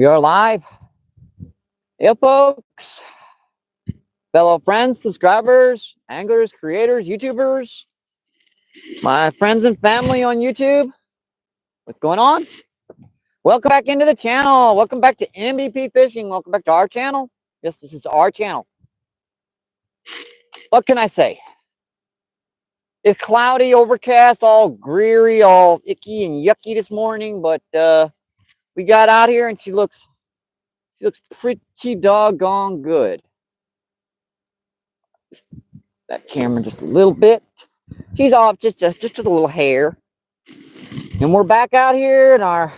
We are live. Hey, folks, fellow friends, subscribers, anglers, creators, YouTubers, my friends and family on YouTube. What's going on? Welcome back into the channel. Welcome back to MBP Fishing. Welcome back to our channel. Yes, this is our channel. What can I say? It's cloudy, overcast, all dreary, all icky and yucky this morning, but we got out here and she looks pretty doggone good. That camera just a little bit. She's off just a little hair. And we're back out here in our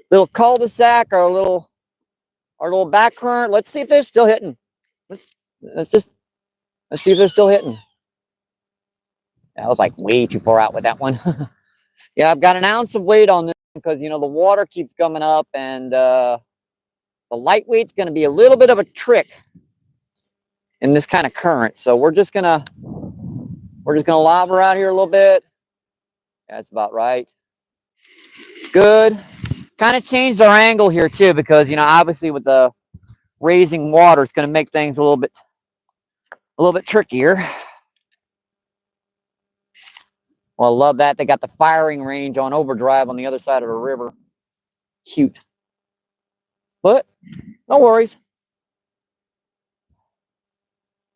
little cul-de-sac, our little back current. Let's see if they're still hitting. Let's see if they're still hitting. I was like way too far out with that one. Yeah, I've got an ounce of weight on this because, you know, the water keeps coming up, and the lightweight's going to be a little bit of a trick in this kind of current. So we're just gonna lob her out here a little bit. That's about right. Good. Kind of changed our angle here too, because, you know, obviously with the raising water, it's going to make things a little bit trickier. Well, I love that they got the firing range on overdrive on the other side of the river. Cute. But no worries.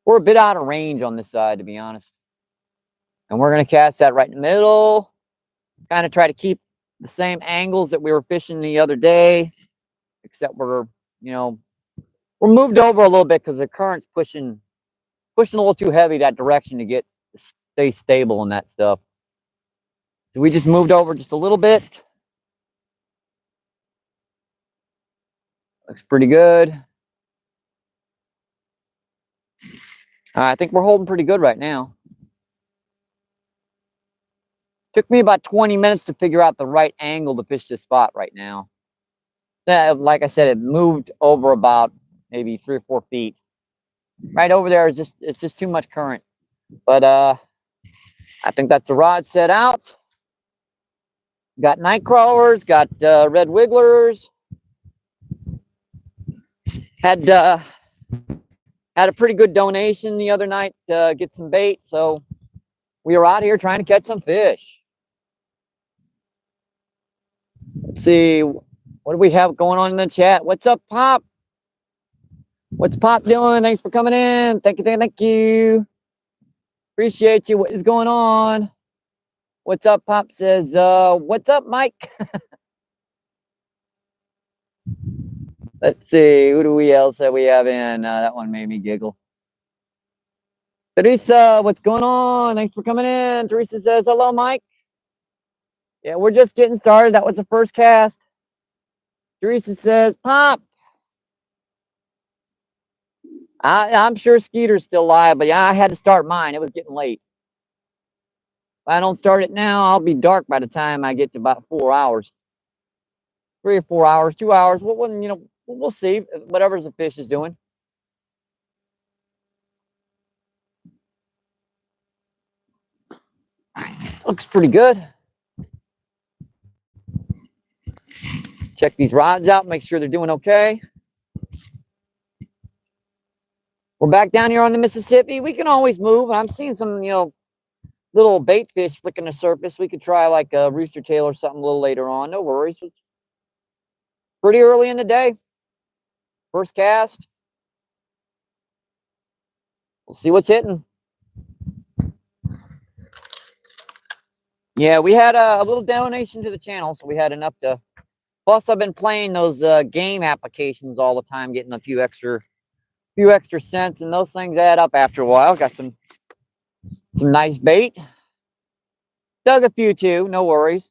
We're a bit out of range on this side, to be honest. And we're going to cast that right in the middle. Kind of try to keep the same angles that we were fishing the other day, except we're moved over a little bit because the current's pushing a little too heavy that direction to stay stable and that stuff. So we just moved over just a little bit. Looks pretty good. I think we're holding pretty good right now. Took me about 20 minutes to figure out the right angle to fish this spot right now. Like I said, it moved over about maybe 3 or 4 feet. Right over there is it's just too much current. But I think that's the rod set out. Got night crawlers, got red wigglers. Had a pretty good donation the other night to get some bait, so we were out here trying to catch some fish. Let's see, what do we have going on in the chat? What's up, Pop? What's Pop doing? Thanks for coming in. Thank you. Appreciate you. What is going on? What's up, Pop says, what's up, Mike? Let's see, who do we else that we have in? That one made me giggle. Teresa, what's going on? Thanks for coming in. Teresa says, hello, Mike. Yeah, we're just getting started. That was the first cast. Teresa says, Pop. I'm sure Skeeter's still live, but yeah, I had to start mine. It was getting late. If I don't start it now, I'll be dark by the time I get to about 4 hours. 3 or 4 hours, 2 hours. We'll see. Whatever the fish is doing. Looks pretty good. Check these rods out, make sure they're doing okay. We're back down here on the Mississippi. We can always move. I'm seeing some, little bait fish flicking the surface. We could try like a rooster tail or something a little later on. No worries. It's pretty early in the day. First cast. We'll see what's hitting. Yeah, we had a little donation to the channel, so we had enough to. Plus, I've been playing those game applications all the time, getting a few extra cents, and those things add up after a while. Got some nice bait. Dug a few too, no worries.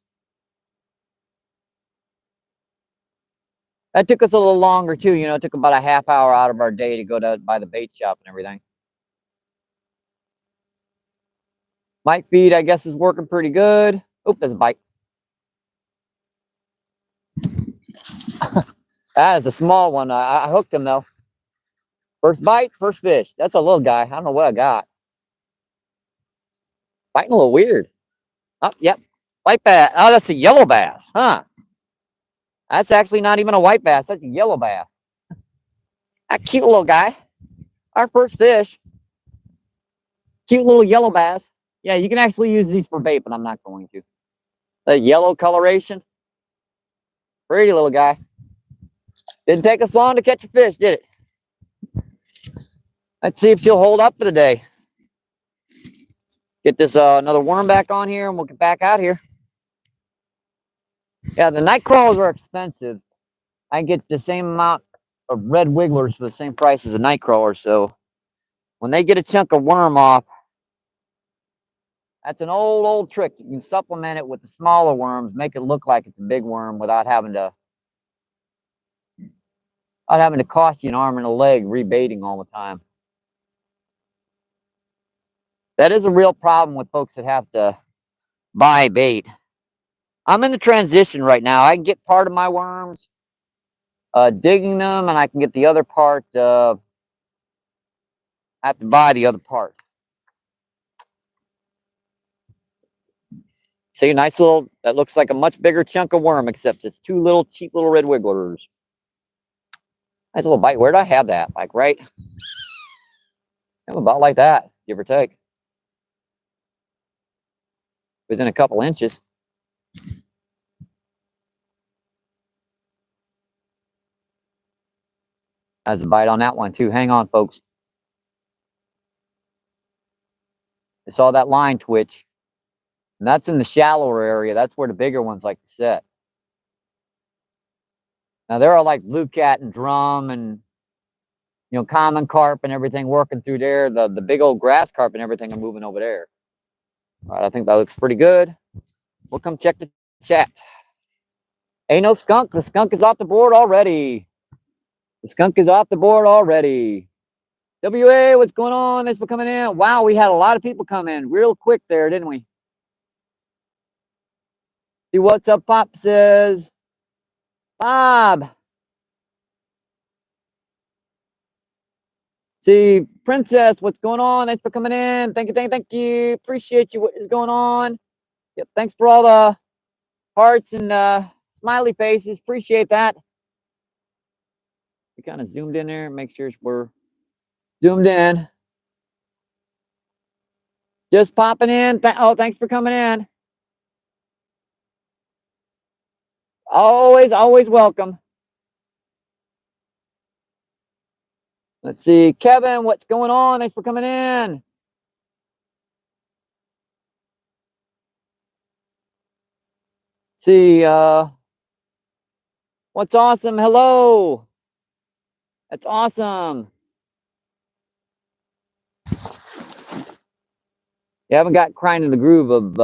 That took us a little longer too, it took about a half hour out of our day to go to buy the bait shop and everything. Mike feed, I guess, is working pretty good. Oh, there's a bite. That is a small one. I hooked him though. First bite, first fish. That's a little guy. I don't know what I got. Biting a little weird. Oh, yep. White bass. Oh, that's a yellow bass, huh? That's actually not even a white bass. That's a yellow bass. A cute little guy. Our first fish. Cute little yellow bass. Yeah, you can actually use these for bait, but I'm not going to. The yellow coloration. Pretty little guy. Didn't take us long to catch a fish, did it? Let's see if she'll hold up for the day. Get this another worm back on here, and we'll get back out here. Yeah, the night crawlers are expensive. I get the same amount of red wigglers for the same price as a night crawler. So when they get a chunk of worm off, that's an old trick. You can supplement it with the smaller worms, make it look like it's a big worm without having to cost you an arm and a leg rebaiting all the time. That is a real problem with folks that have to buy bait. I'm in the transition right now. I can get part of my worms digging them, and I can get the other part. I have to buy the other part. See, nice little, that looks like a much bigger chunk of worm, except it's two little cheap little red wigglers. Nice little bite. Where'd I have that? Like right? About like that, give or take. Within a couple inches. That's a bite on that one too. Hang on, folks. I saw that line twitch. And that's in the shallower area. That's where the bigger ones like to sit. Now there are like blue cat and drum and common carp and everything working through there. The big old grass carp and everything are moving over there. All right, I think that looks pretty good. We'll come check the chat. Ain't no skunk. The skunk is off the board already. The skunk is off the board already. WA, what's going on? Thanks for coming in. Wow, we had a lot of people come in real quick there, didn't we? See what's up, Pop says. Bob. See, Princess, what's going on? Thanks for coming in. Thank you. Appreciate you. What is going on? Yep, thanks for all the hearts and smiley faces. Appreciate that. We kind of zoomed in there. Make sure we're zoomed in. Just popping in. Oh, thanks for coming in. Always welcome. Let's see. Kevin, what's going on? Thanks for coming in. Let's see. What's awesome? Hello. That's awesome. You haven't got crying in the groove of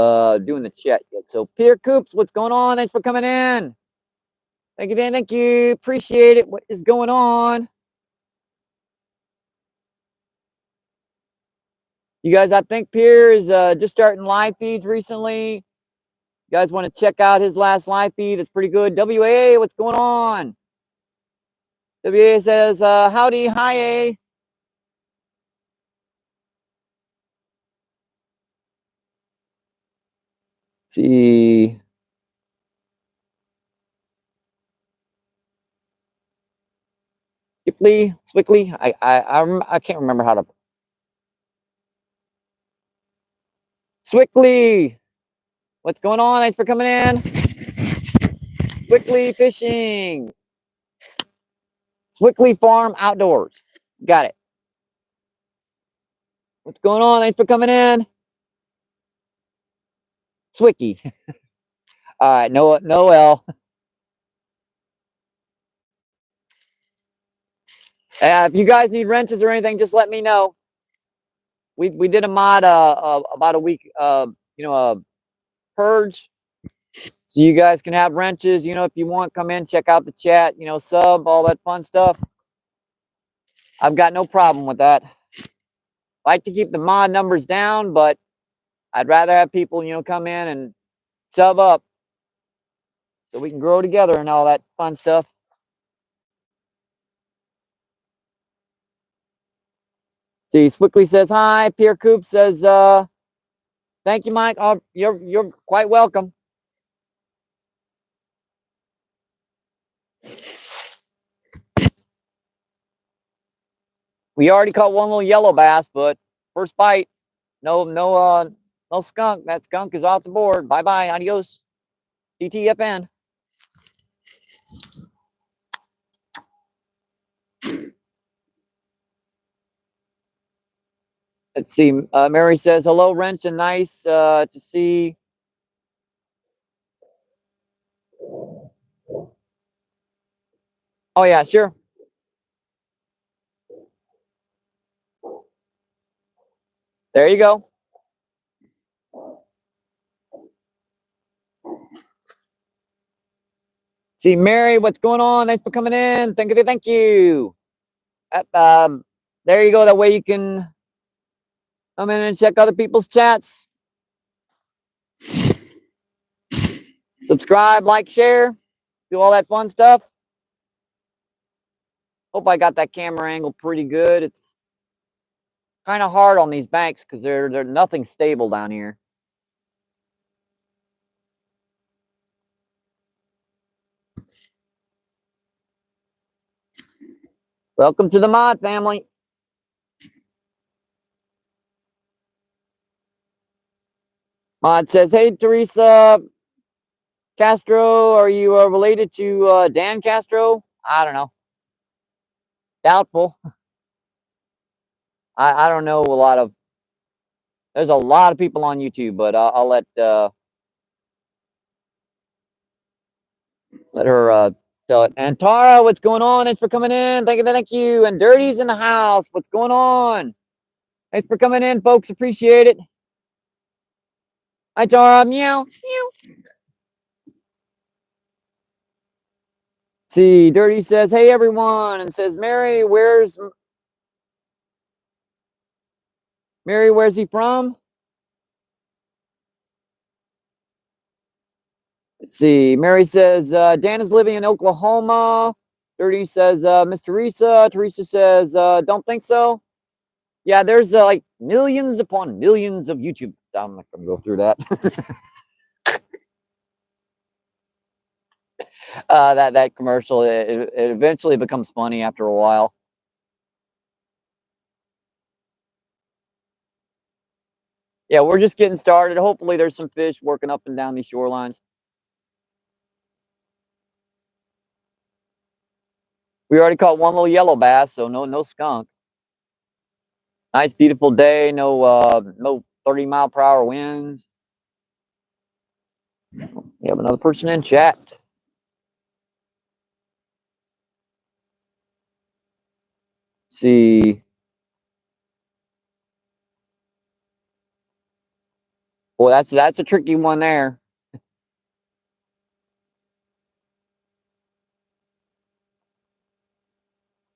doing the chat yet. So Pierre Coops, what's going on? Thanks for coming in. Thank you, Dan. Thank you. Appreciate it. What is going on? You guys, I think Pierre is just starting live feeds recently. You guys want to check out his last live feed? It's pretty good. WA, what's going on? WA says, howdy, hi, A. See. Swickly. I can't remember how to. Swickly. What's going on? Thanks for coming in. Swickly Fishing. Swickly Farm Outdoors. Got it. What's going on? Thanks for coming in. Swicky. All right, Noel. If you guys need wrenches or anything, just let me know. We did a mod about a week, purge, so you guys can have wrenches. If you want, come in, check out the chat. Sub, all that fun stuff. I've got no problem with that. Like to keep the mod numbers down, but I'd rather have people, come in and sub up so we can grow together and all that fun stuff. See, Swickly says hi. Pierre Coop says, thank you, Mike. Oh, you're quite welcome. We already caught one little yellow bass, but first bite, no skunk. That skunk is off the board. Bye bye, adios, TTFN. Let's see. Mary says hello, Wrench, and nice to see. Oh yeah, sure. There you go. See, Mary, what's going on? Thanks for coming in. Thank you, thank you. There you go. That way you can come in and check other people's chats. Subscribe, like, share, do all that fun stuff. Hope I got that camera angle pretty good. It's kind of hard on these banks because they're nothing stable down here. Welcome to the mod family. Mod says, hey, Teresa Castro, are you related to Dan Castro? I don't know. Doubtful. I don't know a lot of. There's a lot of people on YouTube, but I'll let her tell it. And Tara, what's going on? Thanks for coming in. Thank you. And Dirty's in the house. What's going on? Thanks for coming in, folks. Appreciate it. Hi, Tara. Meow. Meow. See, Dirty says, hey, everyone. And says, Mary, where's he from? Let's see. Mary says, Dan is living in Oklahoma. Dirty says, Miss Teresa. Teresa says, don't think so. Yeah, there's like millions upon millions of YouTube. I'm not going to go through that. That commercial, it eventually becomes funny after a while. Yeah, we're just getting started. Hopefully there's some fish working up and down these shorelines. We already caught one little yellow bass, so no skunk. Nice, beautiful day. No 30-mile-per-hour winds. We have another person in chat. Let's see. Boy, that's a tricky one there.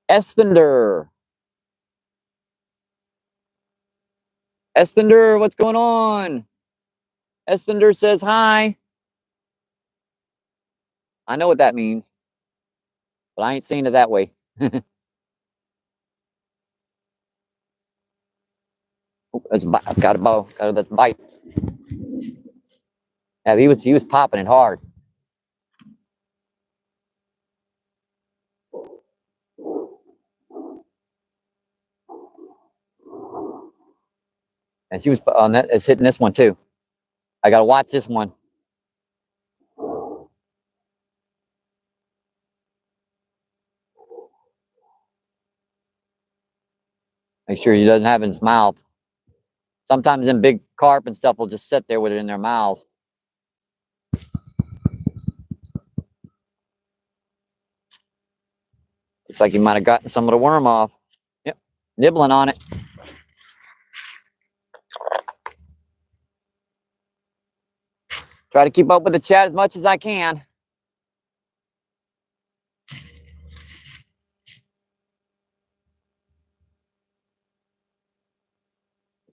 Espender. Espender, what's going on? Espender says hi. I know what that means, but I ain't saying it that way. Oh, I've got a bow. That's a bite. Yeah, he was popping it hard. And she was on that. It's hitting this one too. I gotta watch this one. Make sure he doesn't have it in his mouth. Sometimes them big carp and stuff will just sit there with it in their mouths. Looks like he might have gotten some of the worm off. Yep, nibbling on it. Try to keep up with the chat as much as I can.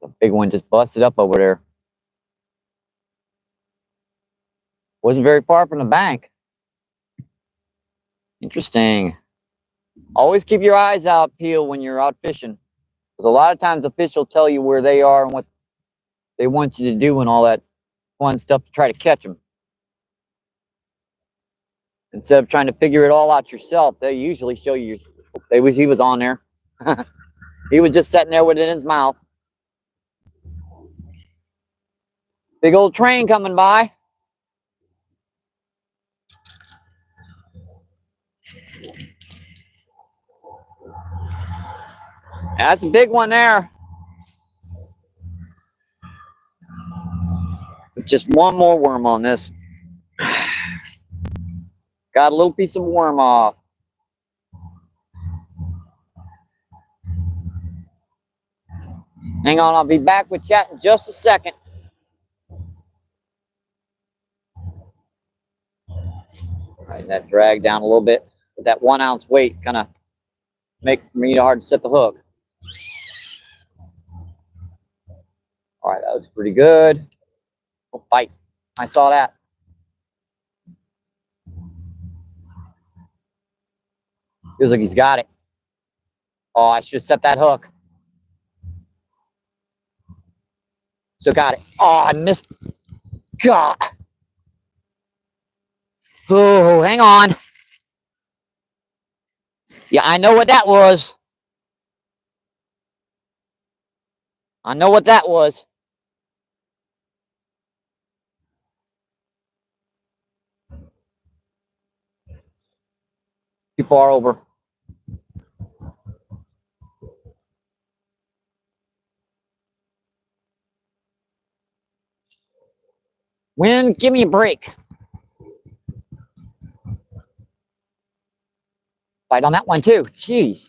The big one just busted up over there. Wasn't very far from the bank. Interesting. Always keep your eyes out peeled when you're out fishing. Because a lot of times the fish will tell you where they are and what they want you to do and all that fun stuff to try to catch them. Instead of trying to figure it all out yourself, they usually show you. He was on there. He was just sitting there with it in his mouth. Big old train coming by. That's a big one there. Just one more worm on this. Got a little piece of worm off. Hang on, I'll be back with chat in just a second. All right, that drag down a little bit. With that 1 ounce weight kind of make me hard to set the hook. All right, that was pretty good. Oh, fight. I saw that. Feels like he's got it. Oh, I should have set that hook. Still got it. Oh, I missed. God. Oh, hang on. Yeah, I know what that was. I know what that was. Too far over. Wind, give me a break. Fight on that one too. Jeez.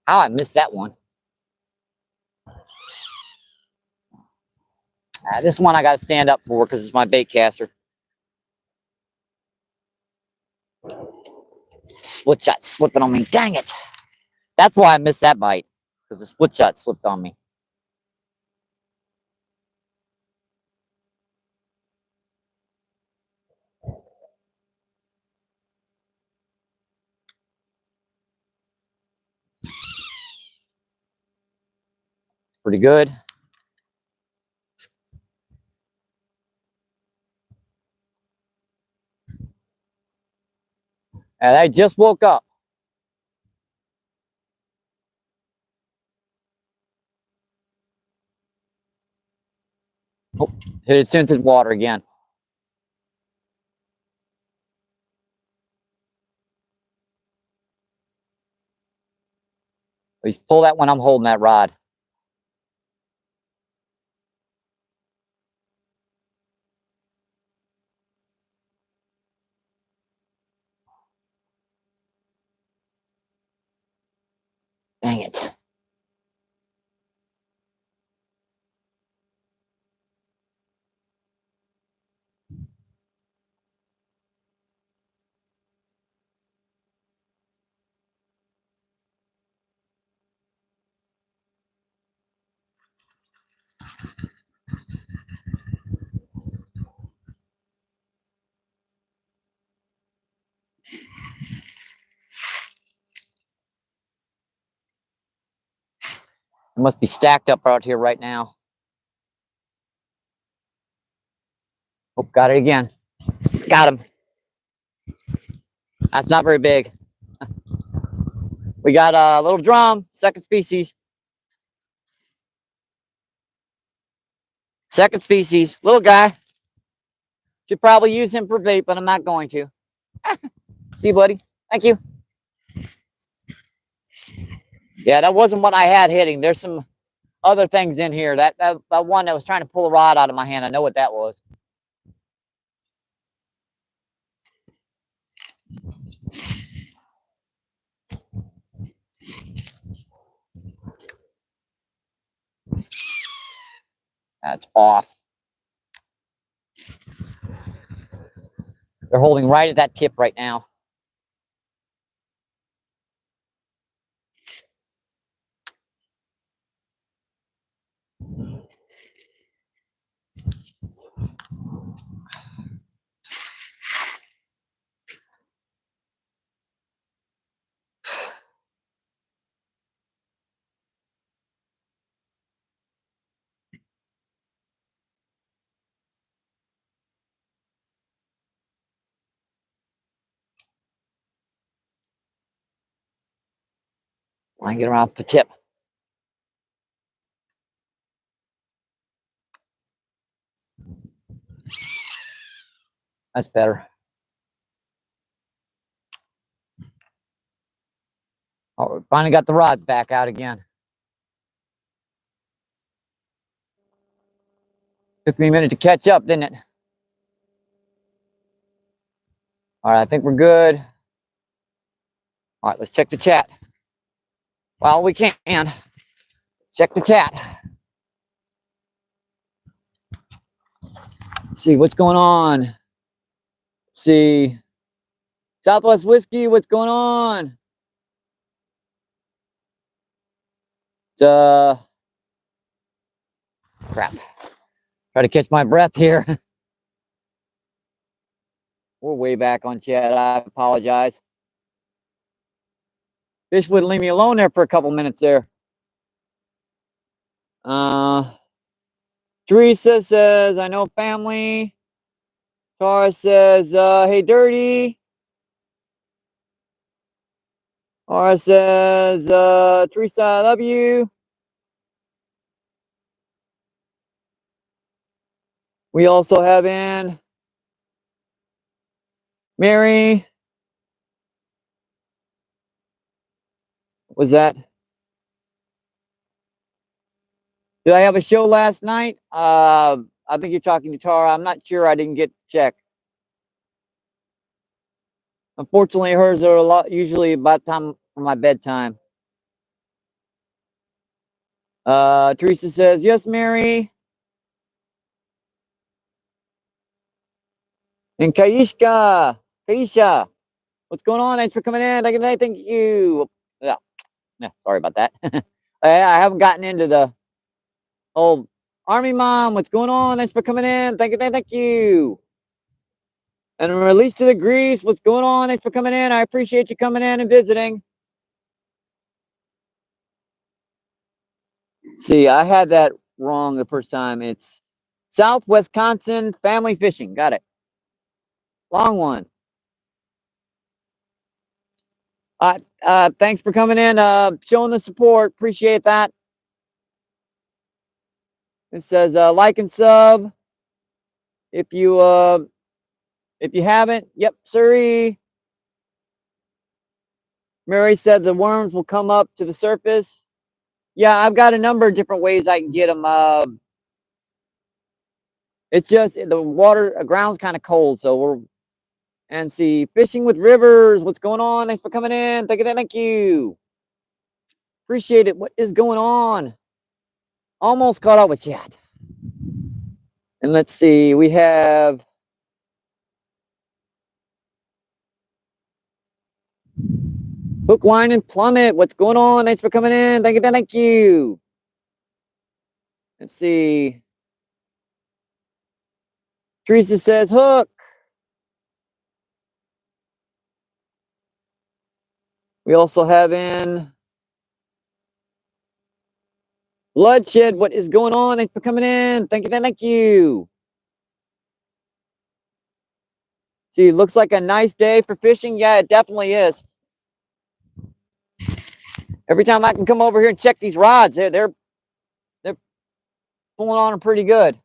How I missed that one. This one I got to stand up for because it's my bait caster. Split shot slipping on me. Dang it. That's why I missed that bite. Because the split shot slipped on me. Pretty good. And I just woke up. Oh, hit it since it's water again. Please pull that when I'm holding that rod. Dang it. It must be stacked up out here right now. Oh, got it again. Got him. That's not very big. We got a little drum, second species. Second species, little guy. Should probably use him for bait, but I'm not going to. See you, buddy. Thank you. Yeah, that wasn't what I had hitting. There's some other things in here. That one that was trying to pull a rod out of my hand, I know what that was. That's off. They're holding right at that tip right now. I can get her off the tip. That's better. Oh, we finally got the rods back out again. Took me a minute to catch up, didn't it? All right, I think we're good. All right, let's check the chat. Well, we can. Check the chat. Let's see what's going on. Let's see. Southwest Whiskey, what's going on? Crap. Try to catch my breath here. We're way back on chat. I apologize. Fish wouldn't leave me alone there for a couple minutes there. Teresa says, I know family. Tara says, hey, Dirty. Tara says, Teresa, I love you. We also have in Mary. Was that? Did I have a show last night? I think you're talking to Tara. I'm not sure. I didn't get to check. Unfortunately, hers are usually about time for my bedtime. Teresa says, yes, Mary. And Kaisha, what's going on? Thanks for coming in. Thank you. Yeah, sorry about that. I haven't gotten into the old Army Mom. What's going on? Thanks for coming in. Thank you. And Release to the Grease. What's going on? Thanks for coming in. I appreciate you coming in and visiting. See, I had that wrong the first time. It's South Wisconsin Family Fishing. Got it. Long one. Thanks for coming in, showing the support. Appreciate that. It says like and sub. If you haven't, yep, sorry. Mary said the worms will come up to the surface. Yeah, I've got a number of different ways I can get them. It's just the ground's kind of cold, so we're and see Fishing with Rivers. What's going on? Thanks for coming in. Thank you. Appreciate it. What is going on? Almost caught up with chat. And let's see, we have Hook, Line, and Plummet. What's going on? Thanks for coming in. Thank you. Let's see. Teresa says hook. We also have in Bloodshed. What is going on? Thanks for coming in. Thank you. See, looks like a nice day for fishing. Yeah, it definitely is. Every time I can come over here and check these rods, they're pulling on them pretty good.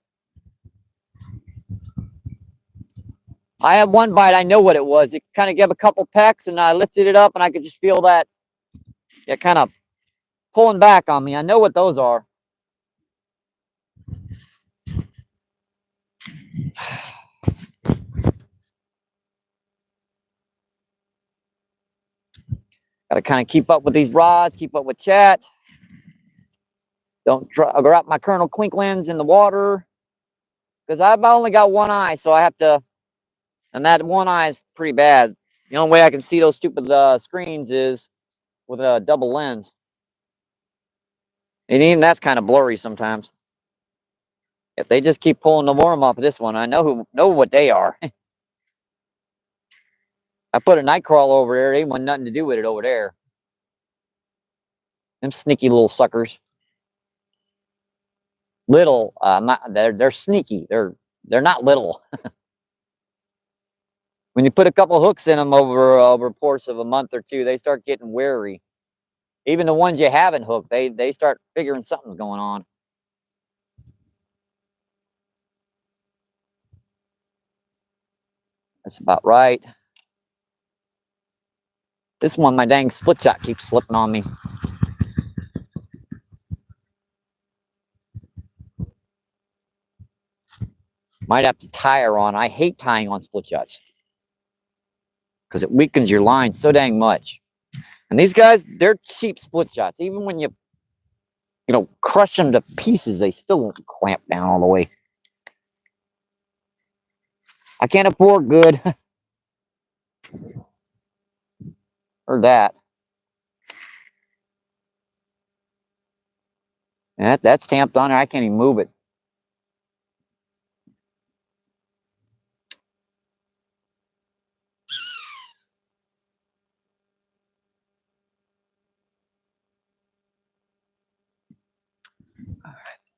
I had one bite. I know what it was. It kind of gave a couple pecks, and I lifted it up, and I could just feel that, yeah, kind of pulling back on me. I know what those are. Got to kind of keep up with these rods, keep up with chat. Don't drop my Colonel Clink lens in the water, because I've only got one eye, so I have to, and that one eye is pretty bad. The only way I can see those stupid screens is with a double lens. And even that's kind of blurry sometimes. If they just keep pulling the worm off of this one, I know what they are. I put a night crawl over there. They want nothing to do with it over there. Them sneaky little suckers. Little, they're sneaky. They're not little. When you put a couple hooks in them over a course of a month or two, they start getting wary. Even the ones you haven't hooked, they start figuring something's going on. That's about right. This one, my dang split shot keeps slipping on me. Might have to tie her on. I hate tying on split shots because it weakens your line so dang much. And these guys, they're cheap split shots. Even when you crush them to pieces, they still won't clamp down all the way. I can't afford good. Or that. That's tamped on there. I can't even move it.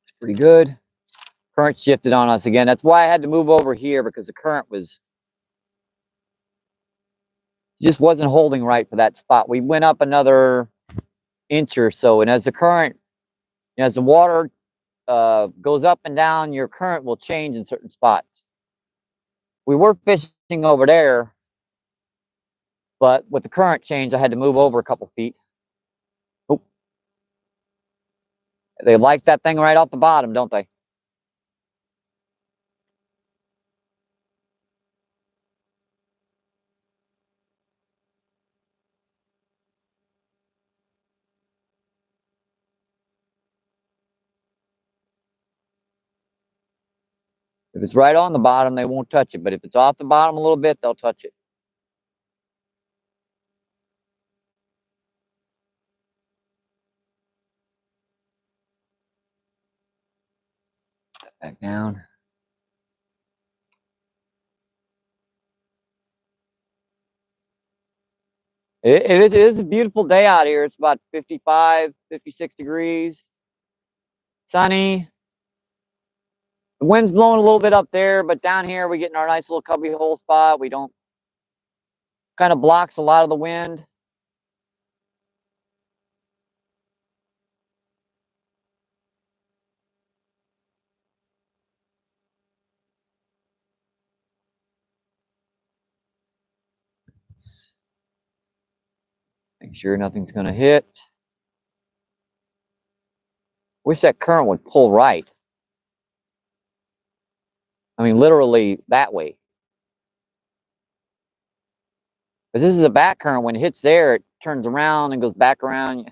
It's pretty good. Current shifted on us again. That's why I had to move over here, because the current just wasn't holding right for that spot. We went up another inch or so, and as the current, as the water goes up and down, your current will change in certain spots. We were fishing over there, but with the current change, I had to move over a couple feet. Oop. They like that thing right off the bottom, don't they? If it's right on the bottom, they won't touch it. But if it's off the bottom a little bit, they'll touch it. Back down. It is a beautiful day out here. It's about 55, 56 degrees. Sunny. The wind's blowing a little bit up there, but down here we get in our nice little cubby hole spot. We don't, kind of blocks a lot of the wind. Make sure nothing's going to hit. Wish that current would pull right. I mean, literally that way. But this is a back current. When it hits there, it turns around and goes back around.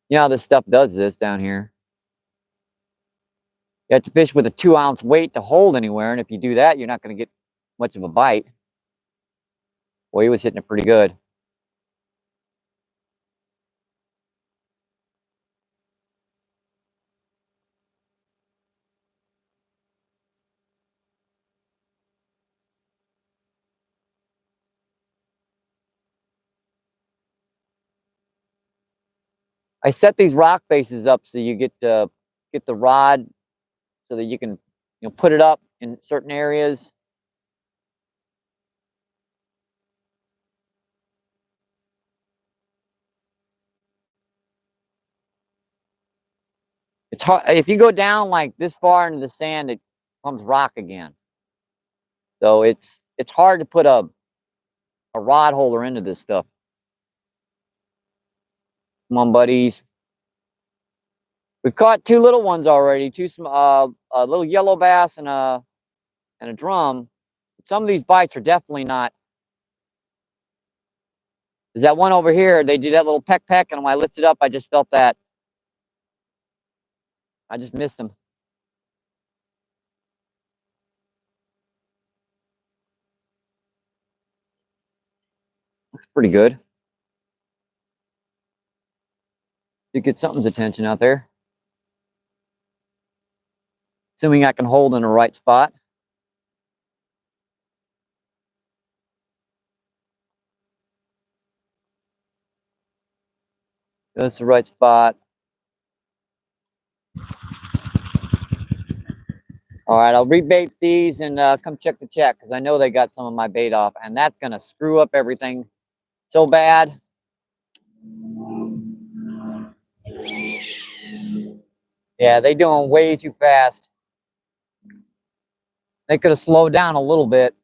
You know how this stuff does this down here. You have to fish with a 2-ounce weight to hold anywhere, and if you do that, you're not going to get much of a bite. Well, he was hitting it pretty good. I set these rock faces up so you get the rod so that you can put it up in certain areas. It's hard if you go down like this far into the sand, it becomes rock again. So it's hard to put a rod holder into this stuff. Come on, buddies. We've caught 2 little ones already, a little yellow bass and a drum. Some of these bites are definitely not. There's that one over here. They do that little peck peck, and when I lifted up, I just felt that. I just missed them. Looks pretty good. You get something's attention out there. Assuming I can hold in the right spot. That's the right spot. All right, I'll rebait these and come check the check, because I know they got some of my bait off, and that's going to screw up everything so bad. Yeah, they doing way too fast. They could have slowed down a little bit.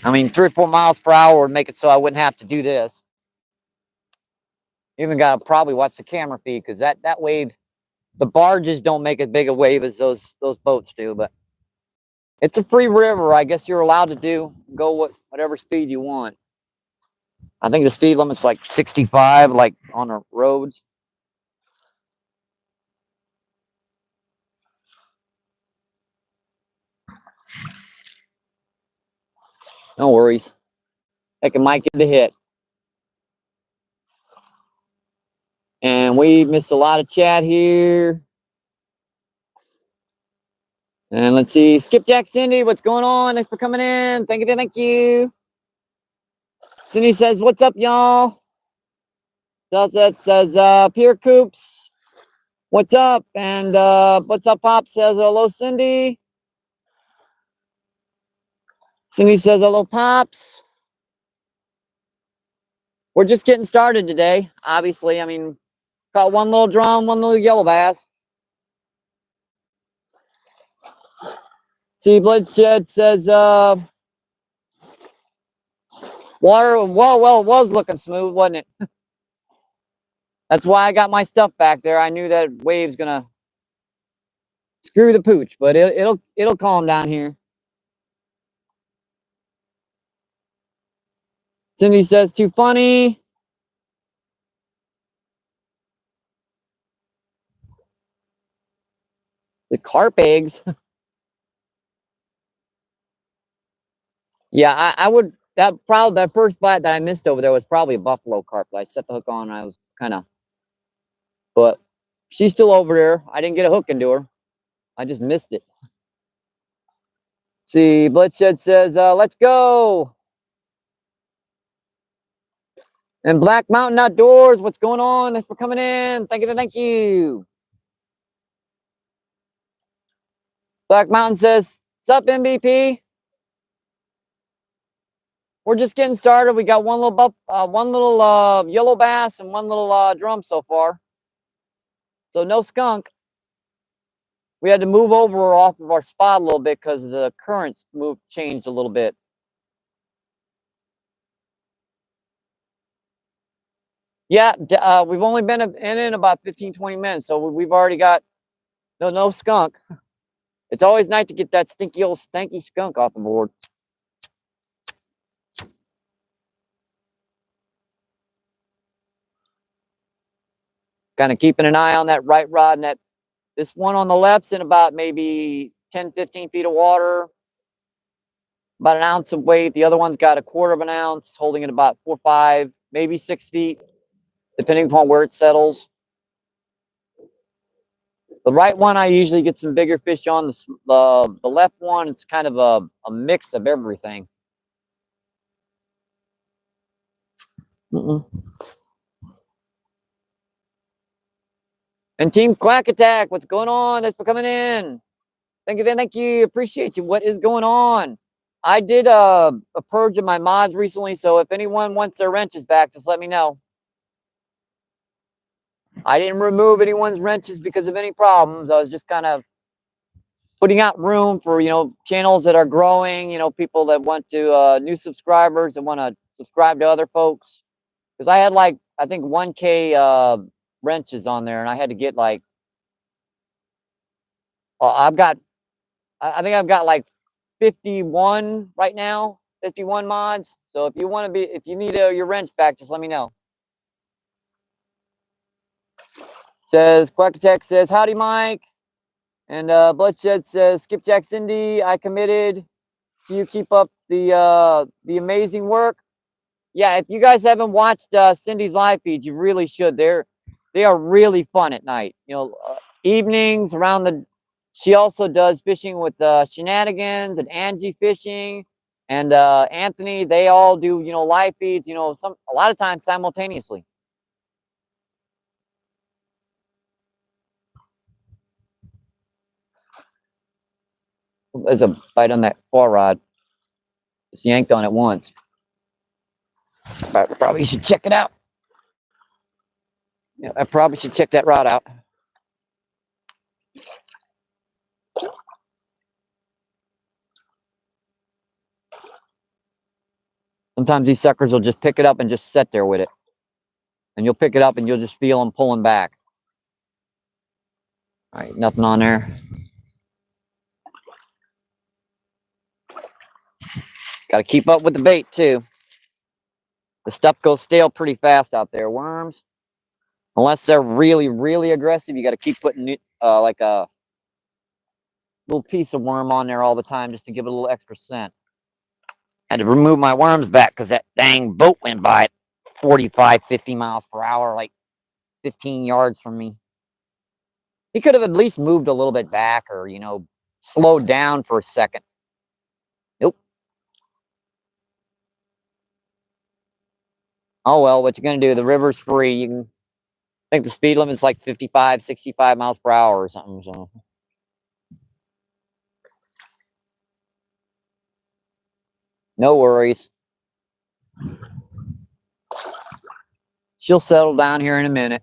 I mean, 3 or 4 miles per hour would make it so I wouldn't have to do this. Even got to probably watch the camera feed, because that wave, the barges don't make as big a wave as those boats do. But it's a free river. I guess you're allowed to go whatever speed you want. I think the speed limit's like 65, like on the roads. No worries. Heck, it might get a hit. And we missed a lot of chat here. And let's see, Skipjack Cindy, what's going on? Thanks for coming in. Thank you, thank you. Cindy says, what's up, y'all? Dulcet says, Pier Coops, what's up? And what's up, Pop says, hello, Cindy. Cindy says, hello, Pops. We're just getting started today, obviously. I mean, caught one little drum, one little yellow bass. See, Bloodshed says, water, well, it was looking smooth, wasn't it? That's why I got my stuff back there. I knew that wave's gonna screw the pooch, but it'll calm down here. Cindy says, too funny. The carp eggs. Yeah, I would, that first bite that I missed over there was probably a buffalo carp. I set the hook on and I was kind of, but she's still over there. I didn't get a hook into her. I just missed it. See, Bloodshed says, let's go. And Black Mountain Outdoors, what's going on? Thanks for coming in. Thank you, thank you. Black Mountain says, sup, MVP? We're just getting started. We got one little yellow bass and one little drum so far. So no skunk. We had to move over off of our spot a little bit because the currents changed a little bit. Yeah, we've only been in about 15, 20 minutes, so we've already got no skunk. It's always nice to get that stinky old stanky skunk off the board. Kind of keeping an eye on that right rod, and this one on the left's in about maybe 10, 15 feet of water, about an ounce of weight. The other one's got a quarter of an ounce, holding it about 4, 5, maybe 6 feet, depending upon where it settles. The right one, I usually get some bigger fish on. The left one, it's kind of a mix of everything. And Team Quack Attack, what's going on? Thanks for coming in. Thank you. Appreciate you. What is going on? I did a purge of my mods recently, so if anyone wants their wrenches back, just let me know. I didn't remove anyone's wrenches because of any problems. I was just kind of putting out room for, channels that are growing, people that want to, new subscribers that want to subscribe to other folks. Because I had I think 1K wrenches on there, and I had to get I think I've got 51 right now, 51 mods. So if you need your wrench back, just let me know. Says Quack Attack says, howdy, Mike. And Bloodshed says, Skipjack Cindy, I committed. So you keep up the amazing work. Yeah, if you guys haven't watched Cindy's live feeds, you really should. They are really fun at night. Evenings around the. She also does fishing with Shenanigans and Angie Fishing and Anthony. They all do live feeds. A lot of times simultaneously. There's a bite on that far rod. Just yanked on it once. Probably should check it out. Yeah, I probably should check that rod out. Sometimes these suckers will just pick it up and just sit there with it. And you'll pick it up and you'll just feel them pulling back. All right, nothing on there. Got to keep up with the bait too. The stuff goes stale pretty fast out there. Worms, unless they're really, really aggressive, you got to keep putting like a little piece of worm on there all the time just to give it a little extra scent. I had to remove my worms back because that dang boat went by at 45, 50 miles per hour, like 15 yards from me. He could have at least moved a little bit back or, you know, slowed down for a second. Nope. Oh, well, what you're going to do, the river's free. You can, I think the speed limit's like 55, 65 miles per hour or something. So, no worries. She'll settle down here in a minute.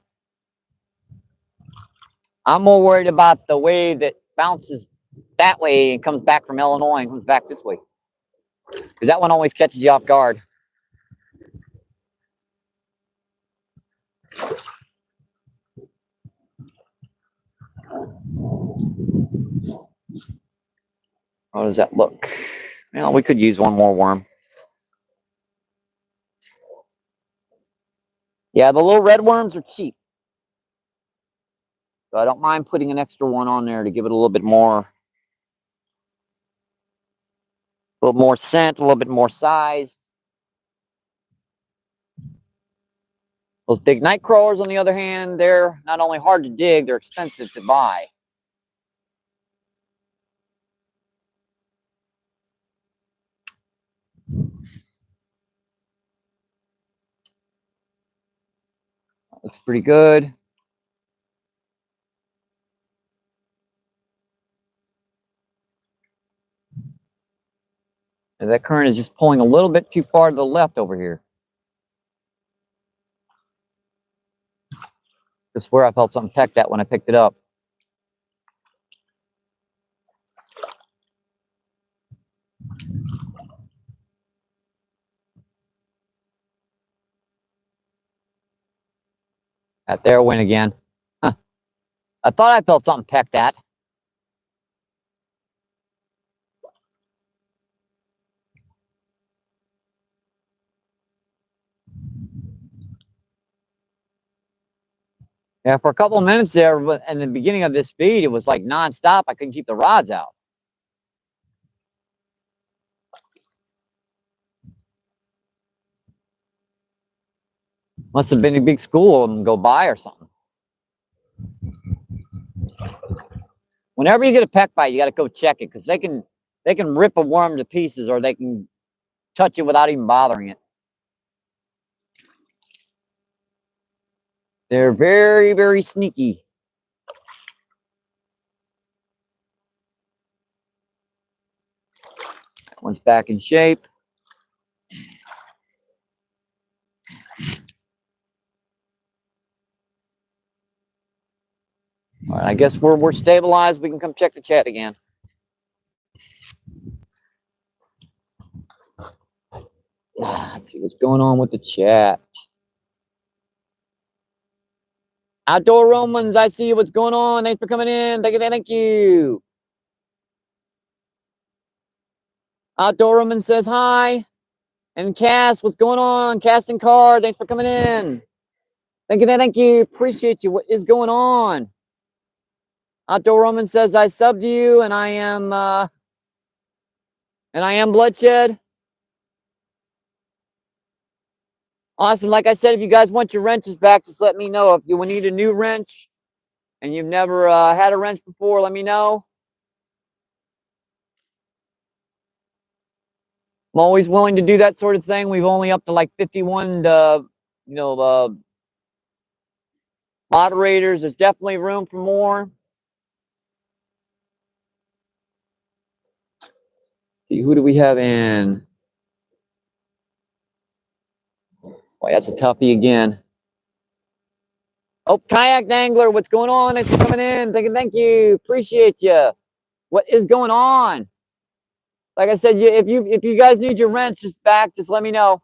I'm more worried about the wave that bounces that way and comes back from Illinois and comes back this way. Because that one always catches you off guard. How does that look? Well, we could use one more worm. Yeah, the little red worms are cheap. So I don't mind putting an extra one on there to give it a little bit more scent, a little bit more size. Those big night crawlers, on the other hand, they're not only hard to dig, they're expensive to buy. Looks pretty good. And that current is just pulling a little bit too far to the left over here. I swear I felt something peck that when I picked it up. That there went again. Huh. I thought I felt something peck that. Yeah, for a couple of minutes there, in the beginning of this feed, it was like nonstop. I couldn't keep the rods out. Must have been a big school of them go by or something. Whenever you get a peck bite, you got to go check it because they can rip a worm to pieces or they can touch it without even bothering it. They're very, very sneaky. That one's back in shape. All right, I guess we're stabilized. We can come check the chat again. Let's see what's going on with the chat. Outdoor Romans, I see what's going on. Thanks for coming in. Thank you. Outdoor Roman says hi. And Cass, what's going on? Cass and Card, thanks for coming in. Thank you. Appreciate you. What is going on? Outdoor Roman says I subbed you and I am Bloodshed. Awesome. Like I said, if you guys want your wrenches back, just let me know. If you need a new wrench and you've never had a wrench before, let me know. I'm always willing to do that sort of thing. We've only up to like 51 moderators. There's definitely room for more. See, who do we have in? Boy, that's a toughie again. Oh, kayak dangler, what's going on? Thanks for coming in. Thank you. Appreciate you. What is going on? Like I said, if you guys need your wrench just back, just let me know.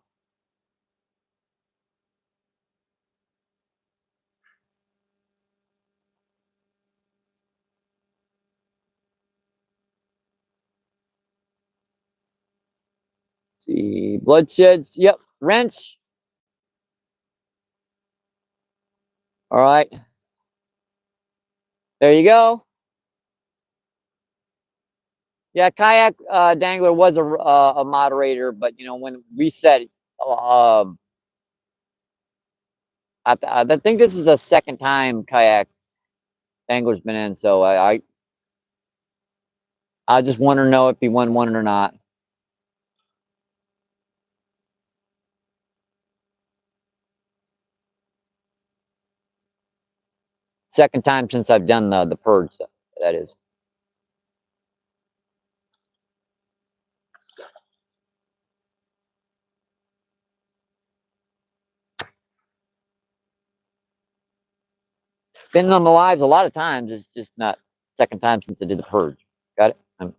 Let's see, bloodsheds. Yep, wrench. All right. There you go. Yeah, kayak dangler was a moderator, but you know when we said, I think this is the second time kayak dangler's been in, so I just want to know if he won one or not. Second time since I've done the purge stuff, that is. Been on the lives a lot of times. It's just not second time since I did the purge. Got it?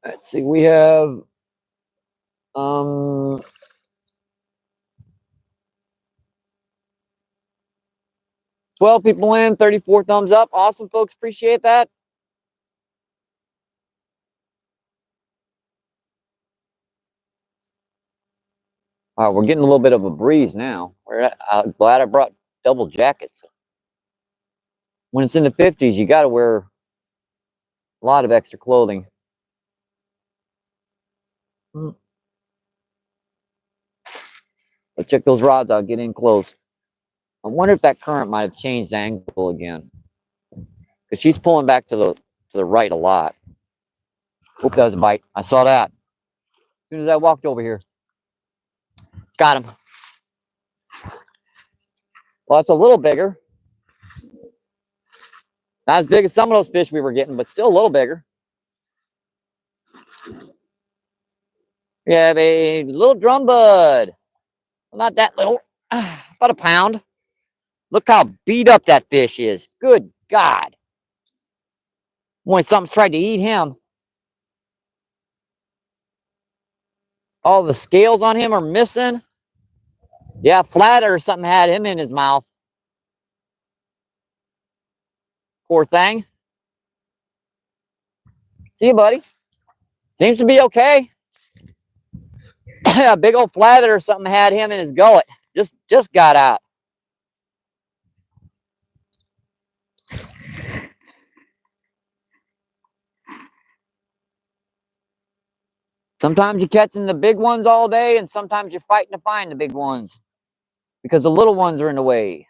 Let's see. We have 12 people in, 34 thumbs up. Awesome, folks. Appreciate that. All right, we're getting a little bit of a breeze now. I'm glad I brought double jackets. When it's in the 50s, you got to wear a lot of extra clothing. Let's check those rods out. Get in close. I wonder if that current might have changed the angle again, because she's pulling back to the right a lot. Oop, that was a bite. I saw that as soon as I walked over here. Got him. Well, it's a little bigger. Not as big as some of those fish we were getting, but still a little bigger. Yeah, a little drum bud. Well, not that little. About a pound. Look how beat up that fish is. Good God. Boy, something's tried to eat him. All the scales on him are missing. Yeah, flatter or something had him in his mouth. Poor thing. See you, buddy. Seems to be okay. A big old flathead or something had him in his gullet. Just got out. Sometimes you're catching the big ones all day, and sometimes you're fighting to find the big ones because the little ones are in the way.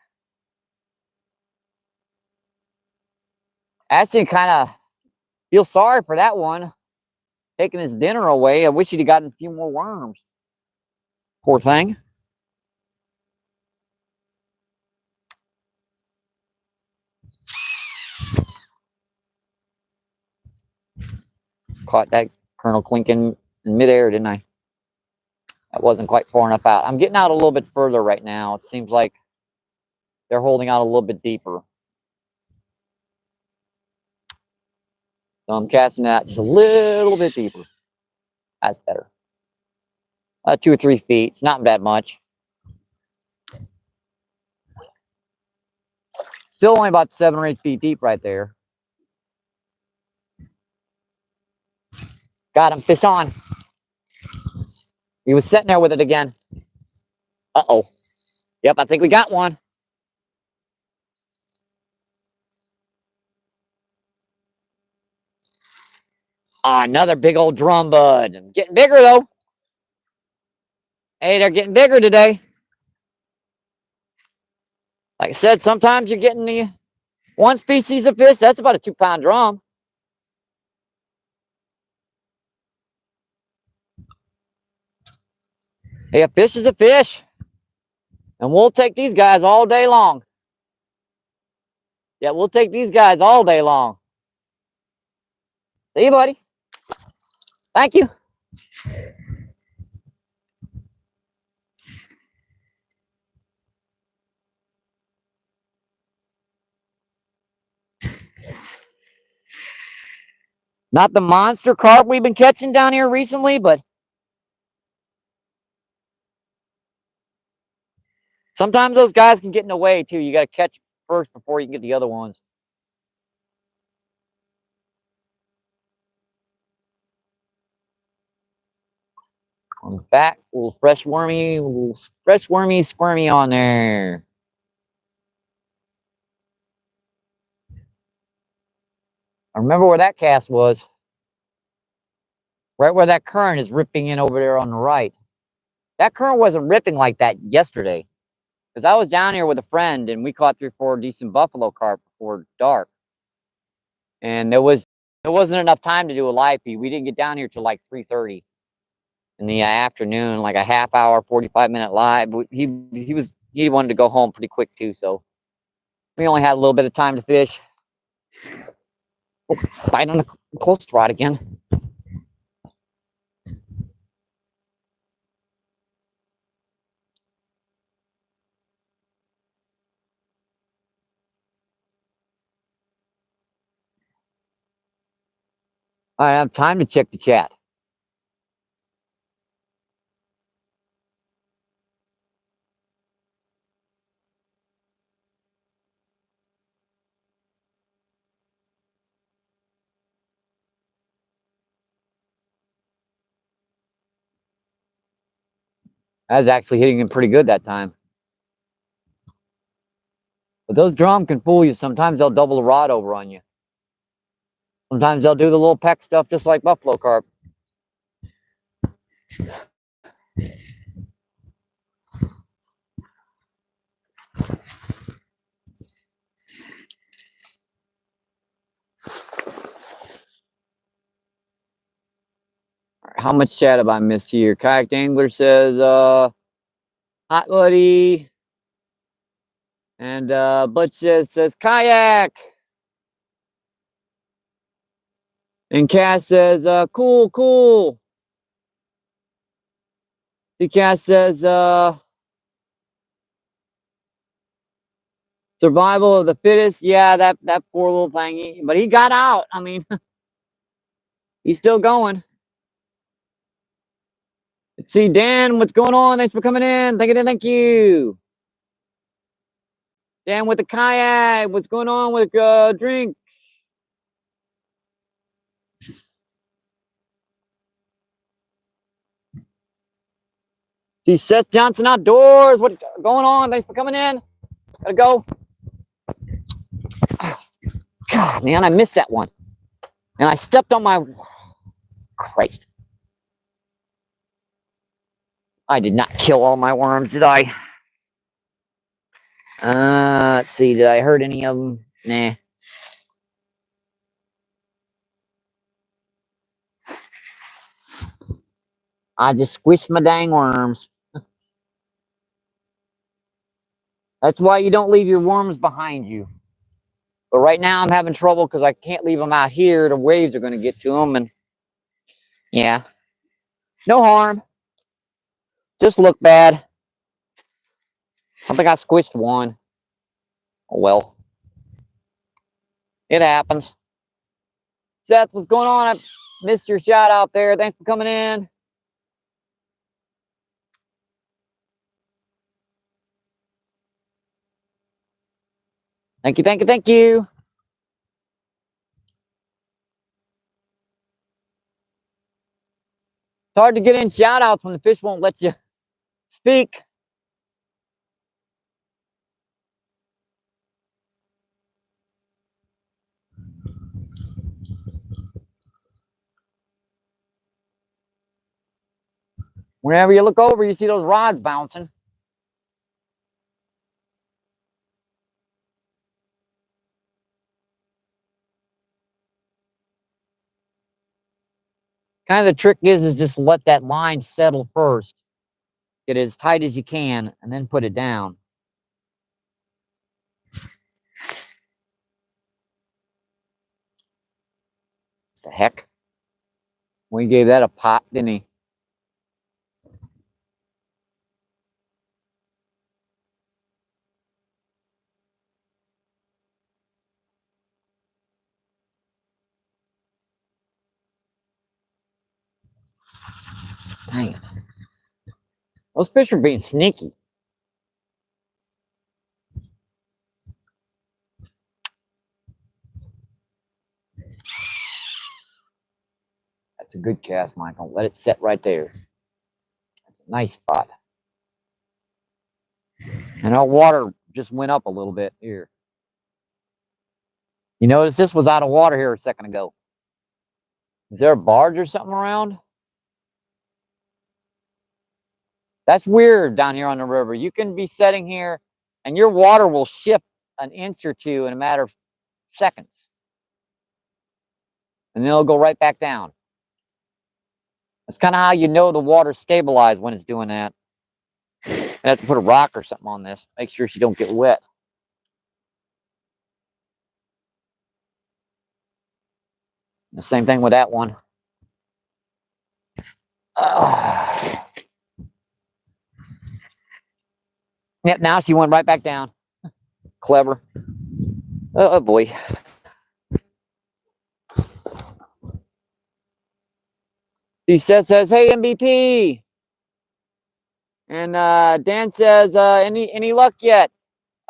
Actually, kind of feel sorry for that one, taking his dinner away. I wish he'd have gotten a few more worms. Poor thing. Caught that kernel clinking in midair, didn't I? That wasn't quite far enough out. I'm getting out a little bit further right now. It seems like they're holding out a little bit deeper. So I'm casting that just a little bit deeper. That's better. 2 or 3 feet. It's not that much. Still only about 7 or 8 feet deep right there. Got him. Fish on. He was sitting there with it again. Uh-oh. Yep, I think we got one. Another big old drum bud. Getting bigger, though. Hey, they're getting bigger today. Like I said, sometimes you're getting the one species of fish. That's about a 2-pound drum. Hey, a fish is a fish. And we'll take these guys all day long. Yeah, we'll take these guys all day long. See you, buddy. Thank you. Not the monster carp we've been catching down here recently, but sometimes those guys can get in the way too. You got to catch first before you can get the other ones. On the back, a little fresh wormy, squirmy on there. I remember where that cast was. Right where that current is ripping in over there on the right. That current wasn't ripping like that yesterday. Because I was down here with a friend and we caught 3 or 4 decent buffalo carp before dark. And there wasn't enough time to do a live feed. We didn't get down here till like 3:30 in the afternoon, like a half hour, 45-minute live. He wanted to go home pretty quick too, so we only had a little bit of time to fish. Oh, bite on the close rod again. I have time to check the chat. I was actually hitting him pretty good that time. But those drum can fool you. Sometimes they'll double the rod over on you. Sometimes they'll do the little peck stuff just like buffalo carp. How much chat have I missed here? Kayak Angler says, hot buddy. And Butch says kayak. And Cass says, cool, cool. See, Cass says, survival of the fittest. Yeah, that poor little thingy. But he got out. I mean, he's still going. Let's see, Dan, what's going on? Thanks for coming in. Thank you. Dan with the kayak. What's going on with drink? See, Seth Johnson Outdoors. What's going on? Thanks for coming in. Gotta go. God, man, I missed that one. And I stepped on my... Christ. I did not kill all my worms, did I? Let's see. Did I hurt any of them? Nah. I just squished my dang worms. That's why you don't leave your worms behind you. But right now I'm having trouble because I can't leave them out here. The waves are going to get to them. And yeah, no harm. Just look bad. I think I squished one. Oh, well. It happens. Seth, what's going on? I missed your shout out there. Thanks for coming in. Thank you, thank you, thank you. It's hard to get in shout outs when the fish won't let you speak. Whenever you look over, you see those rods bouncing. Kind of the trick is just let that line settle first. Get it as tight as you can and then put it down. The heck? We gave that a pop, didn't he? Dang it. Those fish are being sneaky. That's a good cast, Michael. Let it set right there. That's a nice spot. And our water just went up a little bit here. You notice this was out of water here a second ago. Is there a barge or something around? That's weird down here on the river. You can be setting here and your water will shift an inch or two in a matter of seconds. And then it'll go right back down. That's kind of how you know the water's stabilized when it's doing that. I have to put a rock or something on this. Make sure she don't get wet. The same thing with that one. Yep, now she went right back down. Clever. Oh boy. He says, hey MBP. And Dan says, any luck yet?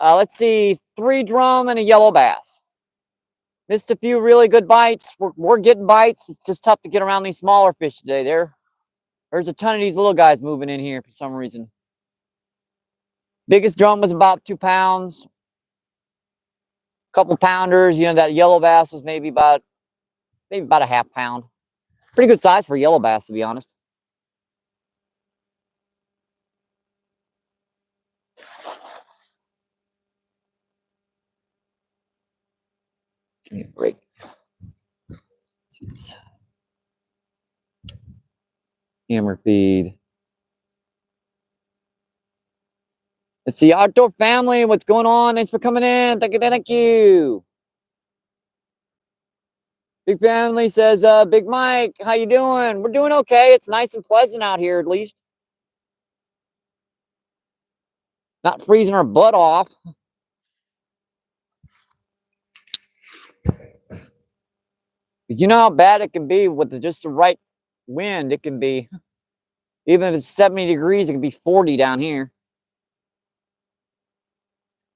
Let's see, 3 drum and a yellow bass. Missed a few really good bites. We're getting bites. It's just tough to get around these smaller fish today. There's a ton of these little guys moving in here for some reason. Biggest drum was about 2 pounds. Couple pounders. You know, that yellow bass was maybe about a half pound. Pretty good size for a yellow bass, to be honest. Give me a break. Hammer feed. Let's see, outdoor family, what's going on? Thanks for coming in. Thank you. Big family says, Big Mike, how you doing? We're doing okay. It's nice and pleasant out here, at least. Not freezing our butt off. But you know how bad it can be with just the right wind. It can be, even if it's 70 degrees, it can be 40 down here.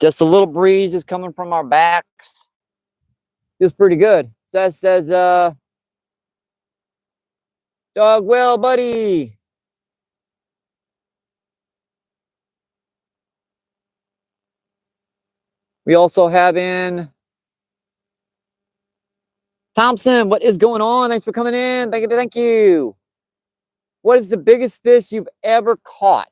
Just a little breeze is coming from our backs. Feels pretty good. Says, dog well, buddy. We also have in Thompson. What is going on? Thanks for coming in. Thank you. What is the biggest fish you've ever caught?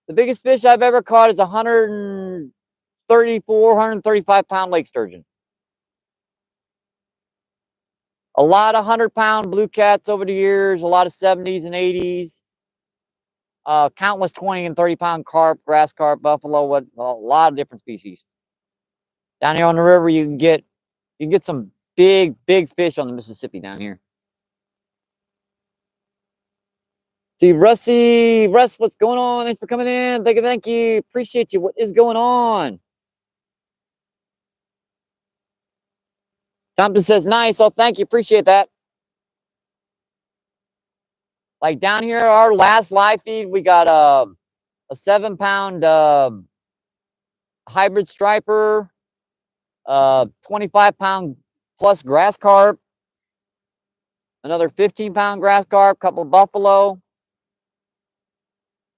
The biggest fish I've ever caught is 134, 135 pound lake sturgeon. A lot of 100-pound blue cats over the years, a lot of 70s and 80s. Countless 20 and 30-pound carp, grass carp, buffalo, a lot of different species. Down here on the river, you can get some big fish on the Mississippi down here. See, Russ, what's going on? Thanks for coming in. Thank you. Appreciate you. What is going on? Thompson says, nice. Oh, thank you. Appreciate that. Like down here, our last live feed, we got a 7-pound hybrid striper, 25-pound plus grass carp, another 15-pound grass carp, couple of buffalo.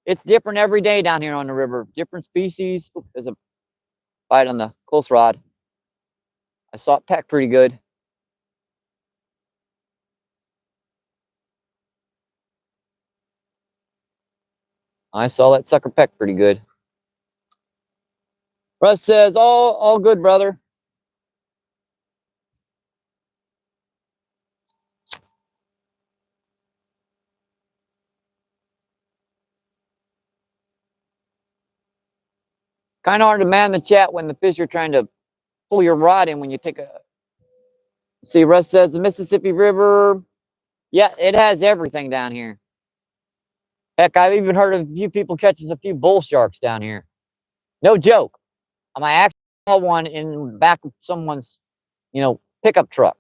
It's different every day down here on the river. Different species. Ooh, there's a bite on the close rod. I saw it peck pretty good. I saw that sucker peck pretty good. Russ says, all good, brother. Kind of hard to man the chat when the fish are trying to pull your rod in when you take a... See, Russ says, the Mississippi River, yeah, it has everything down here. Heck, I've even heard of a few people catching a few bull sharks down here. No joke. I actually saw one in the back of someone's, pickup truck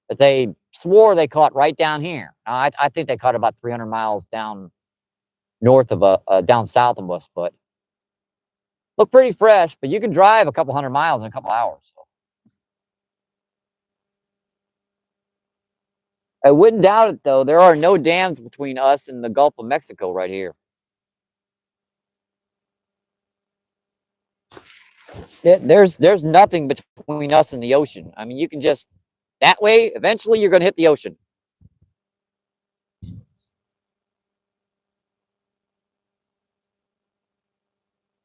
that they swore they caught right down here. I think they caught about 300 miles down north of down south of us, but look pretty fresh. But you can drive a couple hundred miles in a couple hours. So. I wouldn't doubt it though. There are no dams between us and the Gulf of Mexico right here. There's nothing between us and the ocean. I mean, you can just that way. Eventually, you're going to hit the ocean.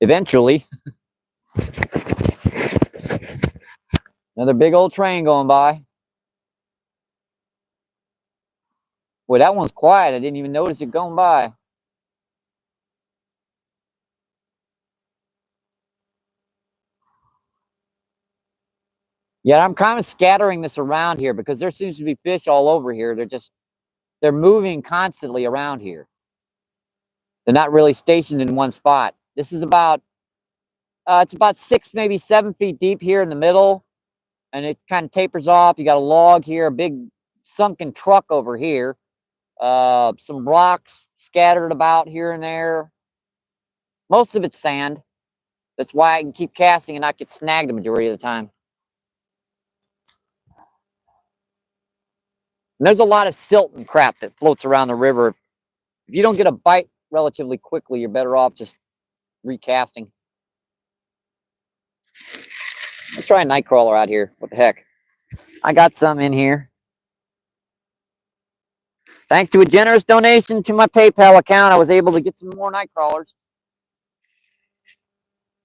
Eventually, another big old train going by. Boy, that one's quiet. I didn't even notice it going by. Yeah, I'm kind of scattering this around here because there seems to be fish all over here. They're moving constantly around here. They're not really stationed in one spot. This is about it's about 6, maybe 7 feet deep here in the middle, and it kind of tapers off. You got a log here, a big sunken truck over here, some rocks scattered about here and there. Most of it's sand. That's why I can keep casting and not get snagged the majority of the time. And there's a lot of silt and crap that floats around the river. If you don't get a bite relatively quickly, you're better off just recasting. Let's try a night crawler out here. What the heck? I got some in here. Thanks to a generous donation to my PayPal account, I was able to get some more night crawlers.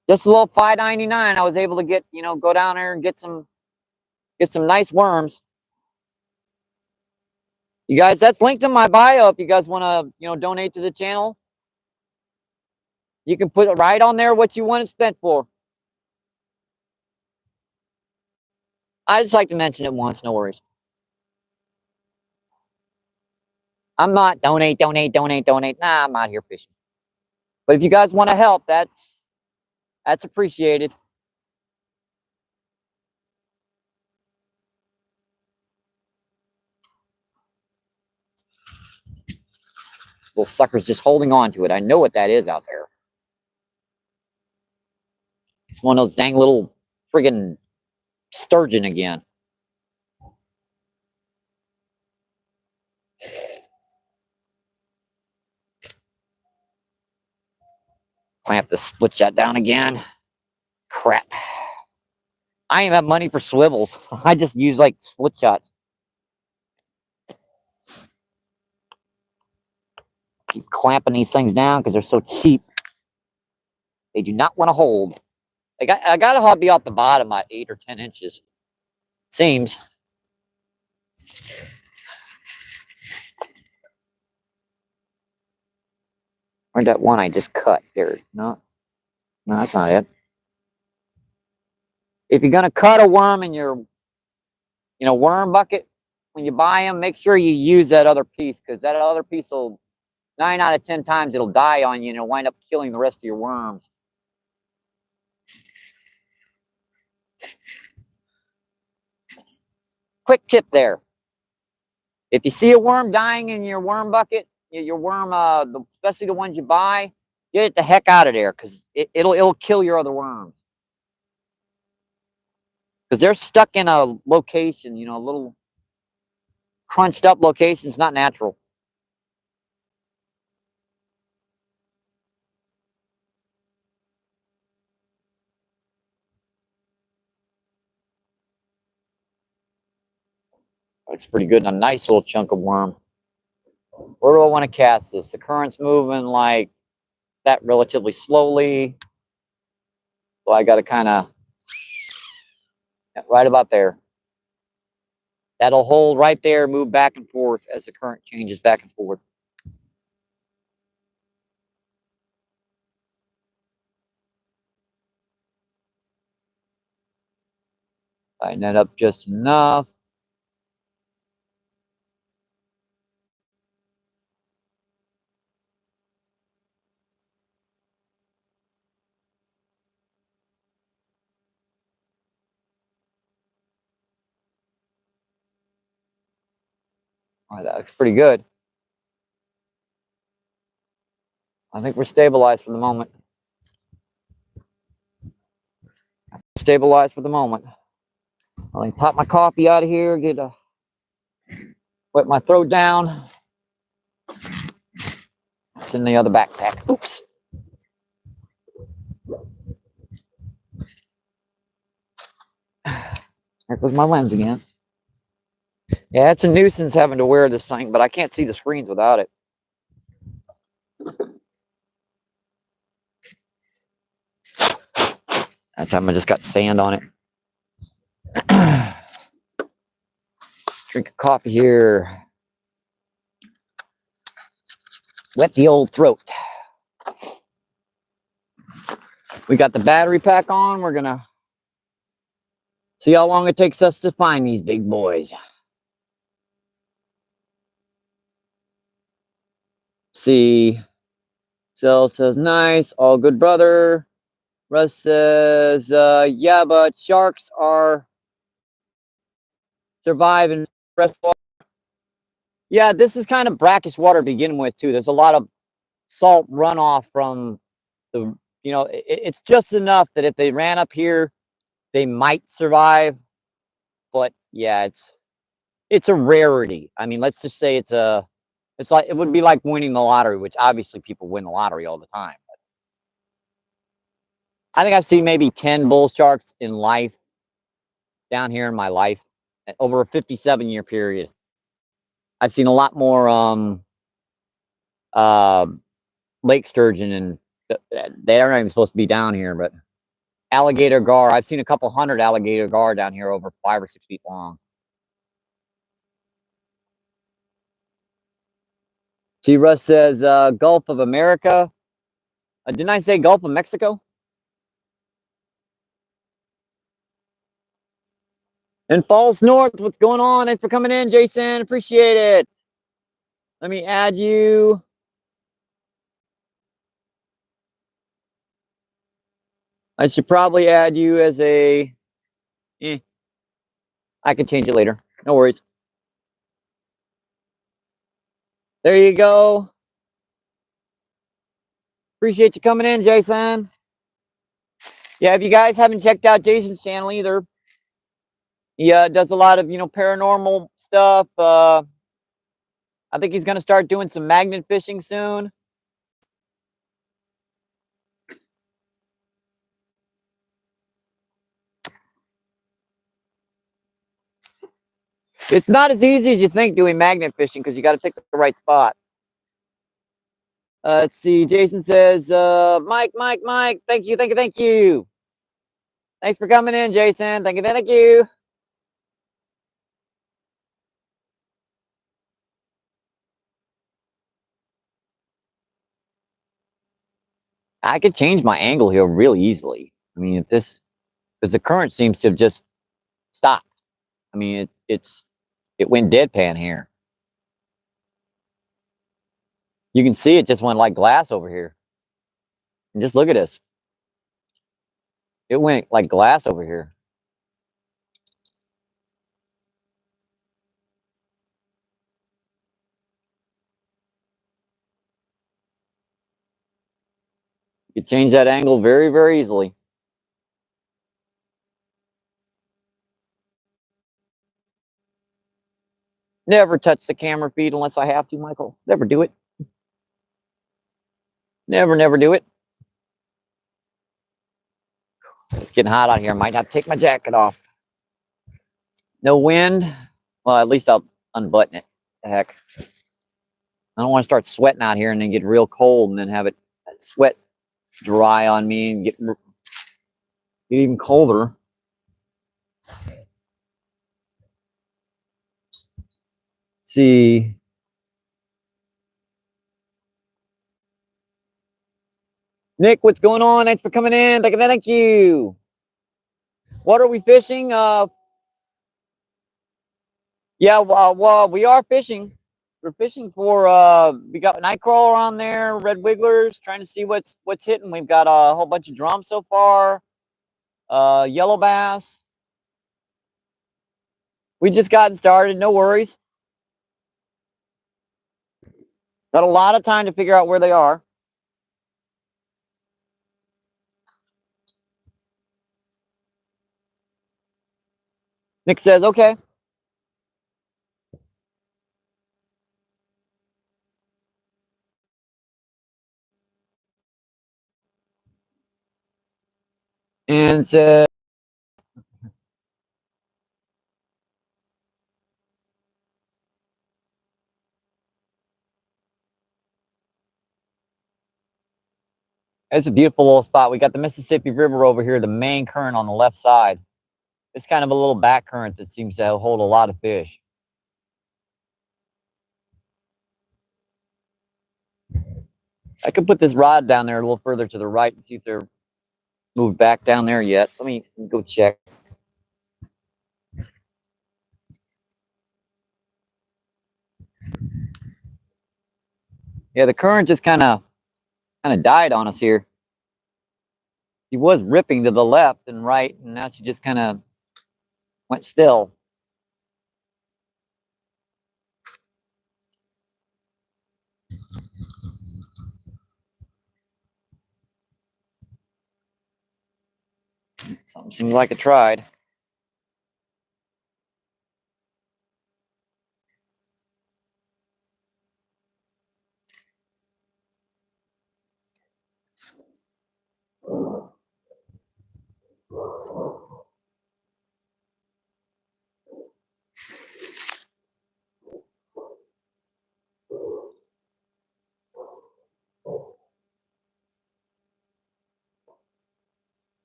Just a little $5.99. I was able to get, go down there and get some nice worms. You guys, that's linked in my bio if you guys want to, donate to the channel. You can put it right on there what you want it spent for. I just like to mention it once, no worries. I'm not donate. Nah, I'm out here fishing. But if you guys want to help, that's appreciated. Little sucker's just holding on to it. I know what that is out there. It's one of those dang little friggin' sturgeon again. Clamp the split shot down again. Crap. I ain't have money for swivels. I just use like split shots. Keep clamping these things down because they're so cheap. They do not want to hold. I got a hobby off the bottom at 8 or 10 inches. Seems. Where'd that one I just cut? There. No, that's not it. If you're gonna cut a worm in your, worm bucket, when you buy them, make sure you use that other piece because that other piece will 9 out of 10 times it'll die on you and it'll wind up killing the rest of your worms. Quick tip there. If you see a worm dying in your worm bucket, your worm, especially the ones you buy, get it the heck out of there because it'll kill your other worms. Because they're stuck in a location, a little crunched up location. It's not natural. It's pretty good. A nice little chunk of worm. Where do I want to cast this? The current's moving like that relatively slowly. So I got to kind of, right about there. That'll hold right there, move back and forth as the current changes back and forth. Tighten that up just enough. Oh, that looks pretty good. I think we're stabilized for the moment. Stabilized for the moment. Let me pop my coffee out of here, wet my throat down. It's in the other backpack. Oops. There goes my lens again. Yeah, it's a nuisance having to wear this thing, but I can't see the screens without it. That time I just got sand on it. Drink a coffee here. Wet the old throat. We got the battery pack on. We're gonna see how long it takes us to find these big boys. See. Cell says, nice. All good, brother. Russ says, yeah, but sharks are surviving freshwater. Yeah, this is kind of brackish water to begin with, too. There's a lot of salt runoff from the, it's just enough that if they ran up here, they might survive. But yeah, it's a rarity. I mean, let's just say it's like, it would be like winning the lottery, which obviously people win the lottery all the time. But I think I've seen maybe 10 bull sharks in life down here in my life over a 57-year period. I've seen a lot more lake sturgeon, and they're not even supposed to be down here, but alligator gar. I've seen a couple hundred alligator gar down here over 5 or 6 feet long. See, Russ says Gulf of America. Didn't I say Gulf of Mexico? And Falls North, what's going on? Thanks for coming in, Jason. Appreciate it. Let me add you. I should probably add you as a... I can change it later. No worries. There you go. Appreciate you coming in, Jason. Yeah, if you guys haven't checked out Jason's channel either, he does a lot of, paranormal stuff. I think he's going to start doing some magnet fishing soon. It's not as easy as you think doing magnet fishing because you got to pick the right spot. Let's see. Jason says, Mike, thank you. Thanks for coming in, Jason. Thank you. I could change my angle here really easily. I mean, because the current seems to have just stopped. I mean, it went deadpan here. You can see it just went like glass over here. And just look at this. It went like glass over here. You change that angle very, very easily. Never touch the camera feed unless I have to, Michael. Never do it. Never do it. It's getting hot out here. I might have to take my jacket off. No wind. Well, at least I'll unbutton it. The heck. I don't want to start sweating out here and then get real cold and then have it sweat dry on me and get even colder. Let's see. Nick, what's going on? Thanks for coming in. Thank you. What are we fishing? Yeah, well, we are fishing. We're fishing for we got night crawler on there, red wigglers, trying to see what's hitting. We've got a whole bunch of drums so far. Yellow bass. We just gotten started, no worries. Got a lot of time to figure out where they are. Nick says, okay. And says, it's a beautiful little spot. We got the Mississippi River over here, the main current on the left side. It's kind of a little back current that seems to hold a lot of fish. I could put this rod down there a little further to the right and see if they're moved back down there yet. Let me go check. Yeah, the current just kind of died on us here. He was ripping to the left and right, and now she just kind of went still. Something seems like it tried.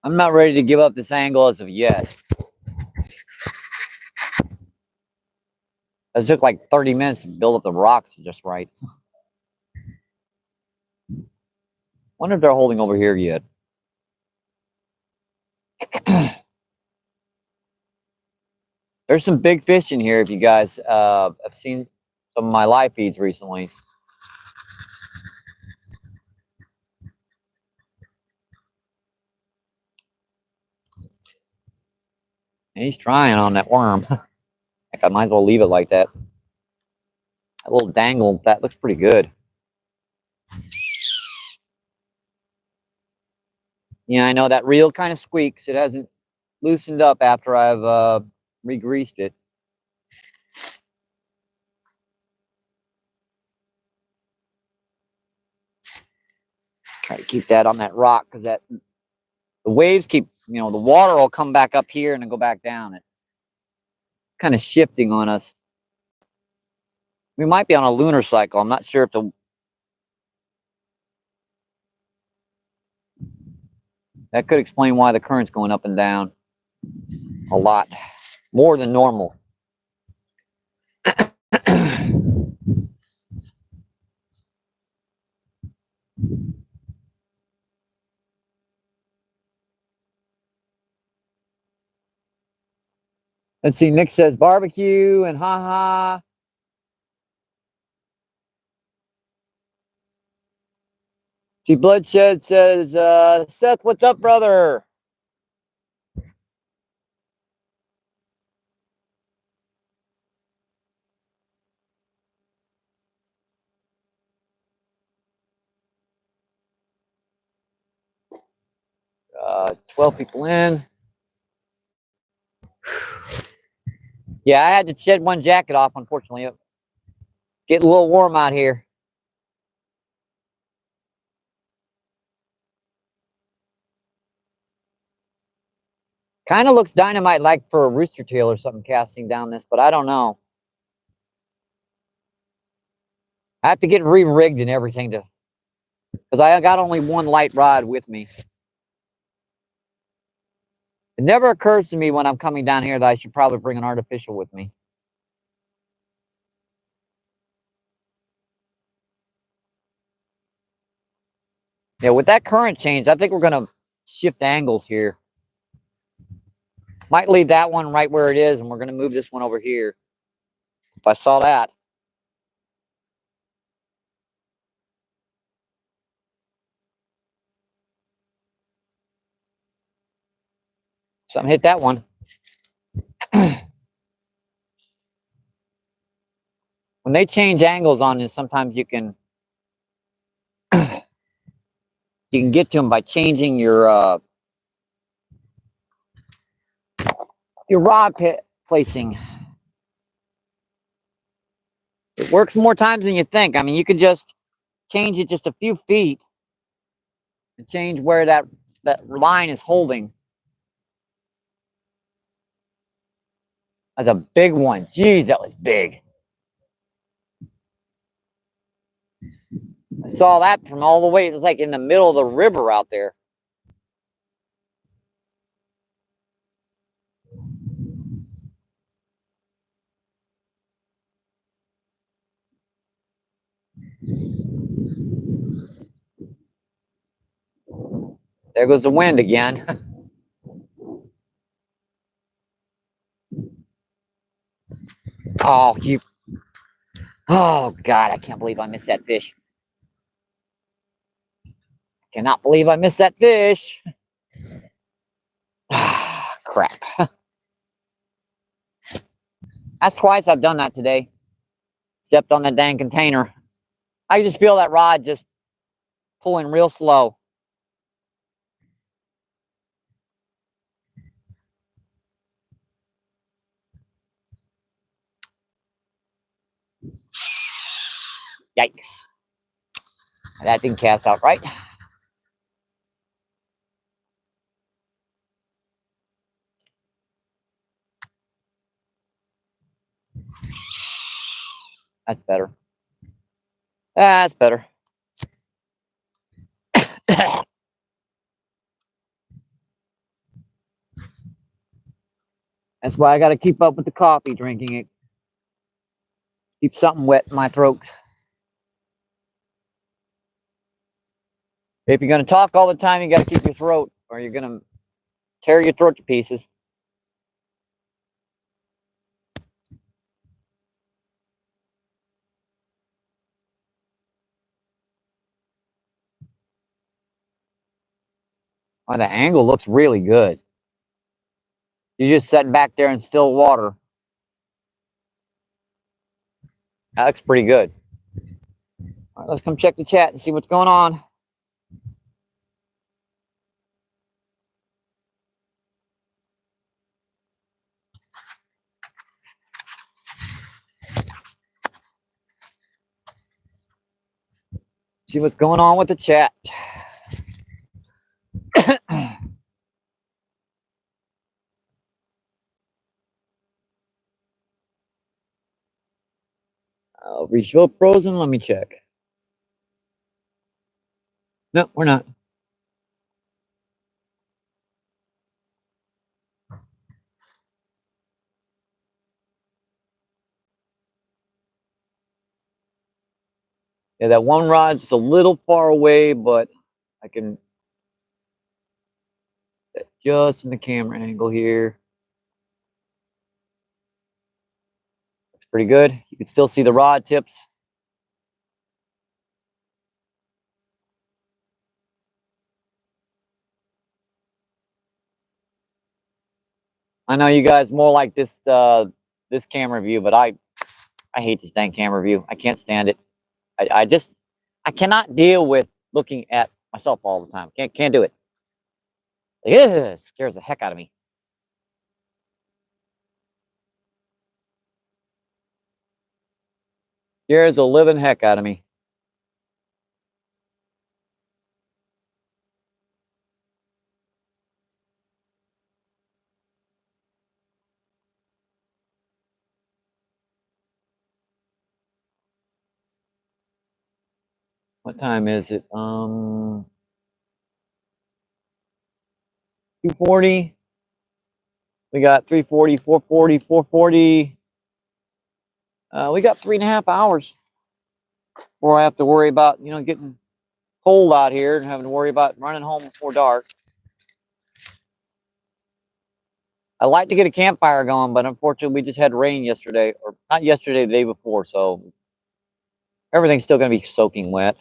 I'm not ready to give up this angle as of yet. It took like 30 minutes to build up the rocks just right. Wonder if they're holding over here yet. There's some big fish in here if you guys have seen some of my live feeds recently. And he's trying on that worm. Heck, I might as well leave it like that. That little dangle, that looks pretty good. Yeah, I know that reel kind of squeaks. It hasn't loosened up after I've re-greased it. Try to keep that on that rock because that the waves keep, the water will come back up here and then go back down. It's kind of shifting on us. We might be on a lunar cycle. I'm not sure if that could explain why the current's going up and down a lot more than normal. Let's see. Nick says barbecue and haha. See, Bloodshed says, Seth, what's up, brother? Uh, 12 people in. Yeah, I had to shed one jacket off, unfortunately. It's getting a little warm out here. Kind of looks dynamite like for a rooster tail or something casting down this, but I don't know. I have to get re-rigged and everything because I got only one light rod with me. It never occurs to me when I'm coming down here that I should probably bring an artificial with me. Yeah, with that current change, I think we're going to shift angles here. Might leave that one right where it is, and we're going to move this one over here. If I saw that. Something hit that one. When they change angles on this, sometimes you can You can get to them by changing your rod pit placing. It works more times than you think. I mean, you can just change it just a few feet and change where that line is holding. That's a big one. Jeez, that was big. I saw that from all the way. It was like in the middle of the river out there. There goes the wind again. Oh, you. Oh, God, I can't believe I missed that fish. Cannot believe I missed that fish. Ah, crap. That's twice I've done that today. Stepped on that dang container. I just feel that rod just pulling real slow. Yikes. That didn't cast out right. That's better. That's better. That's why I got to keep up with the coffee drinking. It keeps something wet in my throat. If you're going to talk all the time, you got to keep your throat, or you're going to tear your throat to pieces. Oh, the angle looks really good. You're just sitting back there in still water. That looks pretty good. All right, let's come check the chat and see what's going on. See what's going on with the chat. Reachville frozen. Let me check. No, we're not. Yeah, that one rod's a little far away, but I can just in the camera angle here. Looks pretty good. You can still see the rod tips. I know you guys more like this this camera view, but I hate this dang camera view. I can't stand it. I cannot deal with looking at myself all the time. Can't do it. Yeah, it scares the heck out of me. Scares the living heck out of me. What time is it? 2:40. We got 3:40, 4:40, 4:40. We got 3.5 hours before I have to worry about, getting cold out here and having to worry about running home before dark. I like to get a campfire going, but unfortunately we just had rain yesterday, or not yesterday, the day before, so everything's still going to be soaking wet.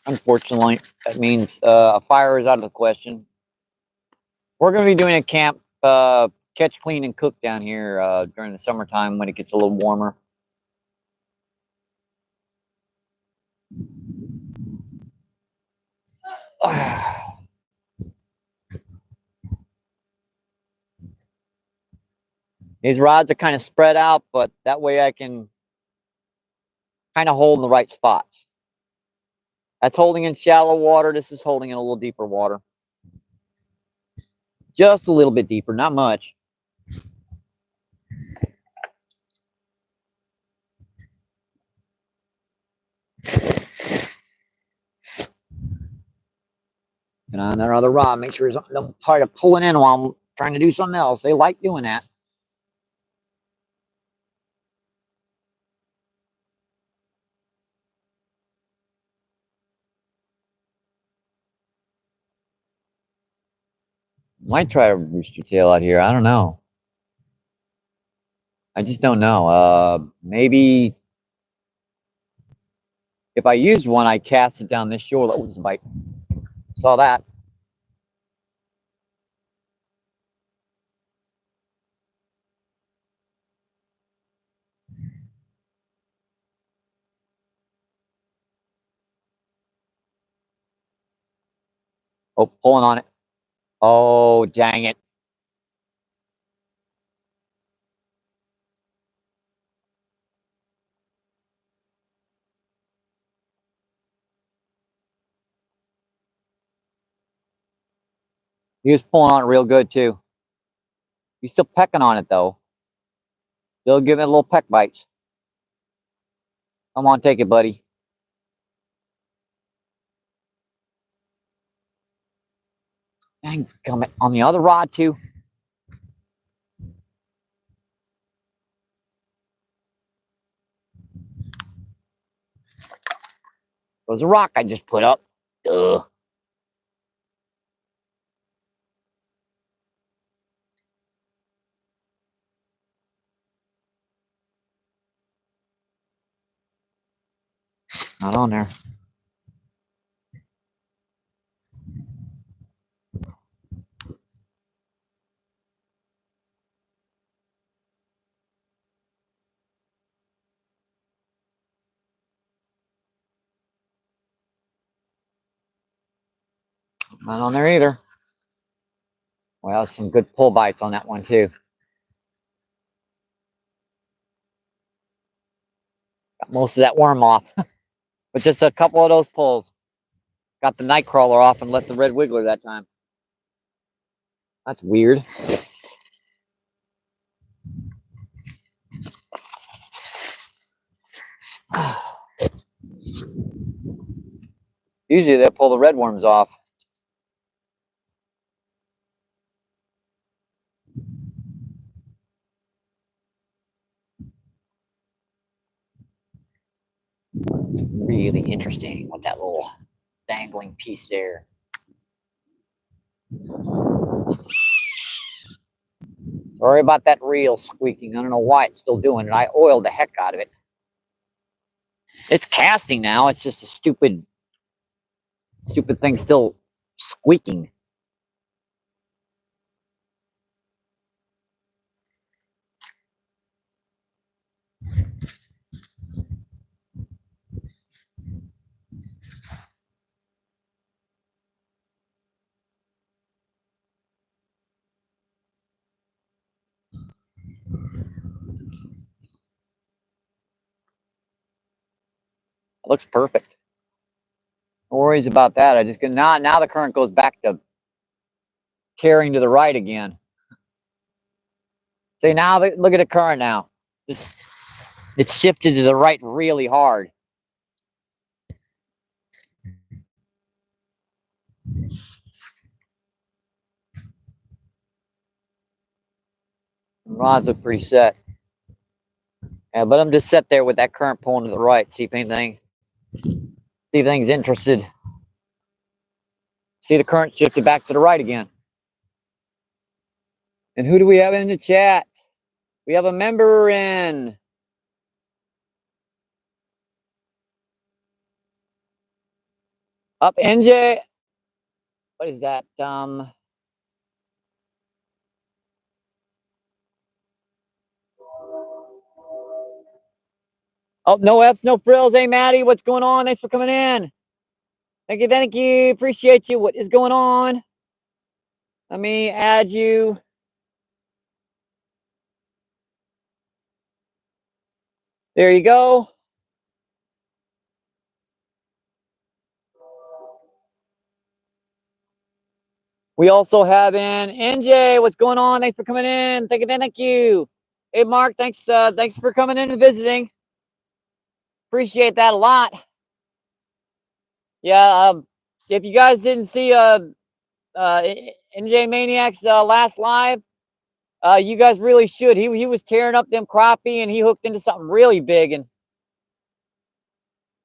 Unfortunately, that means a fire is out of the question. We're going to be doing a camp catch, clean, and cook down here during the summertime when it gets a little warmer. These rods are kind of spread out, but that way I can kind of hold in the right spots. That's holding in shallow water. This is holding in a little deeper water. Just a little bit deeper, not much. And on their other rod, make sure don't try to pull it in while I'm trying to do something else. They like doing that. Might try a rooster tail out here. I don't know. I just don't know. Maybe if I used one, I cast it down this shore. That was a bite. Saw that. Oh, pulling on it. Oh, dang it. He was pulling on it real good, too. He's still pecking on it, though. Still giving it little peck bites. Come on, take it, buddy. Dang, come on the other rod, too. There's a rock I just put up. Ugh. Not on there. Not on there either. Well, some good pull bites on that one, too. Got most of that worm off. With just a couple of those pulls. Got the night crawler off and left the red wiggler that time. That's weird. Usually they'll pull the red worms off. Really interesting with that little dangling piece there. Sorry about that reel squeaking. I don't know why it's still doing it. I oiled the heck out of it. It's casting now. It's just a stupid thing still squeaking. It looks perfect. No worries about that. I just get now the current goes back to carrying to the right again. See, now look at the current now. It's shifted to the right really hard. Rods look pretty set. Yeah, but I'm just set there with that current pulling to the right. See if anything's interested. See the current shifted back to the right again. And who do we have in the chat? We have a member in. Up NJ. What is that? Oh, no F's, no frills. Hey, Maddie, what's going on? Thanks for coming in. Thank you, thank you. Appreciate you. What is going on? Let me add you. There you go. We also have in NJ. What's going on? Thanks for coming in. Thank you. Hey, Mark, thanks for coming in and visiting. Appreciate that a lot. Yeah, if you guys didn't see NJ Maniac's last live, you guys really should. He was tearing up them crappie and he hooked into something really big, and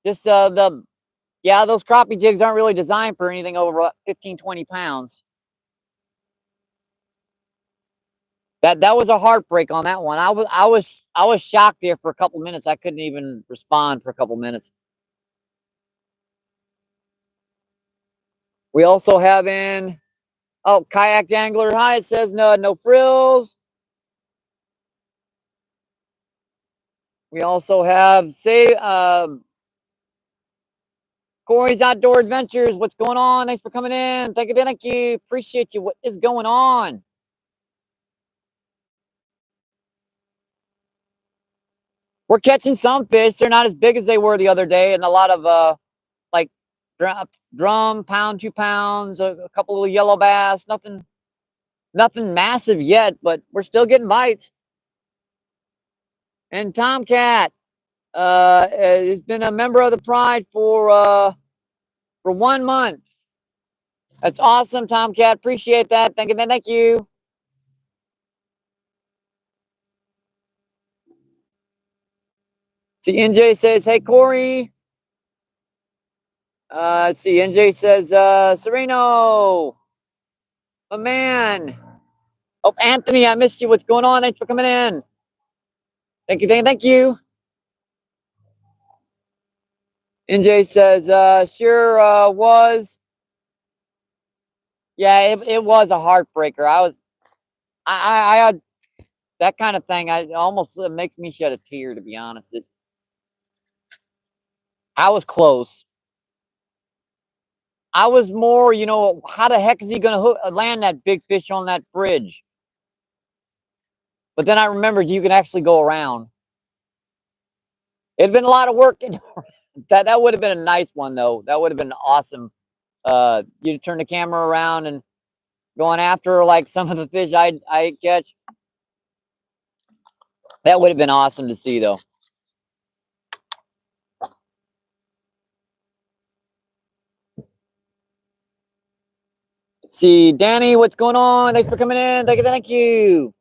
just those crappie jigs aren't really designed for anything over 15, 20 pounds. That was a heartbreak on that one. I was shocked there for a couple minutes. I couldn't even respond for a couple minutes. We also have in kayak angler. Hi, it says no frills. We also have Corey's Outdoor Adventures. What's going on? Thanks for coming in. Thank you. Appreciate you. What is going on? We're catching some fish. They're not as big as they were the other day, and a lot of like drum, pound, 2 pounds, a couple of yellow bass. Nothing massive yet, but we're still getting bites. And Tomcat has been a member of the Pride for 1 month. That's awesome, Tomcat. Appreciate that. Thank you. See, NJ says, hey, Corey. Let's see, NJ says, Sereno, my man. Oh, Anthony, I missed you. What's going on? Thanks for coming in. Thank you. NJ says, sure was. Yeah, it was a heartbreaker. I had that kind of thing. I almost makes me shed a tear, to be honest. I was close. I was more, how the heck is he going to land that big fish on that bridge? But then I remembered you can actually go around. It'd been a lot of work. That would have been a nice one, though. That would have been awesome. You turn the camera around and going after like some of the fish I catch. That would have been awesome to see, though. Let's see, Danny, what's going on? Thanks for coming in. Thank you.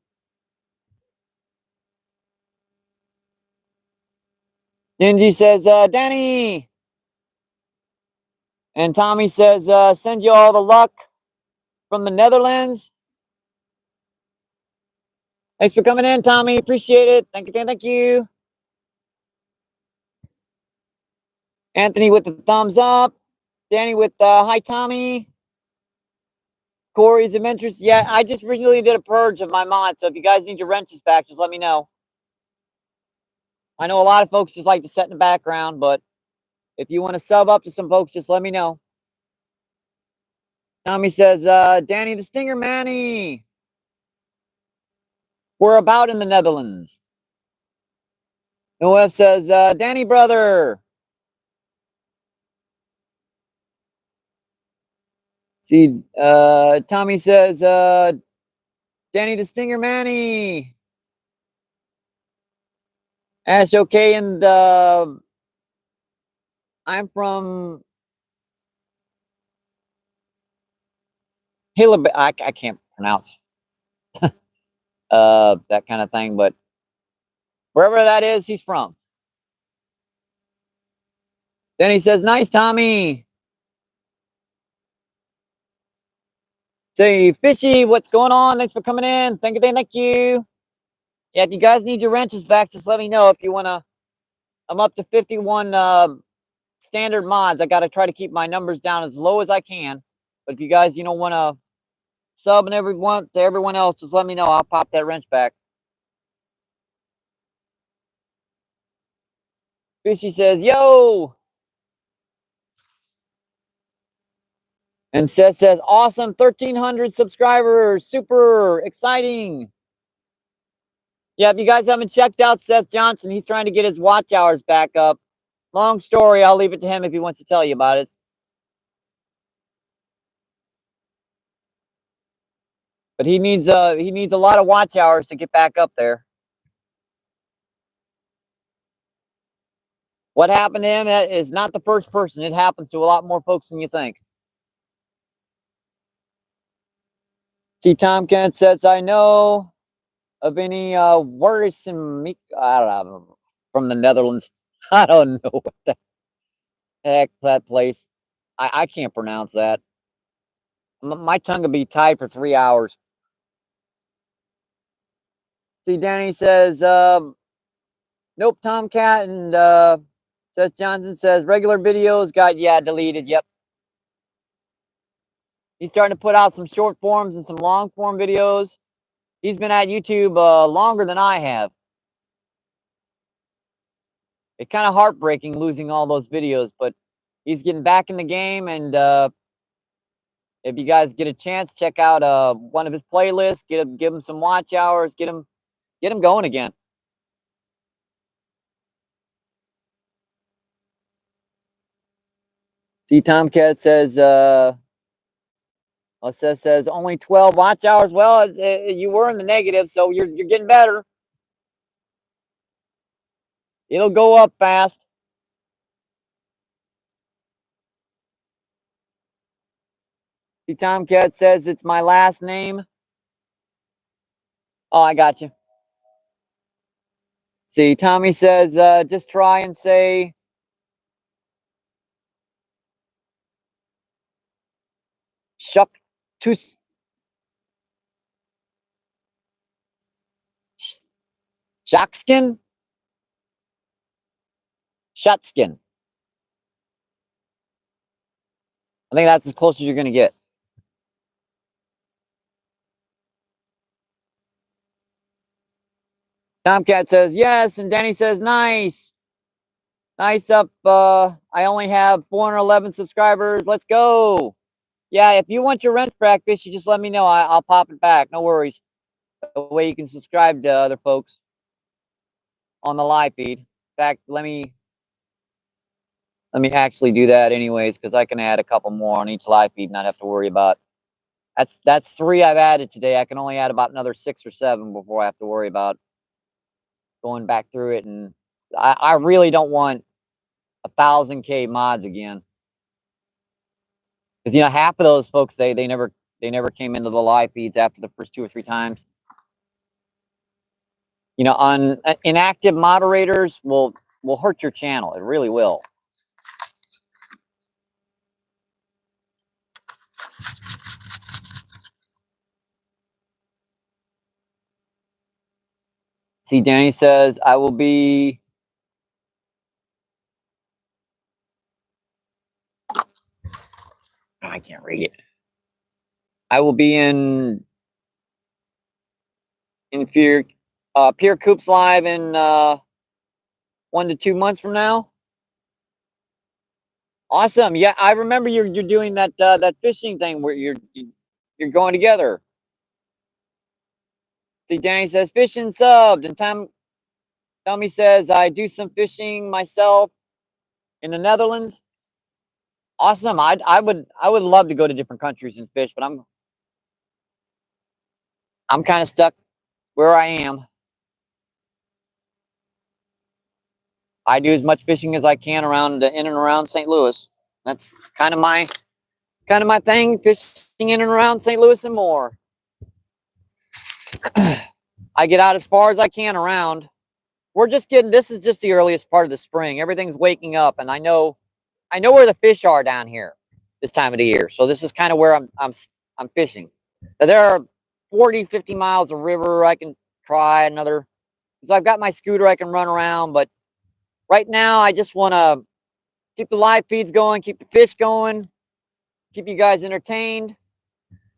Ninji says, Danny. And Tommy says, send you all the luck from the Netherlands. Thanks for coming in, Tommy. Appreciate it. Thank you. Anthony with the thumbs up. Danny with hi, Tommy. Corey's of interest. Yeah, I just recently did a purge of my mod, so if you guys need your wrenches back, just let me know. I know a lot of folks just like to sit in the background, but if you want to sub up to some folks, just let me know. Tommy says, Danny the Stinger Manny. We're about in the Netherlands. OF says, Danny brother. See, Tommy says, Danny the Stinger Manny. Ash, okay, and I'm from Hilla. I can't pronounce that kind of thing, but wherever that is, he's from. Then he says, nice, Tommy. Say, Fishy, what's going on? Thanks for coming in. Thank you. Yeah, if you guys need your wrenches back, just let me know. If you want to, I'm up to 51 standard mods. I got to try to keep my numbers down as low as I can. But if you guys, want to sub and everyone else, just let me know. I'll pop that wrench back. Fishy says, yo. And Seth says, awesome, 1,300 subscribers. Super exciting. Yeah, if you guys haven't checked out Seth Johnson, he's trying to get his watch hours back up. Long story, I'll leave it to him if he wants to tell you about it. But he needs a lot of watch hours to get back up there. What happened to him is not the first person. It happens to a lot more folks than you think. See, Tom Kent says, I know of any worrisome, I don't know, from the Netherlands. I don't know what the heck that place. I can't pronounce that. My tongue will be tied for 3 hours. See, Danny says, nope, Tomcat, and Seth Johnson says, regular videos got, yeah, deleted, yep. He's starting to put out some short forms and some long form videos. He's been at YouTube longer than I have. It's kind of heartbreaking losing all those videos, but he's getting back in the game, and if you guys get a chance, check out one of his playlists, give him some watch hours, get him going again. See, Tomcat says, Seth says only 12 watch hours. Well, you were in the negative, so you're getting better. It'll go up fast. See, Tomcat says it's my last name. Oh, I got you. See, Tommy says just try and say shuck to shockskin. Shutskin. I think that's as close as you're going to get. Tomcat says yes, and Danny says nice. Nice up. I only have 411 subscribers. Let's go. Yeah, if you want your rent back, Fish, you just let me know. I'll pop it back. No worries. The way you can subscribe to other folks on the live feed. In fact, let me actually do that anyways, because I can add a couple more on each live feed, not have to worry about. That's 3 I've added today. I can only add about another 6 or 7 before I have to worry about going back through it. And I really don't want 1,000K mods again, because half of those folks they never came into the live feeds after the first 2 or 3 times. On inactive moderators will hurt your channel. It really will. See, Danny says, I will be. I can't read it. I will be in Pier Coops live in 1 to 2 months from now. Awesome. Yeah, I remember you're doing that fishing thing where you're going together. See, Danny says fishing subbed, and Tommy says I do some fishing myself in the Netherlands. Awesome. I would love to go to different countries and fish, but I'm kind of stuck where I am. I do as much fishing as I can in and around St. Louis. That's kind of my thing, fishing in and around St. Louis and more. I get out as far as I can around. This is just the earliest part of the spring. Everything's waking up, and I know where the fish are down here this time of the year. So this is kind of where I'm fishing. Now, there are 40, 50 miles of river I can try another. So I've got my scooter I can run around, but right now I just want to keep the live feeds going, keep the fish going, keep you guys entertained,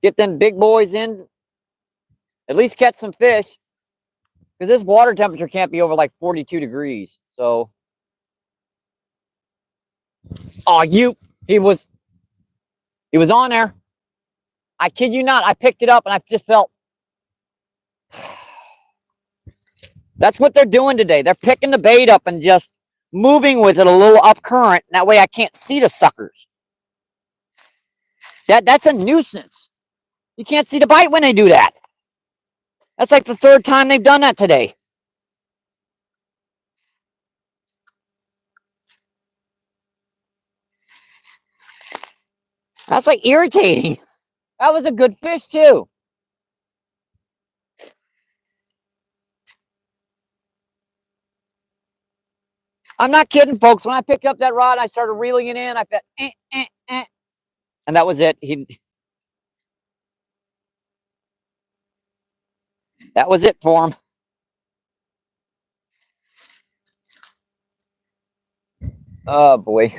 get them big boys in, at least catch some fish, because this water temperature can't be over like 42 degrees. So Oh, he was on there. I kid you not. I picked it up and I just felt. That's what they're doing today. They're picking the bait up and just moving with it a little up current. That way I can't see the suckers. That's a nuisance. You can't see the bite when they do that. That's like the third time they've done that today. That's like irritating. That was a good fish too. I'm not kidding, folks. When I picked up that rod, I started reeling it in. I felt, and that was it. That was it for him. Oh boy,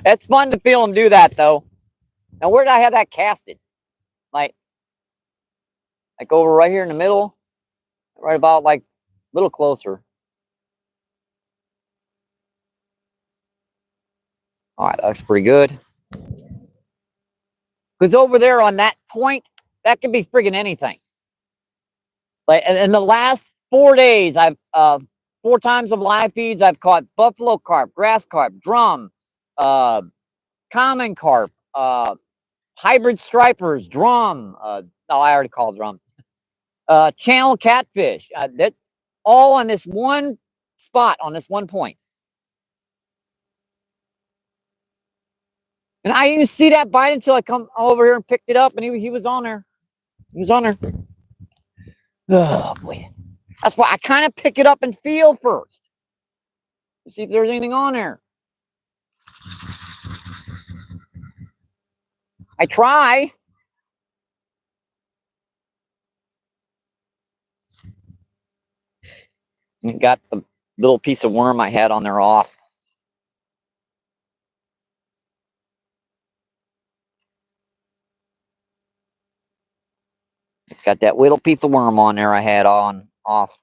it's fun to feel him do that though. Now, where did I have that casted? Like over right here in the middle, right about like a little closer. All right, that looks pretty good. Because over there on that point, that could be friggin' anything. Like in the last 4 days, I've 4 times of live feeds, I've caught buffalo carp, grass carp, drum, common carp, hybrid stripers, drum. No, I already called drum. Channel catfish. That all on this one spot, on this one point. And I didn't see that bite until I come over here and picked it up, and he was on there. He was on there. Oh boy. That's why I kind of pick it up and feel first to see if there's anything on there. I try. And got the little piece of worm I had on there off. Got that little piece of worm on there I had on off.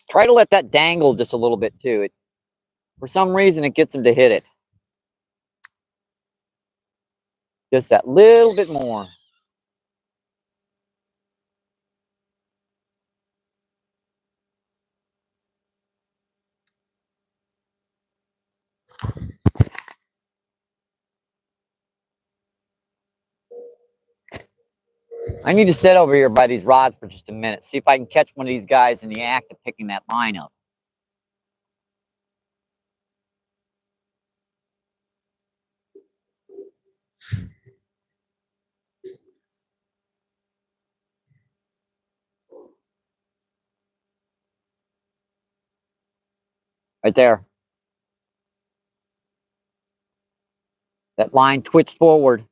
Try to let that dangle just a little bit too. For some reason, it gets him to hit it. Just that little bit more. I need to sit over here by these rods for just a minute. See if I can catch one of these guys in the act of picking that line up. Right there. That line twitched forward.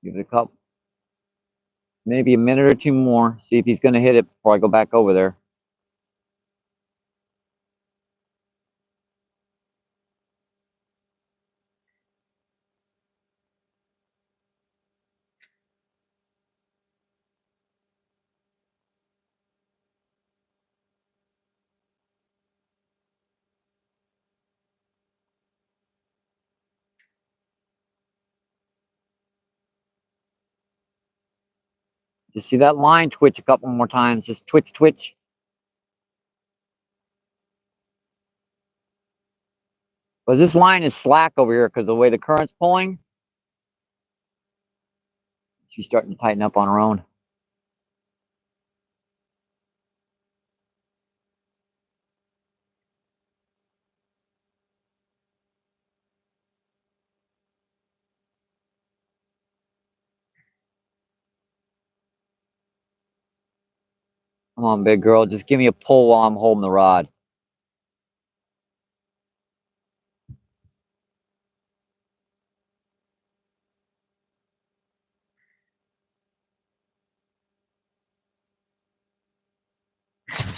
Give it a couple, maybe a minute or two more. See if he's going to hit it before I go back over there. Just see that line twitch a couple more times. Just twitch, twitch. But this line is slack over here because of the way the current's pulling. She's starting to tighten up on her own. Come on, big girl. Just give me a pull while I'm holding the rod.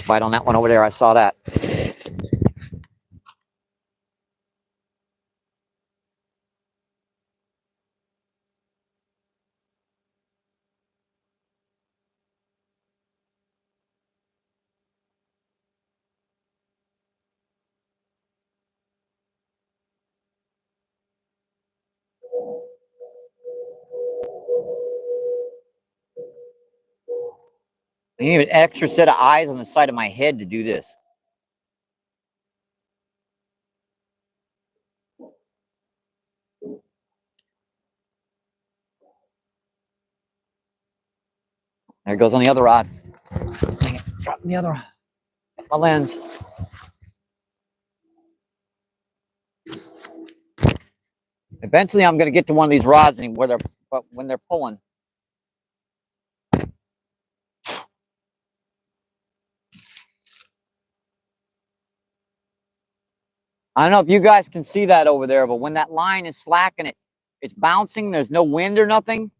Bite on that one over there. I saw that. I need an extra set of eyes on the side of my head to do this. There it goes on the other rod. Dang it, dropping the other, my lens. Eventually, I'm going to get to one of these rods where when they're pulling. I don't know if you guys can see that over there, but when that line is slacking, it's bouncing. There's no wind or nothing.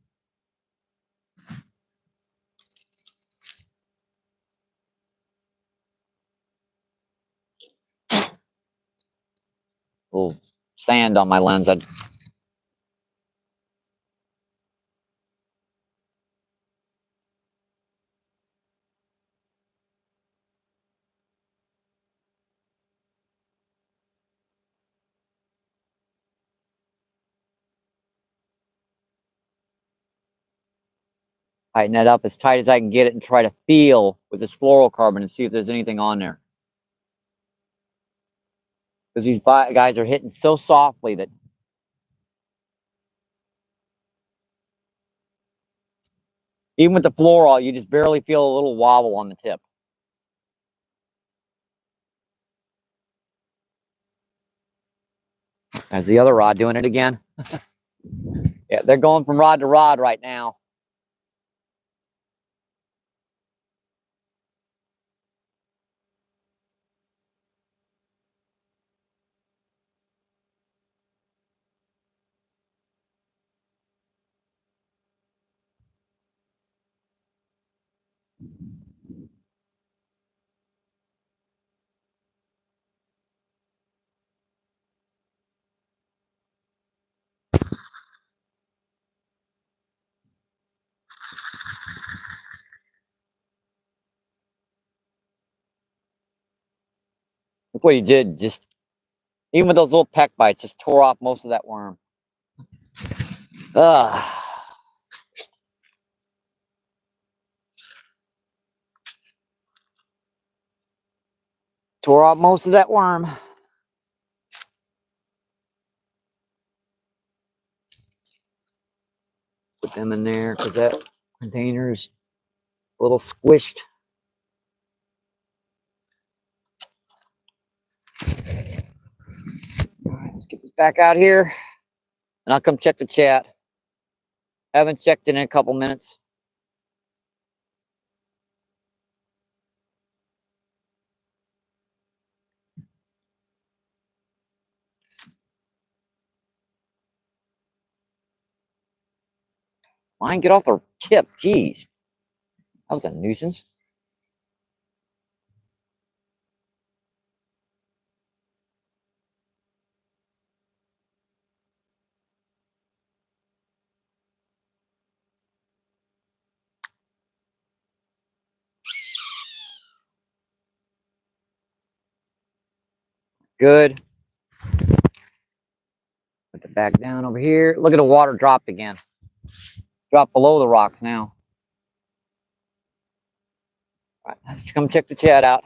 Little sand on my lens. Tighten that up as tight as I can get it and try to feel with this fluorocarbon and see if there's anything on there. Because these guys are hitting so softly that even with the fluorol, you just barely feel a little wobble on the tip. There's the other rod doing it again. Yeah, they're going from rod to rod right now. Look what he did. Just even with those little peck bites, just tore off most of that worm. Ugh. Tore off most of that worm. Put them in there because that container's a little squished. All right, let's get this back out here. And I'll come check the chat. Haven't checked in a couple minutes. Line, get off the tip. Jeez. That was a nuisance. Good. Put the back down over here. Look at the water dropped again. Dropped below the rocks now. All right, let's come check the chat out.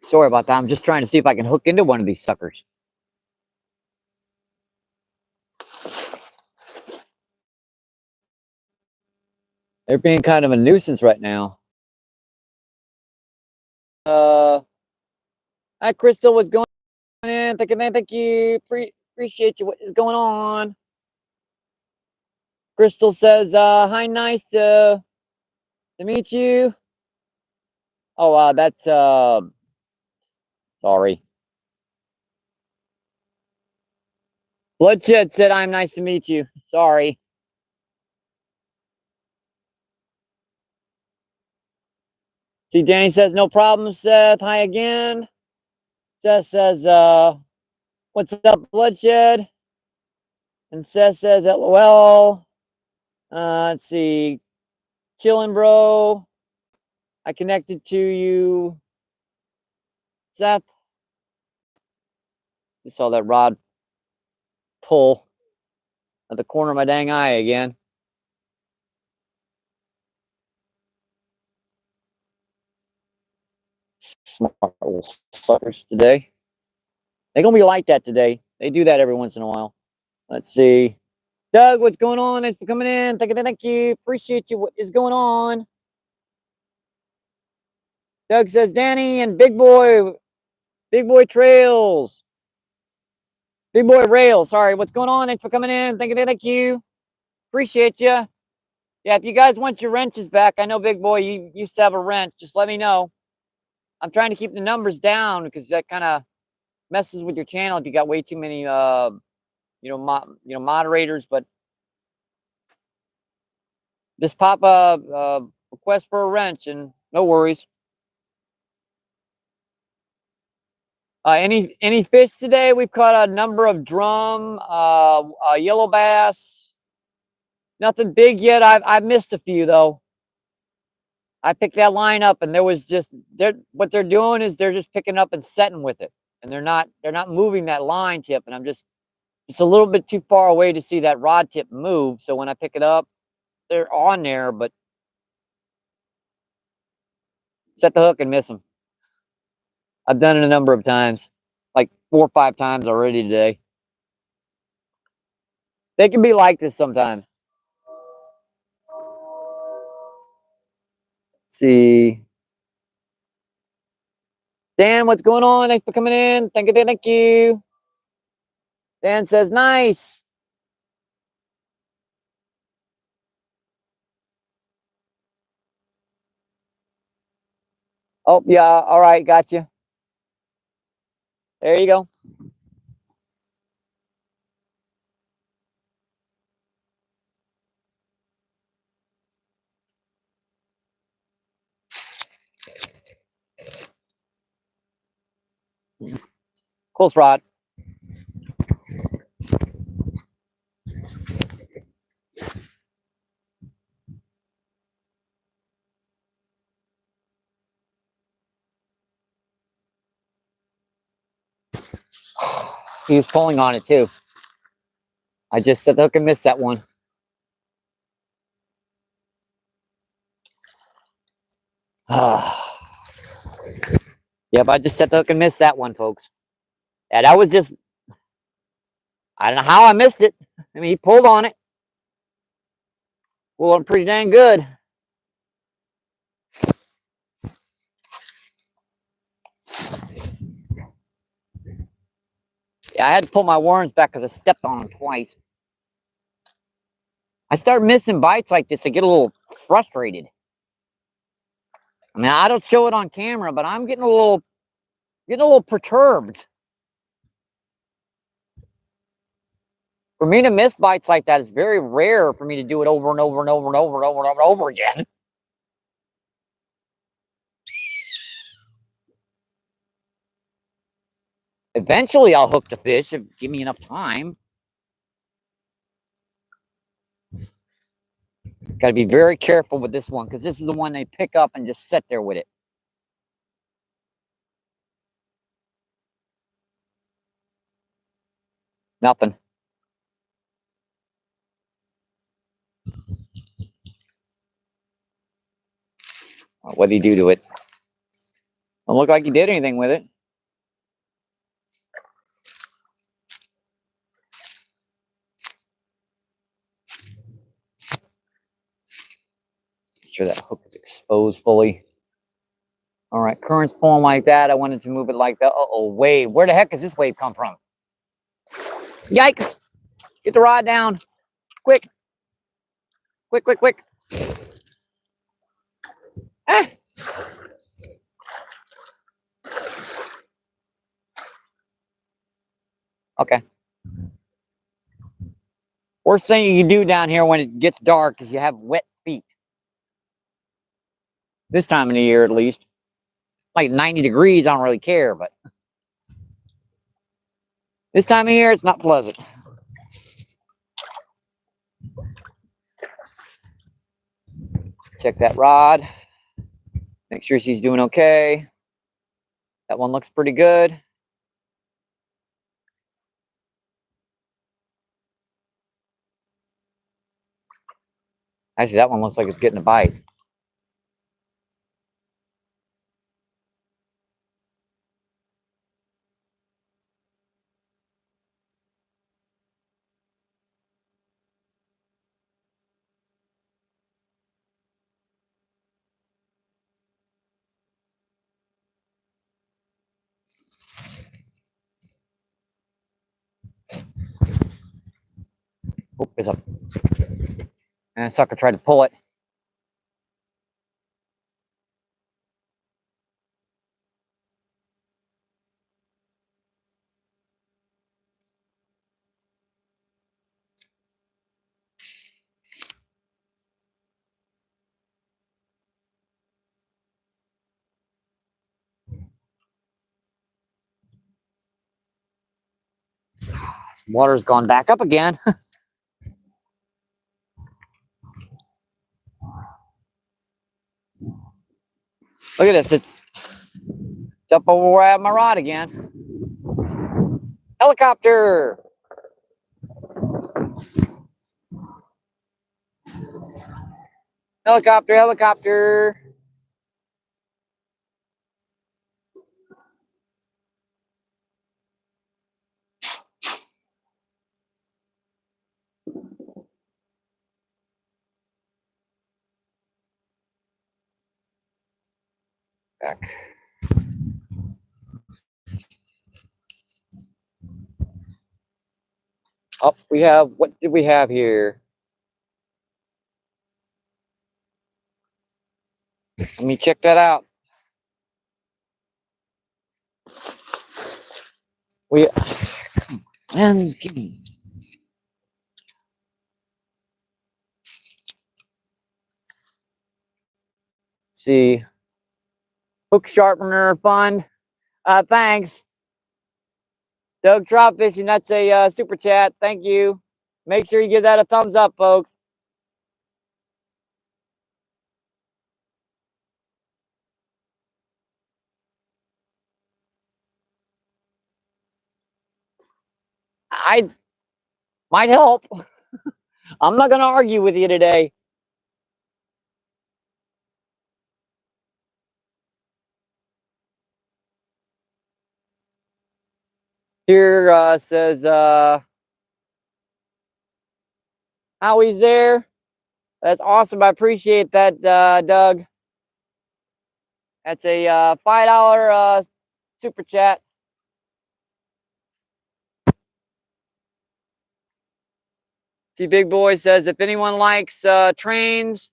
Sorry about that. I'm just trying to see if I can hook into one of these suckers. They're being kind of a nuisance right now. Hi, Crystal. What's going on? Thank you, man. Thank you. Appreciate you. What is going on? Crystal says, hi, nice to meet you. Oh, that's, sorry. Bloodshed said, I'm nice to meet you. Sorry. See, Danny says, no problem, Seth. Hi again. Seth says, what's up, Bloodshed? And Seth says, LOL. Let's see. Chillin', bro. I connected to you, Seth. You saw that rod pull at the corner of my dang eye again. Smart little suckers today. They're gonna be like that today. They do that every once in a while. Let's see. Doug, what's going on? Thanks for coming in. Thank you. Appreciate you. What is going on? Doug says, Danny and Big Boy Trails. Big Boy Rail. Sorry, what's going on? Thanks for coming in. Thank you. Appreciate you. Yeah, if you guys want your wrenches back, I know Big Boy, you used to have a wrench. Just let me know. I'm trying to keep the numbers down because that kind of messes with your channel if you got way too many moderators, but just pop a request for a wrench and no worries. Any fish today? We've caught a number of drum, yellow bass. Nothing big yet. I've missed a few though. I picked that line up and there was just what they're doing is they're just picking up and setting with it. And they're not moving that line tip, and I'm just a little bit too far away to see that rod tip move. So when I pick it up, they're on there, but set the hook and miss them. I've done it a number of times, like 4 or 5 times already today. They can be like this sometimes. Let's see. Dan, what's going on? Thanks for coming in. Thank you. Dan says, nice. Oh, yeah. All right. Got you. There you go. Close rod. He was pulling on it too. I just set the hook and missed that one. Yep, I just set the hook and missed that one, folks. Yeah, that was just, I don't know how I missed it. I mean, he pulled on it. Well, I'm pretty dang good. Yeah, I had to pull my worms back because I stepped on them twice. I start missing bites like this. I get a little frustrated. I mean, I don't show it on camera, but I'm getting a little perturbed. For me to miss bites like that is very rare for me to do it over and over and over and over and over and over again. Eventually, I'll hook the fish if give me enough time. Got to be very careful with this one because this is the one they pick up and just sit there with it. Nothing. What did he do to it? Don't look like he did anything with it. Make sure that hook is exposed fully. All right, current's pulling like that. I wanted to move it like that. Uh-oh, wave. Where the heck does this wave come from? Yikes. Get the rod down. Quick. Quick, quick, quick. Ah. Okay. Worst thing you can do down here when it gets dark is you have wet feet. This time of the year, at least. Like 90 degrees, I don't really care, but this time of year, it's not pleasant. Check that rod. Make sure she's doing okay. That one looks pretty good. Actually, that one looks like it's getting a bite. Oh, there's a sucker tried to pull it. Water's gone back up again. Look at this. It's up over where I have my rod again. Helicopter. Helicopter, helicopter. Back. Oh, we have, what did we have here? Let me check that out. Man, give me. See. Hook sharpener fun. Thanks. Doug Trout Fishing, that's a super chat. Thank you. Make sure you give that a thumbs up, folks. I might help. I'm not going to argue with you today. Here says Howie's there. That's awesome. I appreciate that, Doug. That's a $5 super chat. See, Big Boy says if anyone likes trains,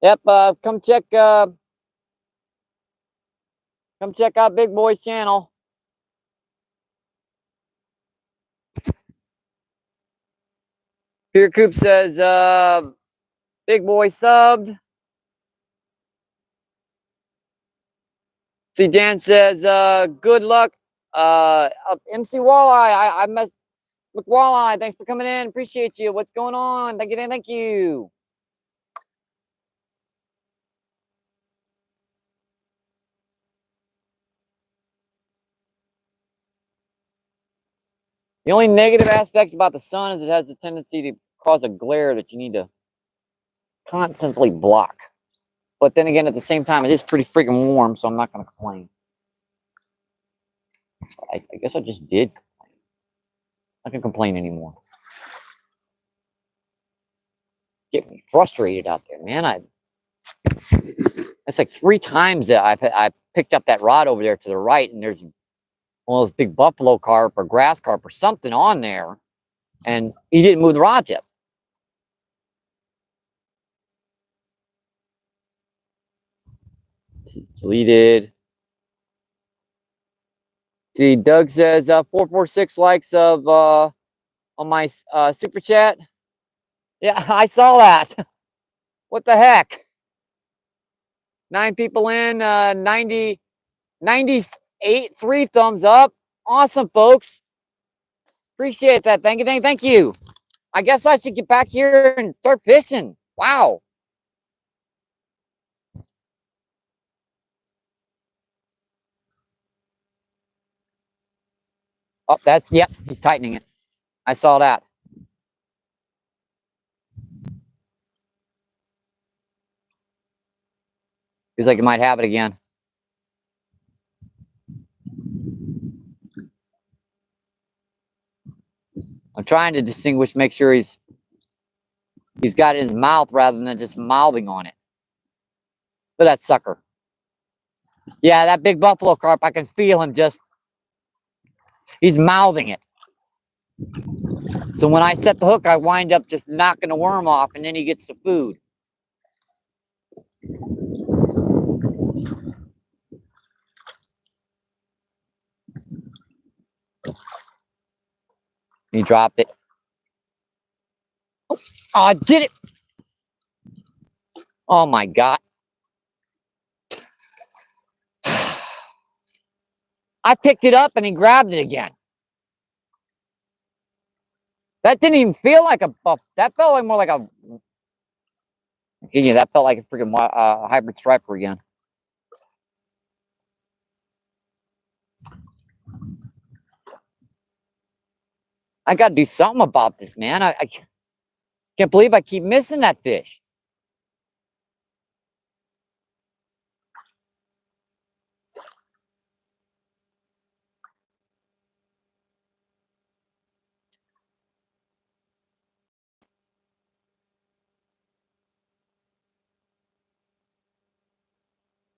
yep, come check out Big Boy's channel. Here Coop says Big Boy subbed. See, Dan says good luck. MC Walleye, I messed. Look, Walleye, thanks for coming in. Appreciate you. What's going on? Thank you, Dan. Thank you. The only negative aspect about the sun is it has a tendency to cause a glare that you need to constantly block. But then again, at the same time, it is pretty freaking warm, so I'm not going to complain. I guess I just did complain. I can complain anymore. Get me frustrated out there, man. It's like 3 times that I picked up that rod over there to the right, and there's one of those big buffalo carp or grass carp or something on there, and he didn't move the rod tip. Deleted. See, Doug says 446 likes of on my super chat. Yeah, I saw that. What the heck? 9 people in, 98, 3 thumbs up. Awesome, folks. Appreciate that. Thank you. I guess I should get back here and start fishing. Wow. Oh, yep, he's tightening it. I saw that. Feels like he might have it again. I'm trying to distinguish, make sure he's got it in his mouth rather than just mouthing on it. Look at that sucker. Yeah, that big buffalo carp, I can feel him he's mouthing it. So when I set the hook, I wind up just knocking the worm off, and then he gets the food. He dropped it. Oh, I did it. Oh my God. I picked it up and he grabbed it again. That didn't even feel like a buff. That felt like more like a. Yeah, that felt like a freaking hybrid striper again. I got to do something about this, man. I can't believe I keep missing that fish.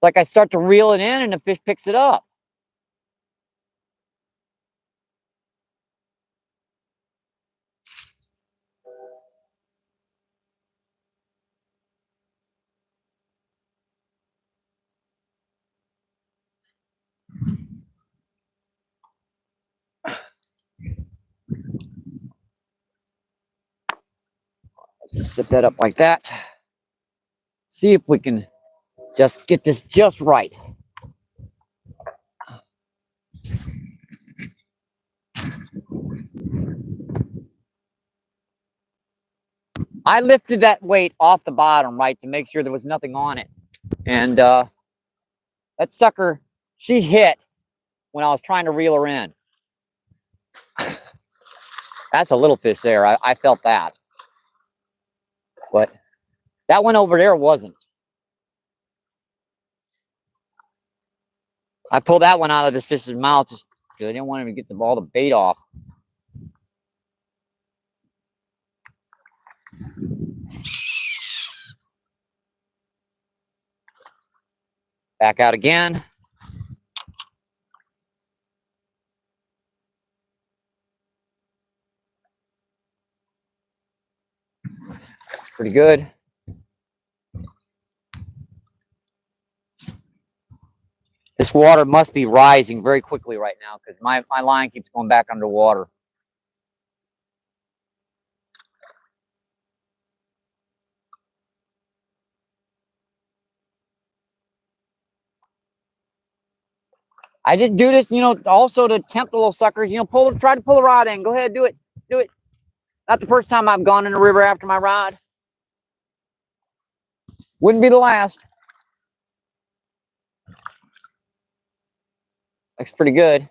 Like I start to reel it in and the fish picks it up. Let's just set that up like that. See if we can just get this just right. I lifted that weight off the bottom, right, to make sure there was nothing on it. And that sucker, she hit when I was trying to reel her in. That's a little fish there. I felt that. But that one over there wasn't. I pulled that one out of this fish's mouth just because I didn't want him to get all the bait off. Back out again. Pretty good. This water must be rising very quickly right now because my line keeps going back underwater. I just do this, also to tempt the little suckers, try to pull a rod in. Go ahead, do it. Do it. Not the first time I've gone in the river after my rod. Wouldn't be the last. Looks pretty good.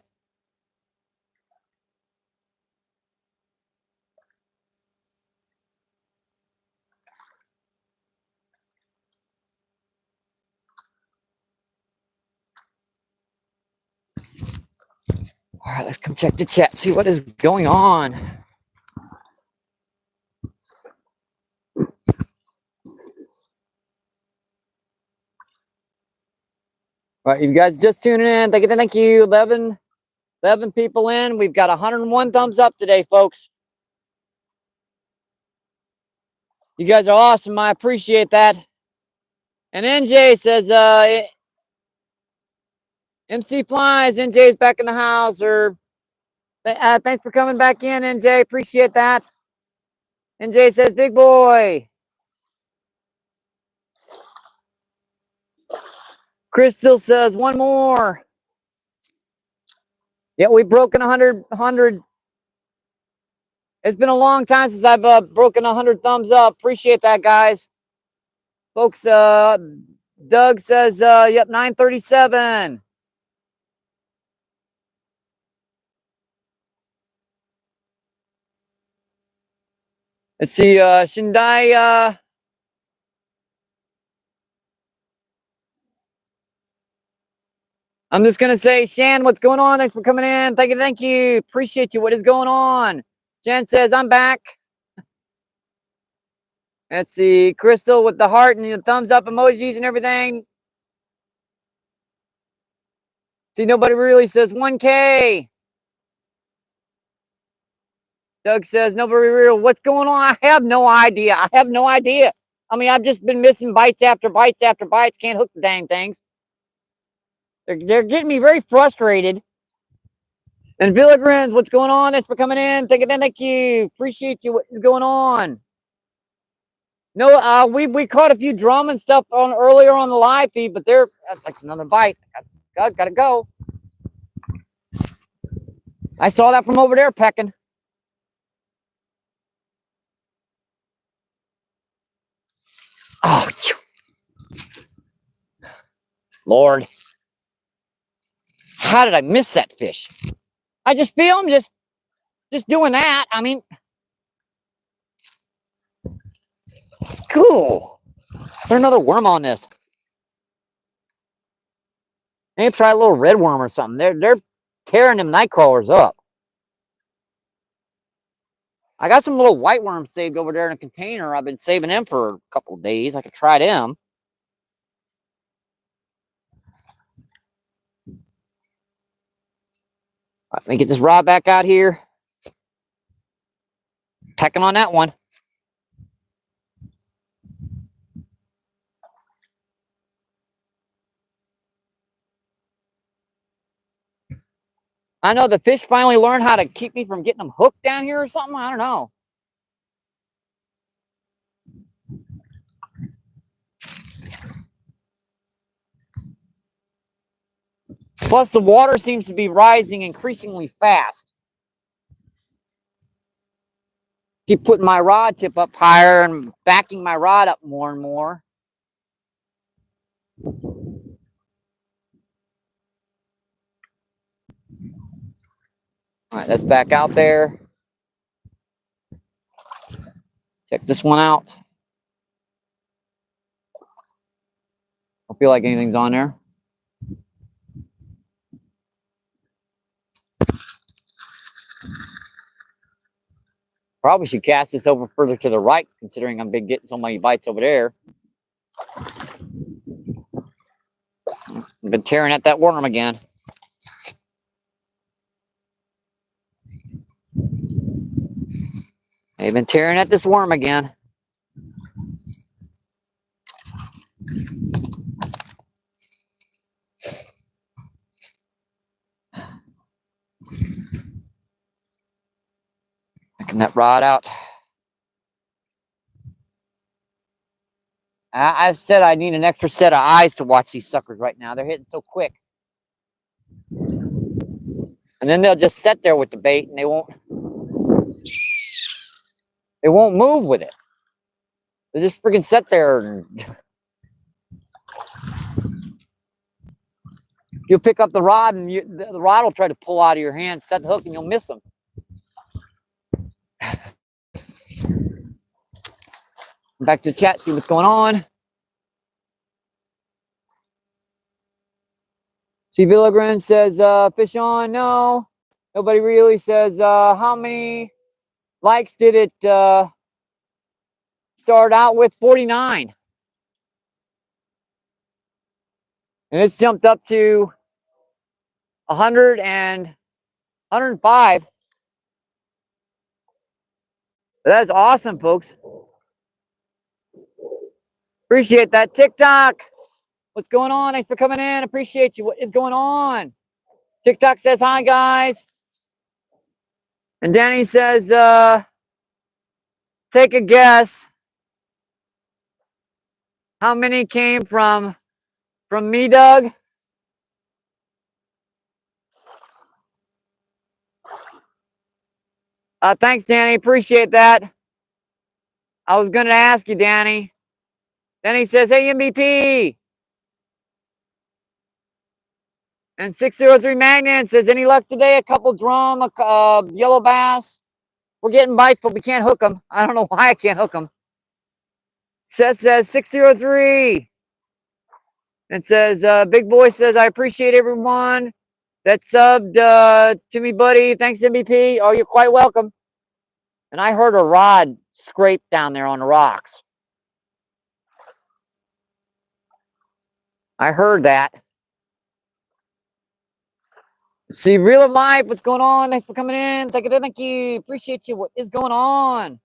All right, let's come check the chat, see what is going on. All right, you guys just tuning in. Thank you. 11 people in. We've got 101 thumbs up today, folks. You guys are awesome. I appreciate that. And NJ says, MC Flies, NJ's back in the house. Or thanks for coming back in, NJ. Appreciate that. NJ says, big boy. Crystal says, one more. Yeah, we've broken 100. It's been a long time since I've broken 100 thumbs up. Appreciate that, guys. Folks, Doug says, yep, 937. Let's see, Shindai, I'm just going to say, Shan, what's going on? Thanks for coming in. Thank you. Appreciate you. What is going on? Shan says, I'm back. Let's see, Crystal with the heart and the thumbs up emojis and everything. See, nobody really says 1K. Doug says, nobody real. What's going on? I have no idea. I mean, I've just been missing bites after bites after bites. Can't hook the dang things. They're getting me very frustrated. And Villagrins, what's going on? Thanks for coming in. Thank you. Appreciate you. What is going on? No, we caught a few drum and stuff on earlier on the live feed, but that's like another bite. Gotta go. I saw that from over there pecking. Oh, Lord. How did I miss that fish? I just feel him just doing that. I mean, cool. Put another worm on this. Maybe try a little red worm or something. They're tearing them night crawlers up. I got some little white worms saved over there in a container. I've been saving them for a couple of days. I could try them. All right, let me get this rod back out here. Pecking on that one. I know the fish finally learned how to keep me from getting them hooked down here or something. I don't know. Plus, the water seems to be rising increasingly fast. Keep putting my rod tip up higher and backing my rod up more and more. All right, that's back out there. Check this one out. Don't feel like anything's on there. Probably should cast this over further to the right, considering I've been getting so many bites over there. I've been tearing at that worm again. They've been tearing at this worm again. Picking that rod out. I've said I need an extra set of eyes to watch these suckers right now. They're hitting so quick. And then they'll just sit there with the bait and they won't move with it. They just freaking sit there and you'll pick up the rod and the rod will try to pull out of your hand, set the hook, and you'll miss them. Back to the chat, see what's going on. See, Villagran says, fish on. No, nobody really says, how many likes did it start out with? 49. And it's jumped up to 100 and 105. That's awesome, folks. Appreciate that. TikTok. What's going on? Thanks for coming in. Appreciate you. What is going on? TikTok says hi, guys. And Danny says, take a guess. How many came from me, Doug? Thanks, Danny. Appreciate that. I was going to ask you, Danny. Danny says, hey, MBP. And 603 Magnet says, any luck today? A couple drum, yellow bass. We're getting bites, but we can't hook them. I don't know why I can't hook them. Seth says 603. It says, Big Boy says, I appreciate everyone that subbed to me, buddy. Thanks, MVP. Oh, you're quite welcome. And I heard a rod scrape down there on the rocks. I heard that. See, Real of Life, what's going on? Thanks for coming in. Thank you. Appreciate you. What is going on?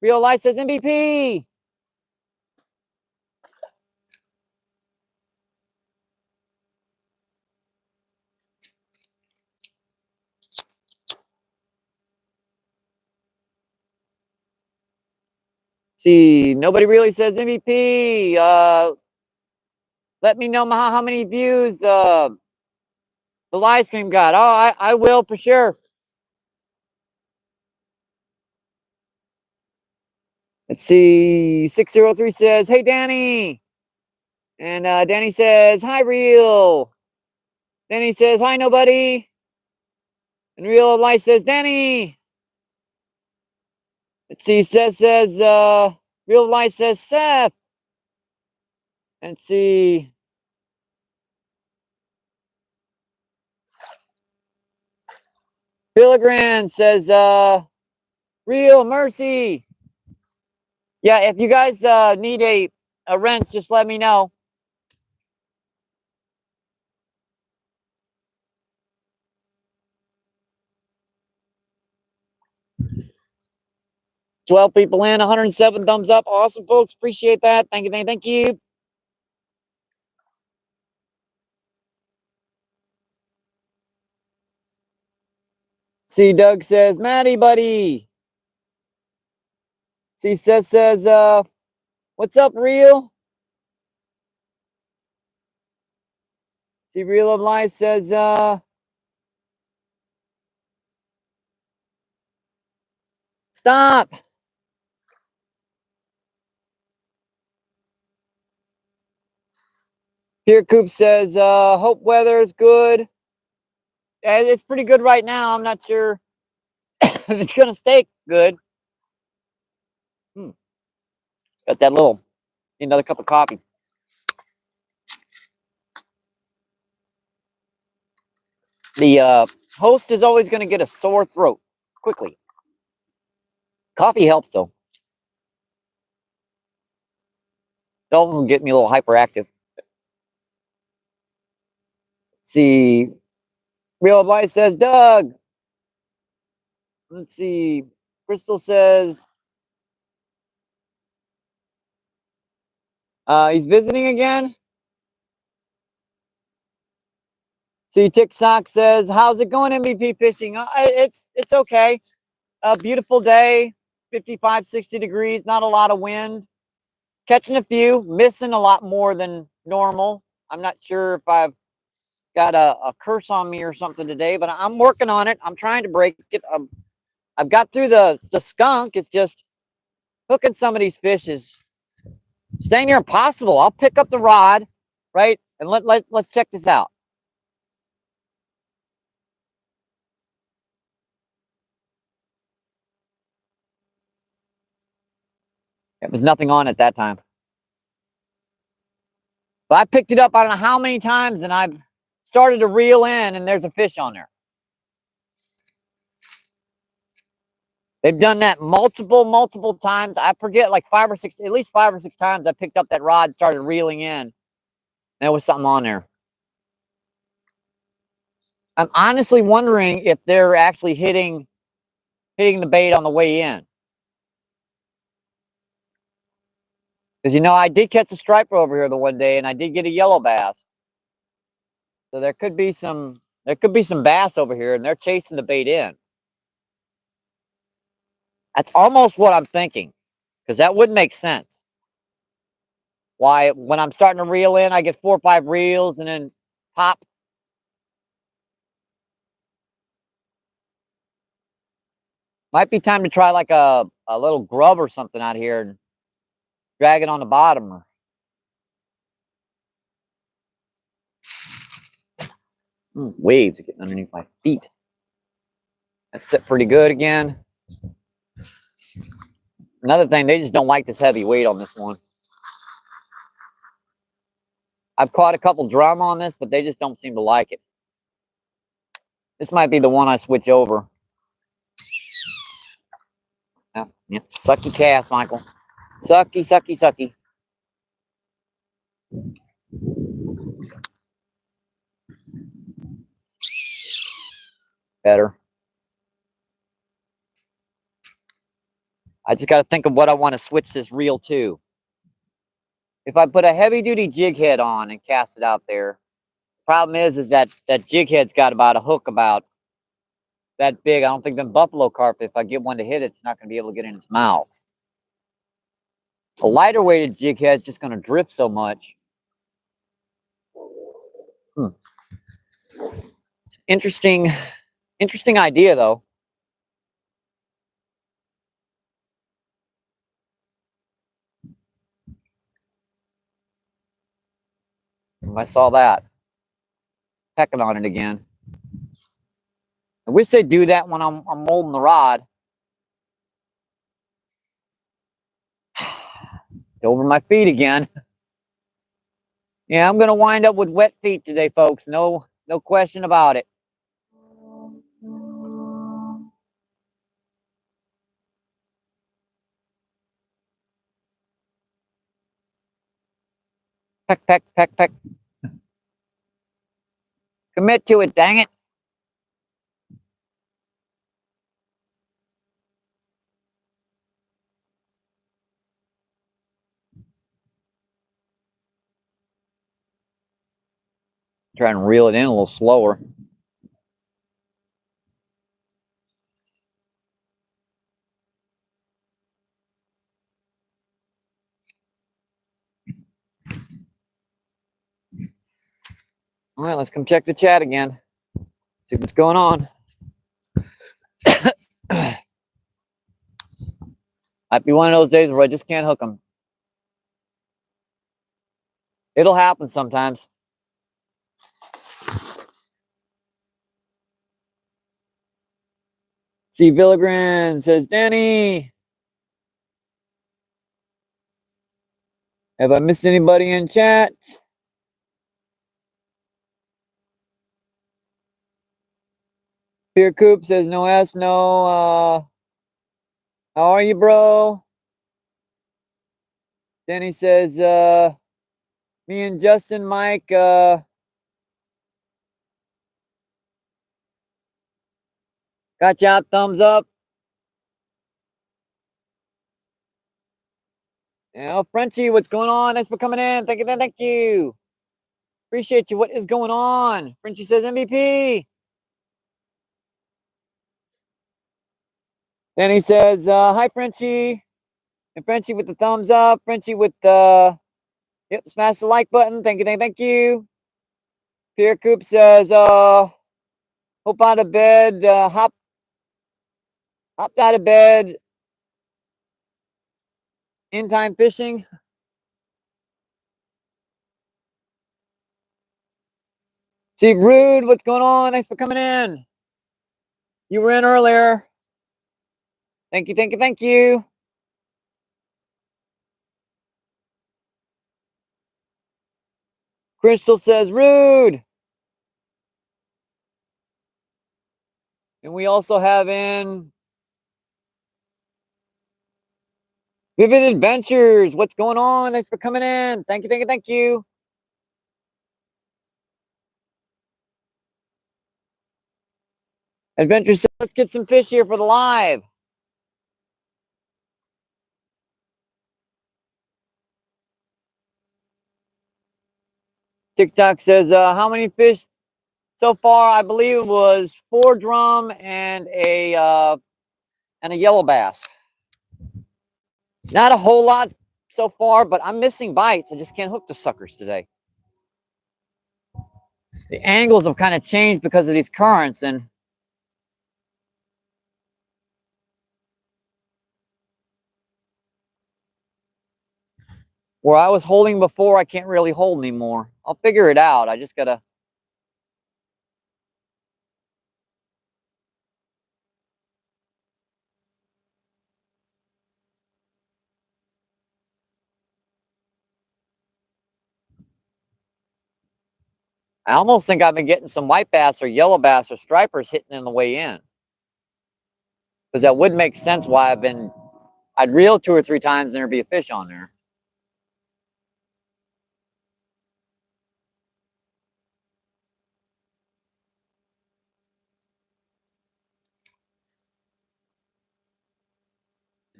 Real Life says MVP. See, nobody really says MVP. Let me know how many views the live stream got. Oh, I will for sure. Let's see. 603 says, hey, Danny. And Danny says, hi, Real. Danny says, hi, nobody. And Real Life says, Danny. Let's see. Seth says, Real Life says, Seth. Let's see. Pilgrim says, Real Mercy. Yeah, if you guys need a wrench, just let me know. $12 people in, 107 thumbs up. Awesome, folks. Appreciate that. Thank you, thank you. See, Doug says, Maddie, buddy. See, Seth says, what's up, Real? See, Real of Life says, stop. Here, Coop says, hope weather is good. It's pretty good right now. I'm not sure if it's going to stay good. Got that little, another cup of coffee. The host is always going to get a sore throat quickly. Coffee helps, though. Don't get me a little hyperactive. Let's see. Real Advice says, Doug. Let's see. Crystal says, he's visiting again. See, TikTok says, how's it going, MVP Fishing? It's okay. A beautiful day, 55, 60 degrees, not a lot of wind. Catching a few, missing a lot more than normal. I'm not sure if I've got a curse on me or something today, but I'm working on it. I'm trying to break it. I've got through the skunk. It's just hooking some of these fish is staying near impossible. I'll pick up the rod, right? And let's check this out. There was nothing on it that time. But I picked it up, I don't know how many times, and I've started to reel in, and there's a fish on there. They've done that multiple times. I forget, like at least five or six times I picked up that rod, started reeling in. And there was something on there. I'm honestly wondering if they're actually hitting the bait on the way in. Because, you know, I did catch a striper over here the one day, and I did get a yellow bass. So there could be some bass over here, and they're chasing the bait in. That's almost what I'm thinking, because that would make sense. Why, when I'm starting to reel in, I get 4 or 5 reels, and then pop. Might be time to try like a little grub or something out here and drag it on the bottom. Waves are getting underneath my feet. That's set pretty good again. Another thing, they just don't like this heavy weight on this one. I've caught a couple drum on this, but they just don't seem to like it. This might be the one I switch over. Yep, sucky cast, Michael. Sucky, sucky, sucky. Better. I just got to think of what I want to switch this reel to. If I put a heavy-duty jig head on and cast it out there, problem is that jig head's got about a hook about that big. I don't think them buffalo carp, if I get one to hit it, it's not going to be able to get in its mouth. A lighter weighted jig head's just going to drift so much. Interesting idea, though. I saw that. Pecking on it again. I wish they'd do that when I'm molding the rod. Over my feet again. Yeah, I'm gonna wind up with wet feet today, folks. No question about it. Peck, peck, peck, peck. Commit to it, dang it. Try and reel it in a little slower. All right, let's come check the chat again. See what's going on. Might be one of those days where I just can't hook them. It'll happen sometimes. See, Villigran says, Danny, have I missed anybody in chat? Pierre Coop says, no S, no. How are you, bro? Danny says, me and Justin, Mike, got you out, thumbs up. Yeah, Frenchie, what's going on? Thanks for coming in. Thank you, thank you. Appreciate you. What is going on? Frenchie says MVP. Then he says, hi, Frenchie. And Frenchie with the thumbs up. Frenchie with the, yep, smash the like button. Thank you, thank you. Pierre Coop says, hope out of bed, hopped out of bed. In time fishing. Steve Rude, what's going on? Thanks for coming in. You were in earlier. Thank you, thank you, thank you. Crystal says Rude. And we also have in Vivid Adventures. What's going on? Thanks for coming in. Thank you, thank you, thank you. Adventure says, let's get some fish here for the live. TikTok says, how many fish so far? I believe it was 4 drum and a yellow bass. Not a whole lot so far, but I'm missing bites. I just can't hook the suckers today. The angles have kind of changed because of these currents, and where I was holding before, I can't really hold anymore. I'll figure it out. I just gotta. I almost think I've been getting some white bass or yellow bass or stripers hitting in the way in. Because that would make sense why I'd reel 2 or 3 times and there'd be a fish on there.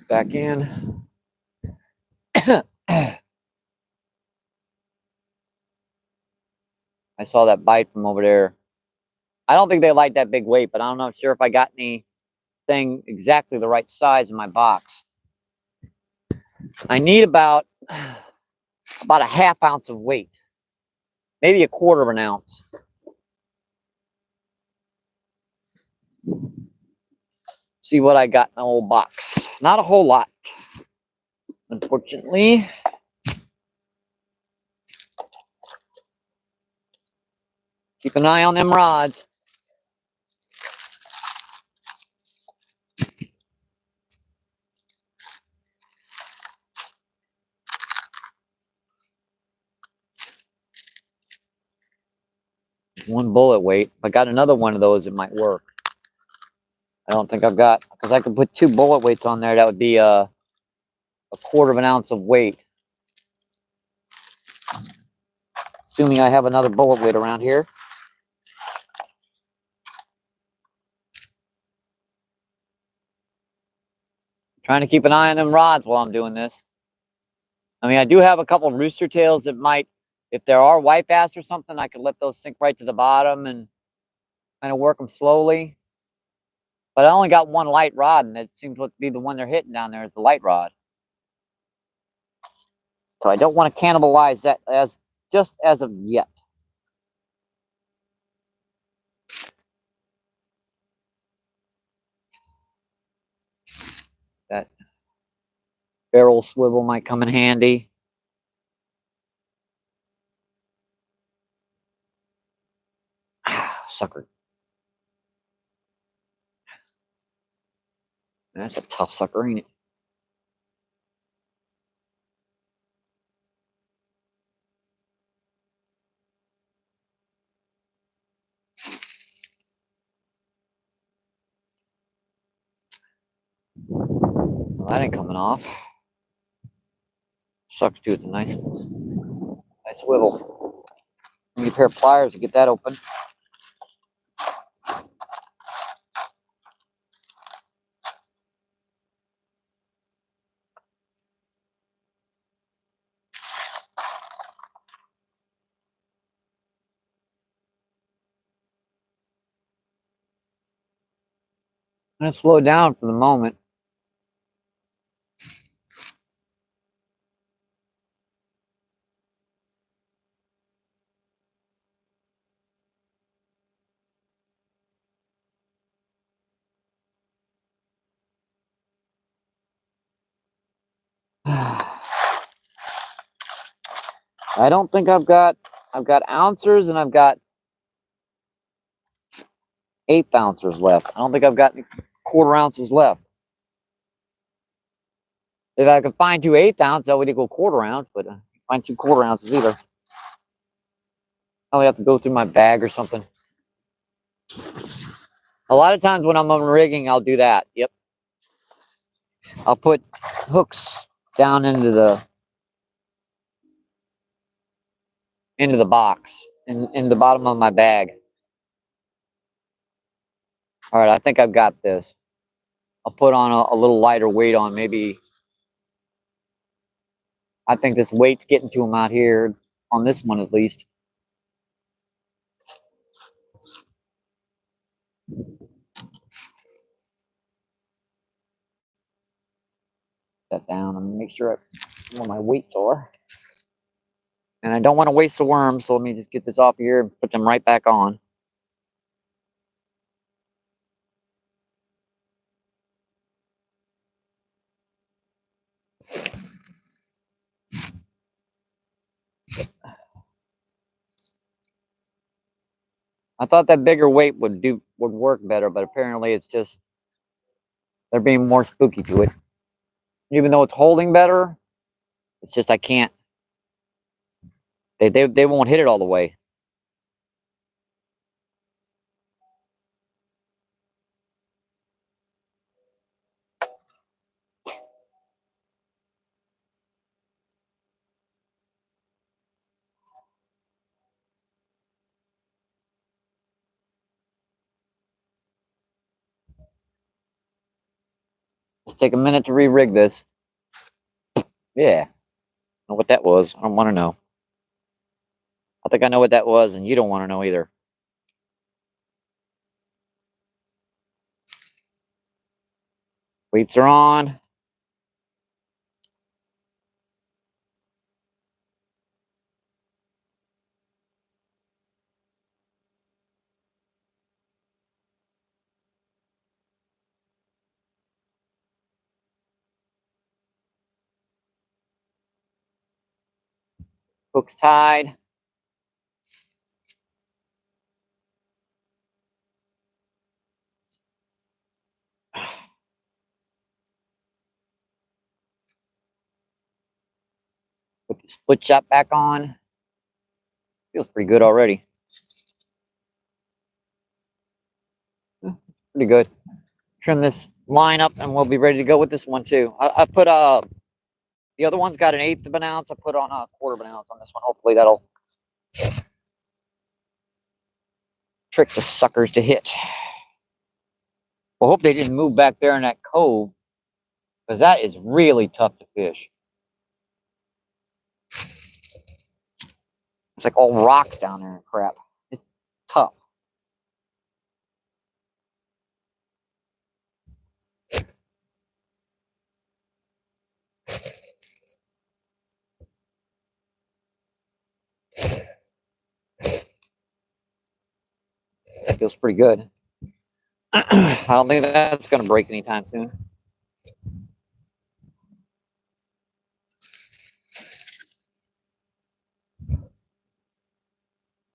Back in. I saw that bite from over there. I don't think they like that big weight, but I'm not sure if I got anything exactly the right size in my box. I need about a half ounce of weight, maybe a quarter of an ounce. See what I got in my old box. Not a whole lot, unfortunately. Keep an eye on them rods. One bullet weight. If I got another one of those, it might work. I don't think I've got, because I could put 2 bullet weights on there. That would be a quarter of an ounce of weight. Assuming I have another bullet weight around here. Trying to keep an eye on them rods while I'm doing this. I mean, I do have a couple rooster tails that might, if there are white bass or something, I could let those sink right to the bottom and kind of work them slowly. But I only got one light rod, and it seems to be the one they're hitting down there is the light rod. So I don't want to cannibalize that just as of yet. That barrel swivel might come in handy. Sucker. That's a tough sucker, ain't it? Well, that ain't coming off. Sucks too. It's a nice swivel. Need a pair of pliers to get that open. I'm going to slow down for the moment. I don't think I've got ounces, and I've got 1/8 ounces left. I don't think I've got any quarter ounces left. If I could find 2 1/8 ounce, that would equal quarter ounce, but I can't find 2 quarter ounces either. I'll have to go through my bag or something. A lot of times when I'm on rigging, I'll do that. Yep. I'll put hooks down into the box in the bottom of my bag. All right, I think I've got this. I'll put on a little lighter weight on, maybe. I think this weight's getting to him out here on this one at least. That down and make sure where my weights are. And I don't want to waste the worms, so let me just get this off here and put them right back on. I thought that bigger weight would work better, but apparently it's just they're being more spooky to it. Even though it's holding better, it's just I can't. They won't hit it all the way. Just take a minute to re-rig this. Yeah. Know what that was. I don't want to know. I think I know what that was, and you don't want to know either. Weights are on. Hook's tied. Put the split shot back on. Feels pretty good already. Pretty good. Trim this line up and we'll be ready to go with this one too. I put the other one's got an 1/8 of an ounce. I put on a 1/4 of an ounce on this one. Hopefully that'll trick the suckers to hit. Well, hope they didn't move back there in that cove, because that is really tough to fish. It's like all rocks down there and crap. It's tough. That feels pretty good. I don't think that's going to break anytime soon.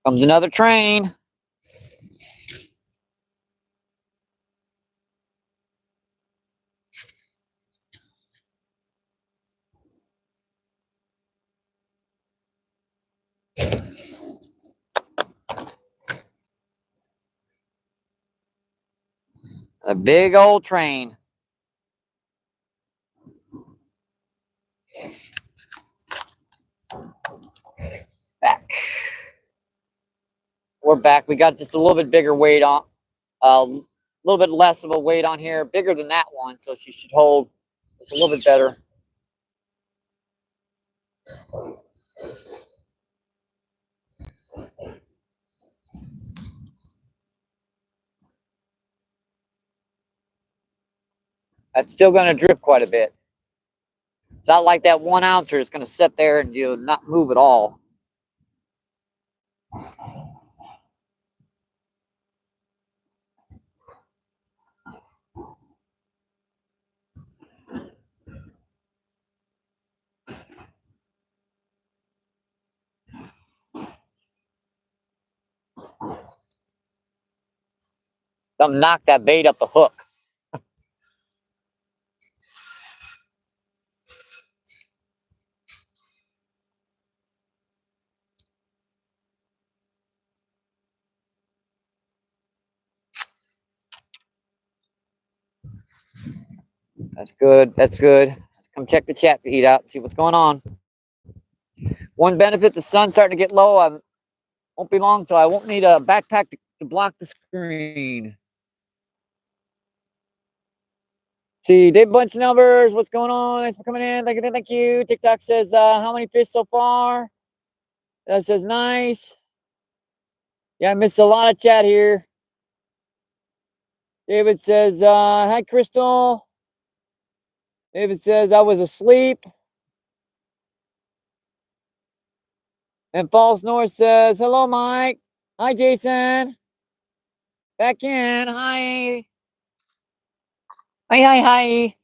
Comes another train. A big old train. Back. We're back. We got just a little bit bigger weight on, a little bit less of a weight on here, bigger than that one, so she should hold just a little bit better. That's still going to drift quite a bit. It's not like that 1 ouncer is going to sit there and not move at all. Don't knock that bait up the hook. That's good. That's good. Let's come check the chat feed out and see what's going on. One benefit, the sun's starting to get low. I won't be long till I won't need a backpack to block the screen. See, Dave Bunch numbers. What's going on? Thanks for coming in. Thank you. Thank you. TikTok says, how many fish so far? That says nice. Yeah, I missed a lot of chat here. David says, hi, Crystal. David says, I was asleep. And False North says, hello, Mike. Hi, Jason. Back in. Hi. Hi, hi, hi.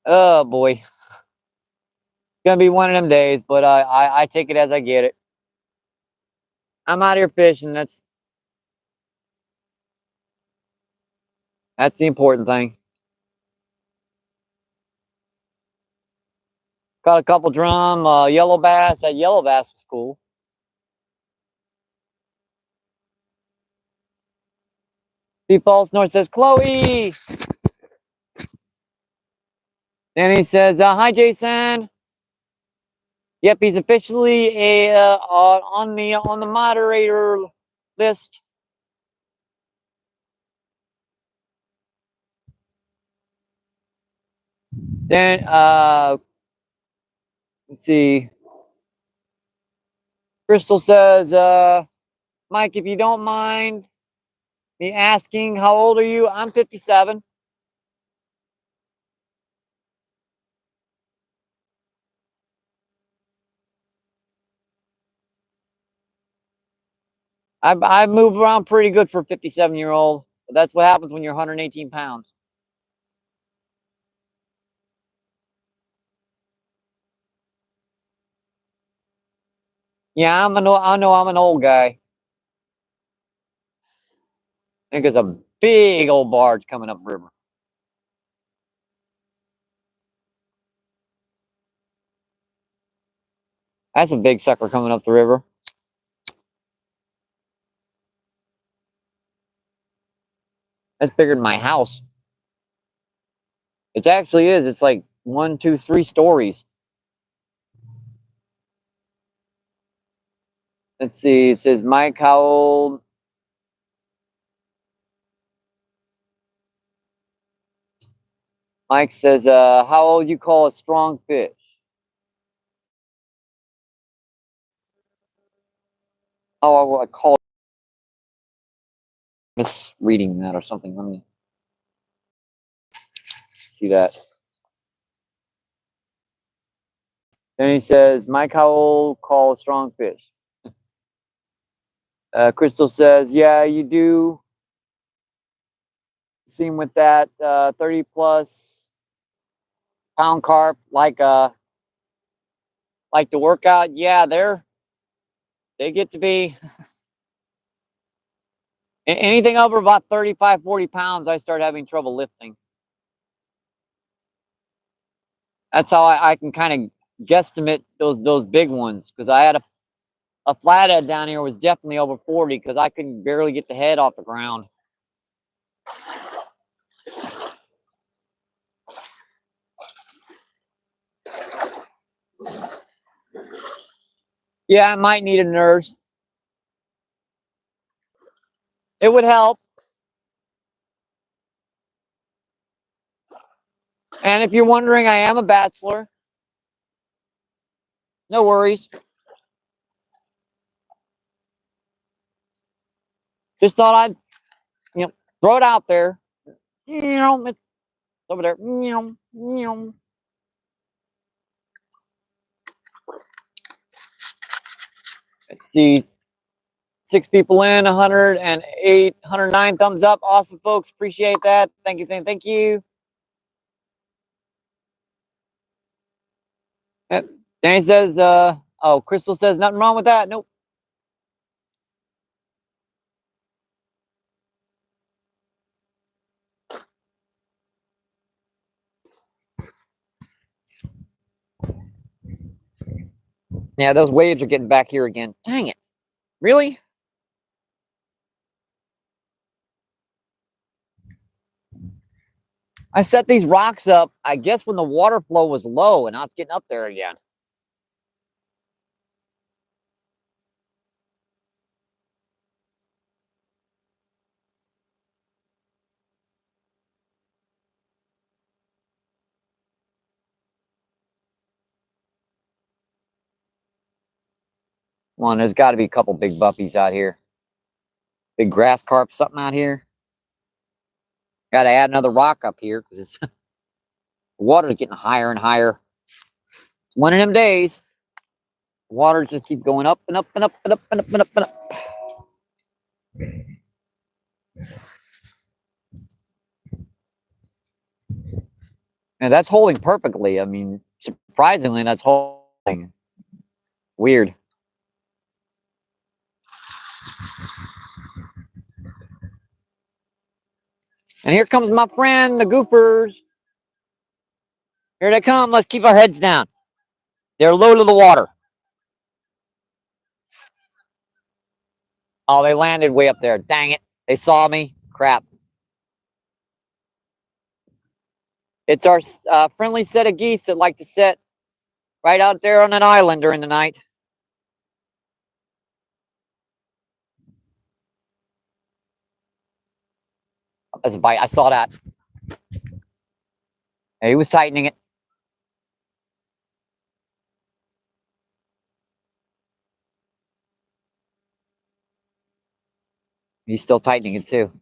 Oh, boy. Gonna be one of them days, but I take it as I get it. I'm out here fishing. That's the important thing. Caught a couple drum, yellow bass. That yellow bass was cool. Steve False North says, Chloe. And he says, hi, Jason. Yep, he's officially on the moderator list. Then let's see. Crystal says, Mike, if you don't mind me asking, how old are you? I'm 57. I move around pretty good for a 57-year-old. But that's what happens when you're 118 pounds. Yeah, I know I'm an old guy. I think there's a big old barge coming up river. That's a big sucker coming up the river. That's bigger than my house. It actually is. It's like 1, 2, 3 stories. Let's see. It says, Mike, how old? Mike says, how old you call a strong fish? How I call it? Misreading that or something. Let me see that. Then he says, Mike, how old call a strong fish? Crystal says, yeah, you do seem with that 30 plus pound carp like the workout. Yeah, they get to be anything over about 35, 40 pounds. I start having trouble lifting. That's how I can kind of guesstimate those big ones, because I had a flathead down here was definitely over 40 because I couldn't barely get the head off the ground. Yeah, I might need a nurse. It would help. And if you're wondering, I am a bachelor. No worries. Just thought I'd, throw it out there. It's over there. Let's see. 6 people in, 108, 109 thumbs up. Awesome, folks. Appreciate that. Thank you. Thank you. Danny says, oh, Crystal says, nothing wrong with that. Nope. Yeah, those waves are getting back here again. Dang it. Really? I set these rocks up, I guess, when the water flow was low, and now it's getting up there again. Come on, there's got to be a couple big buppies out here. Big grass carp, something out here. Got to add another rock up here because the water's getting higher and higher. It's one of them days. The water just keep going up and up and up and up and up and up and up. And that's holding perfectly. I mean, surprisingly, that's holding. Weird. And here comes my friend, the goofers. Here they come. Let's keep our heads down. They're low to the water. Oh, they landed way up there. Dang it. They saw me. Crap. It's our friendly set of geese that like to sit right out there on an island during the night. That's a bite. I saw that. He was tightening it. He's still tightening it too.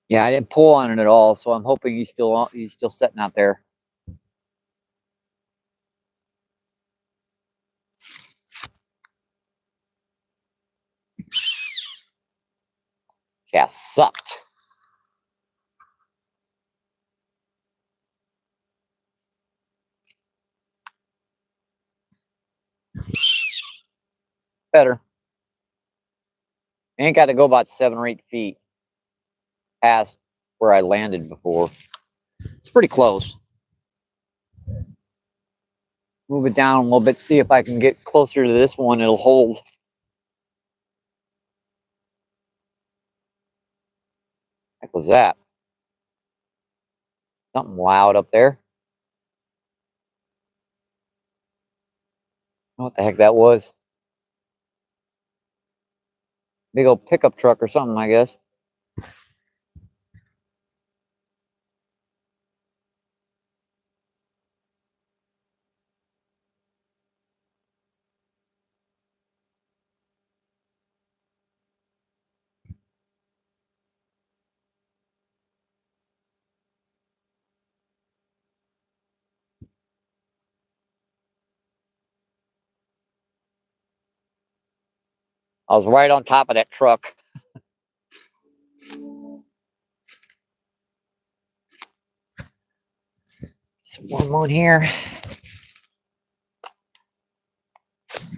Yeah, I didn't pull on it at all, so I'm hoping he's still sitting out there. Yeah, sucked. Better. Ain't got to go about 7 or 8 feet past where I landed before. It's pretty close. Move it down a little bit, see if I can get closer to this one. It'll hold. What was that? Something loud up there. What the heck that was? Big old pickup truck or something, I guess. I was right on top of that truck. Some one more here.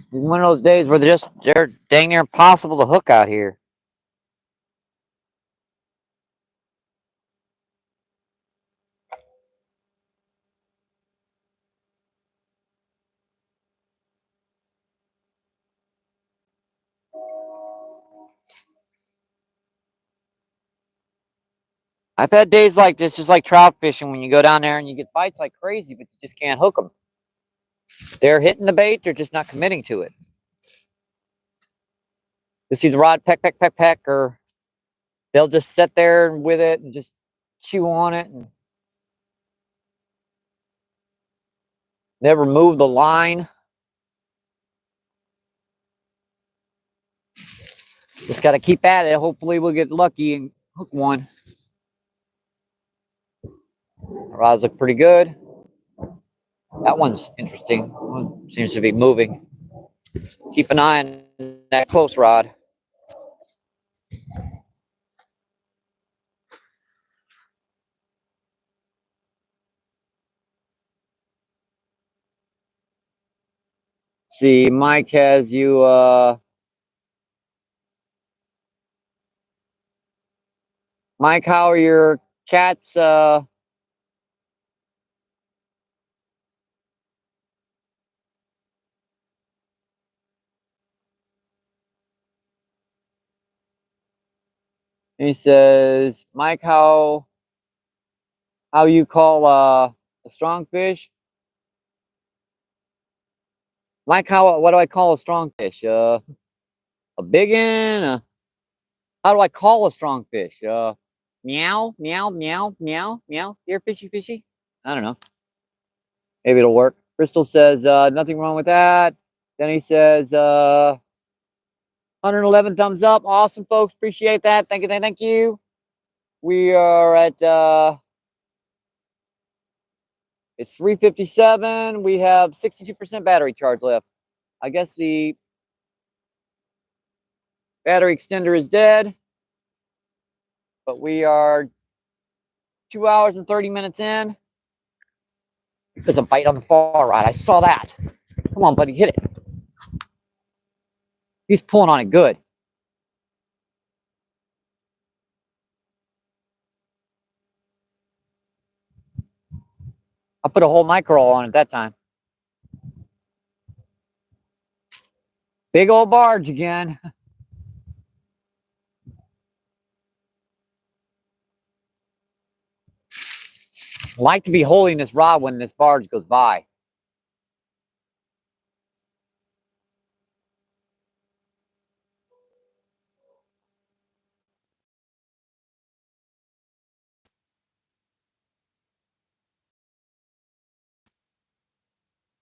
One of those days where they're dang near impossible to hook out here. I've had days like this, just like trout fishing, when you go down there and you get bites like crazy, but you just can't hook them. They're hitting the bait, they're just not committing to it. You see the rod peck, peck, peck, peck, or they'll just sit there with it and just chew on it and never move the line. Just got to keep at it. Hopefully we'll get lucky and hook one. The rods look pretty good. That one's interesting. One seems to be moving. Keep an eye on that close rod. See, Mike has you Mike, how are your cats And he says, Mike, how you call a strong fish? Mike, what do I call a strong fish? A big one? How do I call a strong fish? Meow, meow, meow, meow, meow. Here, fishy, fishy. I don't know. Maybe it'll work. Crystal says, nothing wrong with that. Then he says, 111 thumbs up. Awesome, folks. Appreciate that. Thank you, thank you. We are at, it's 3:57. We have 62% battery charge left. I guess the battery extender is dead. But we are 2 hours and 30 minutes in. There's a bite on the far right. I saw that. Come on, buddy, hit it. He's pulling on it good. I put a whole micro on it that time. Big old barge again. Like to be holding this rod when this barge goes by.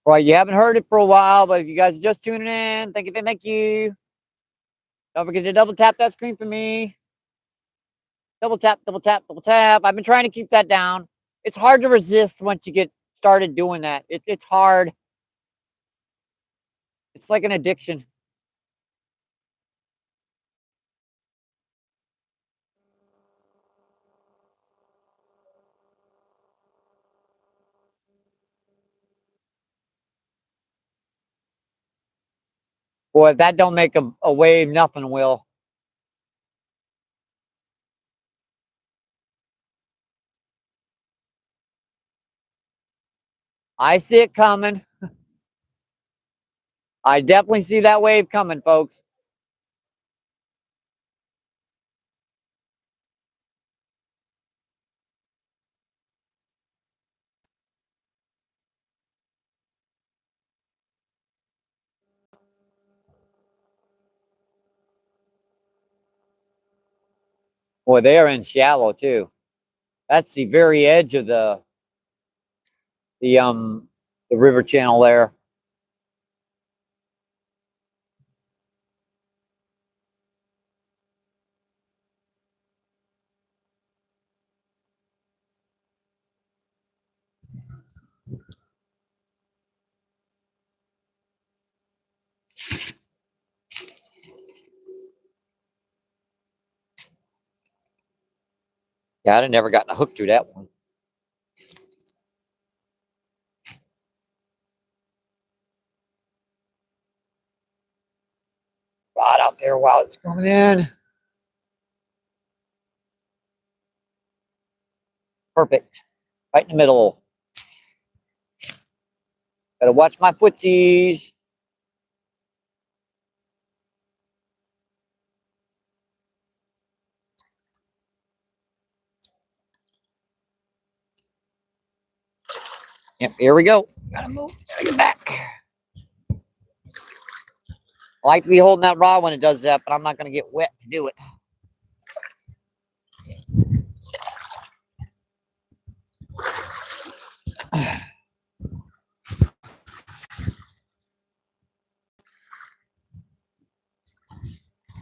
Right, you haven't heard it for a while, but if you guys are just tuning in, thank you, thank you. Don't forget to double tap that screen for me. Double tap, double tap, double tap. I've been trying to keep that down. It's hard to resist once you get started doing that. It's hard. It's like an addiction. Boy, if that don't make a wave, nothing will. I see it coming. I definitely see that wave coming, folks. Boy, they are in shallow too. That's the very edge of the river channel there. Yeah, I'd have never gotten a hook through that one. Rod out there while it's coming in. Perfect. Right in the middle. Gotta watch my footsies. Yep, here we go. Gotta move. Gotta get back. I like to be holding that rod when it does that, but I'm not gonna get wet to do it.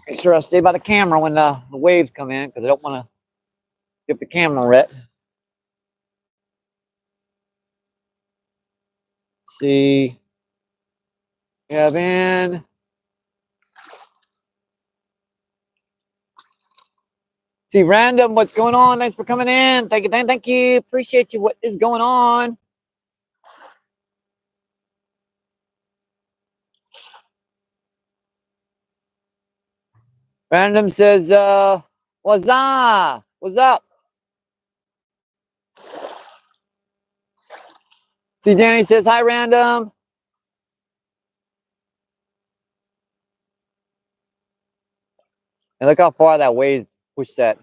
Make sure I stay by the camera when the waves come in because I don't want to get the camera wet. See, Kevin. See, random, what's going on? Thanks for coming in. Thank you, thank you. Appreciate you. What is going on? Random says, what's up? What's up? See, Danny says, hi, Random. And look how far that wave push that.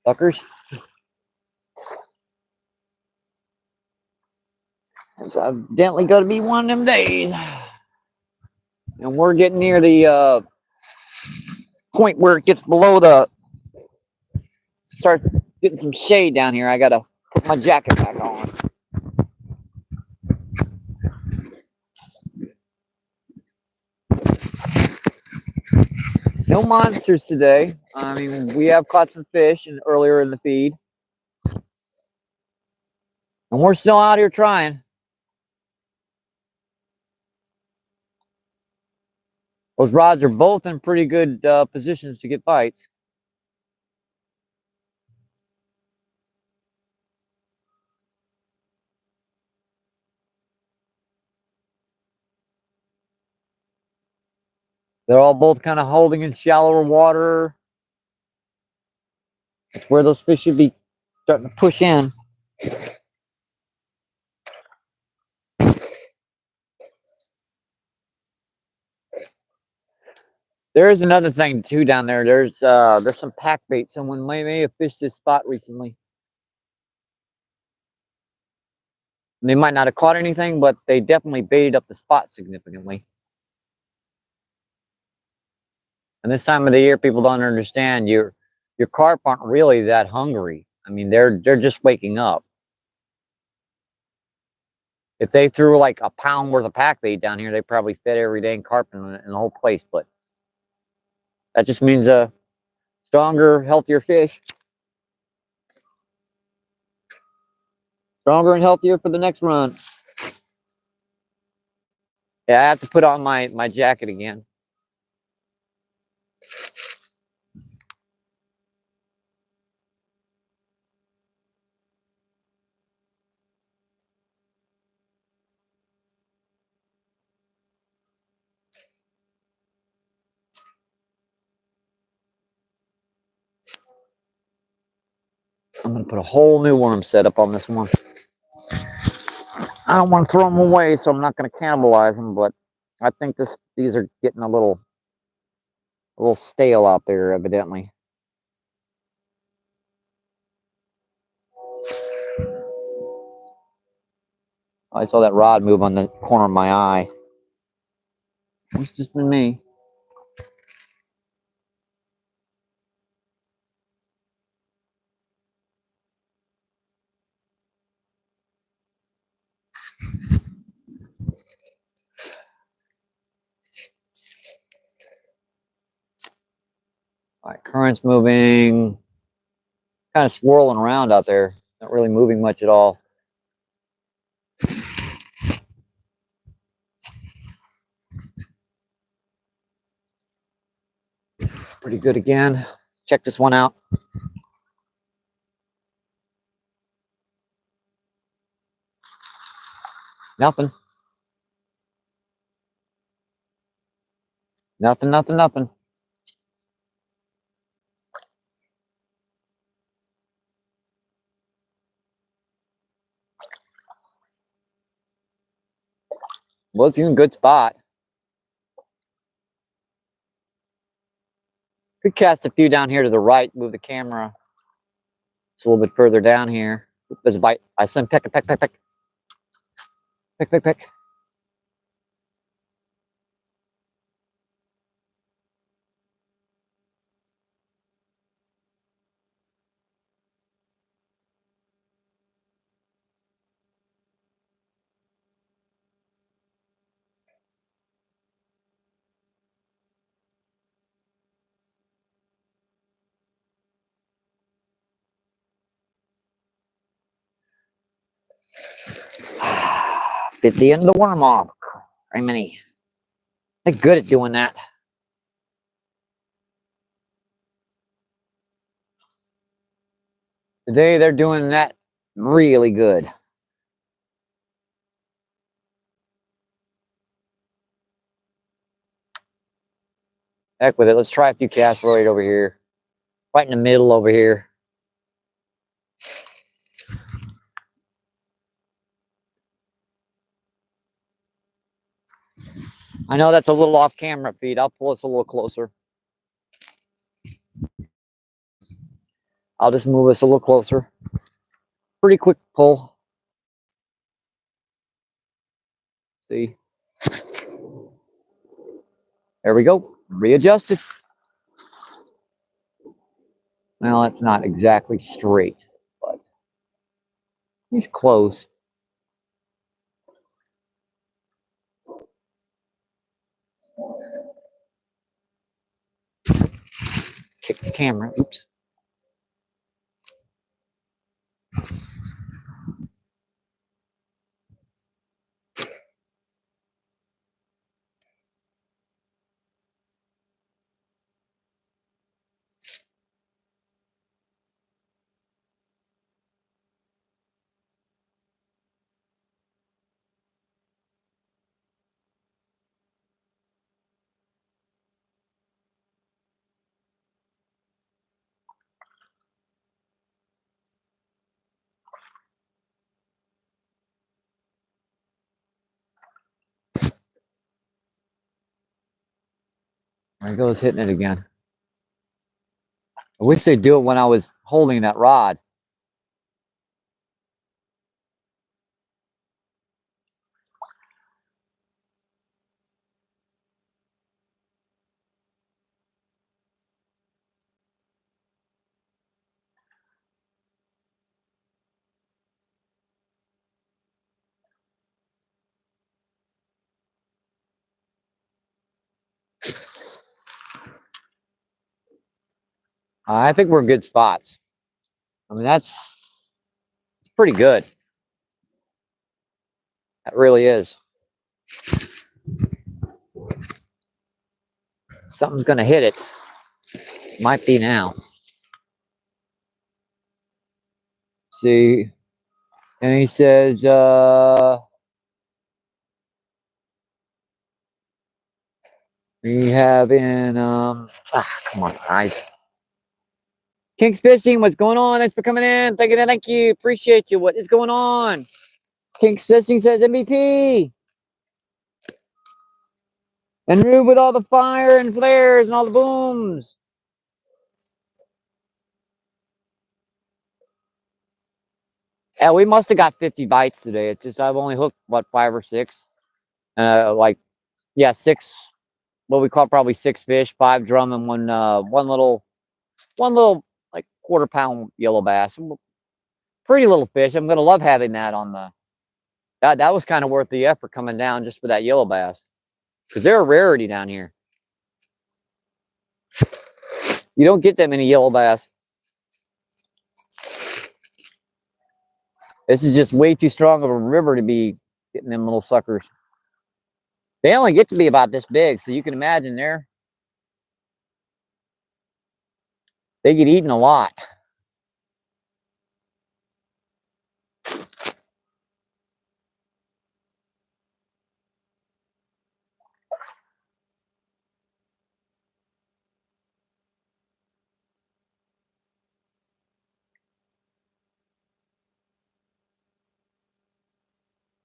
Suckers. It's evidently going to be one of them days. And we're getting near the point where it gets below the, starts getting some shade down here. I got to put my jacket back on. No monsters today. I mean, we have caught some fish earlier in the feed. And we're still out here trying. Those rods are both in pretty good positions to get bites. They're all both kind of holding in shallower water. That's where those fish should be starting to push in. There is another thing too down there. There's some pack bait. Someone may have fished this spot recently. They might not have caught anything, but they definitely baited up the spot significantly. And this time of the year, people don't understand. Your carp aren't really that hungry. I mean, they're just waking up. If they threw like a pound worth of pack bait down here, they probably fed every dang carp in the whole place. But that just means a stronger, healthier fish. Stronger and healthier for the next run. Yeah, I have to put on my jacket again. I'm going to put a whole new worm setup on this one. I don't want to throw them away, so I'm not going to cannibalize them, but I think these are getting a little stale out there, evidently. I saw that rod move on the corner of my eye. It's just been me. All right, current's moving, kind of swirling around out there. Not really moving much at all. It's pretty good again. Check this one out. Nothing. Nothing, nothing, nothing. Was in a good spot. Could cast a few down here to the right, move the camera. It's a little bit further down here. There's a bite. I send peck, peck, peck, peck. Peck, peck, peck. Bit the end of the worm off. Criminy. They're good at doing that. Today they're doing that really good. Heck with it. Let's try a few casts right over here. Right in the middle over here. I know that's a little off camera feed. I'll pull us a little closer. I'll just move us a little closer. Pretty quick pull. See? There we go. Readjusted. Well, it's not exactly straight, but he's close. Kick the camera. Oops. There he goes, hitting it again. I wish they'd do it when I was holding that rod. I think we're in good spots. I mean, it's pretty good. That really is. Something's going to hit it. Might be now. See, and he says, we have in, come on, guys. King's Fishing, what's going on? Thanks for coming in. Thank you. Appreciate you. What is going on? King's Fishing says MBP. And Rube with all the fire and flares and all the booms. Yeah, we must have got 50 bites today. It's just I've only hooked, what, 5 or 6? Like, yeah, 6, what we call probably 6 fish, 5 drum, and one little like quarter-pound yellow bass. Pretty little fish. I'm gonna love having that on the. That was kind of worth the effort coming down just for that yellow bass, because they're a rarity down here. You don't get that many yellow bass. This is just way too strong of a river to be getting them little suckers. They only get to be about this big, so you can imagine they get eaten a lot.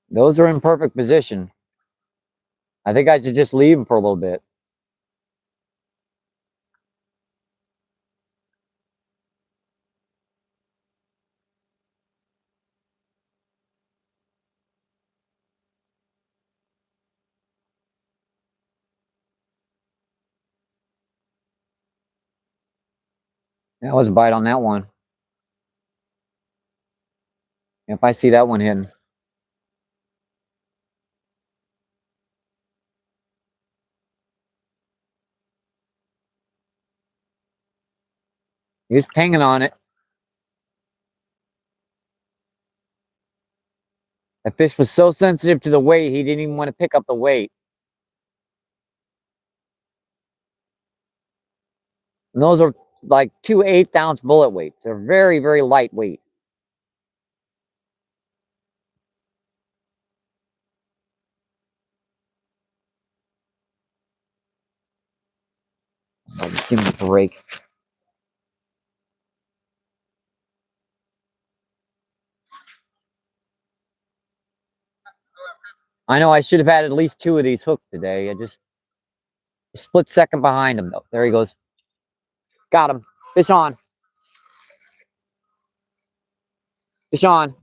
Those are in perfect position. I think I should just leave them for a little bit. That was a bite on that one. If I see that one hitting. He was pinging on it. That fish was so sensitive to the weight, he didn't even want to pick up the weight. And those are like 2 8-ounce bullet weights. They're very, very lightweight. I'll just give him a break. I know I should have had at least 2 of these hooked today. I just a split second behind him, though. There he goes. Got him. Fish on. Fish on.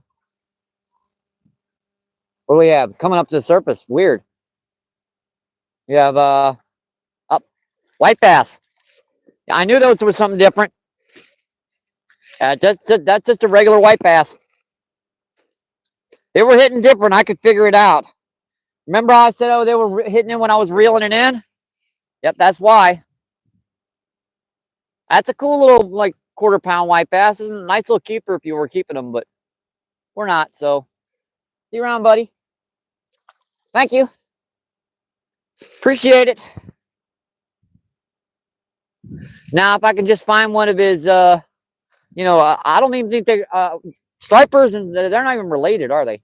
What do we have? Coming up to the surface. Weird. We have up white bass. I knew those was something different. That's just a regular white bass. They were hitting different. I could figure it out. Remember how I said, oh, they were hitting it when I was reeling it in? Yep, that's why. That's a cool little, like, quarter-pound white bass. It's a nice little keeper if you were keeping them, but we're not, so. See you around, buddy. Thank you. Appreciate it. Now, if I can just find one of his, you know, I don't even think they're, stripers, and they're not even related, are they?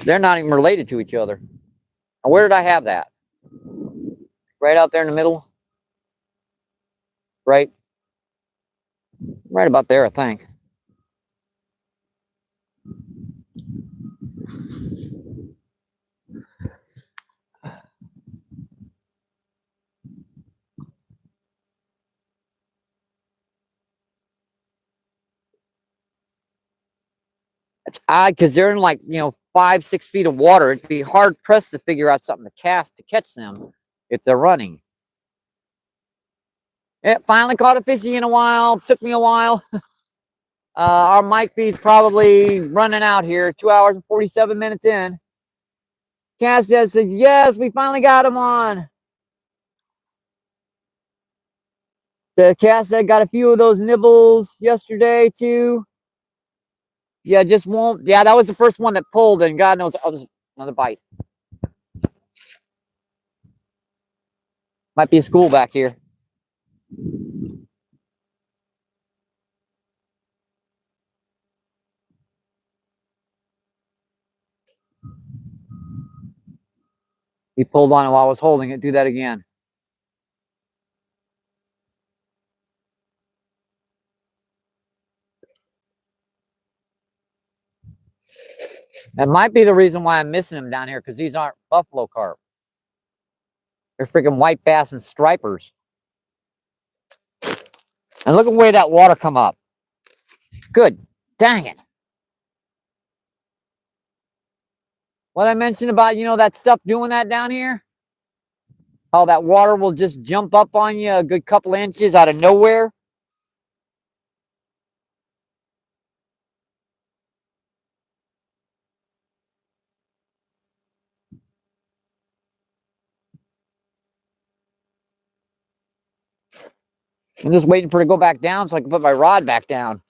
They're not even related to each other. Now, where did I have that? Right out there in the middle? Right about there, I think. It's odd because they're in, like, you know, 5-6 feet of water. It'd be hard pressed to figure out something to cast to catch them if they're running. Yeah, finally caught a fishy in a while. Took me a while. Our mic feed's probably running out here. 2 hours and 47 minutes in. Cass says, yes, we finally got him on. The Cass said got a few of those nibbles yesterday too. Yeah, just won't. Yeah, that was the first one that pulled, and God knows, oh, there's another bite. Might be a school back here. He pulled on it while I was holding it. Do that again. That might be the reason why I'm missing them down here, because these aren't buffalo carp. They're freaking white bass and stripers. And look at the way that water come up. Good. Dang it. What I mentioned about, you know, that stuff doing that down here? How that water will just jump up on you a good couple inches out of nowhere. I'm just waiting for it to go back down so I can put my rod back down.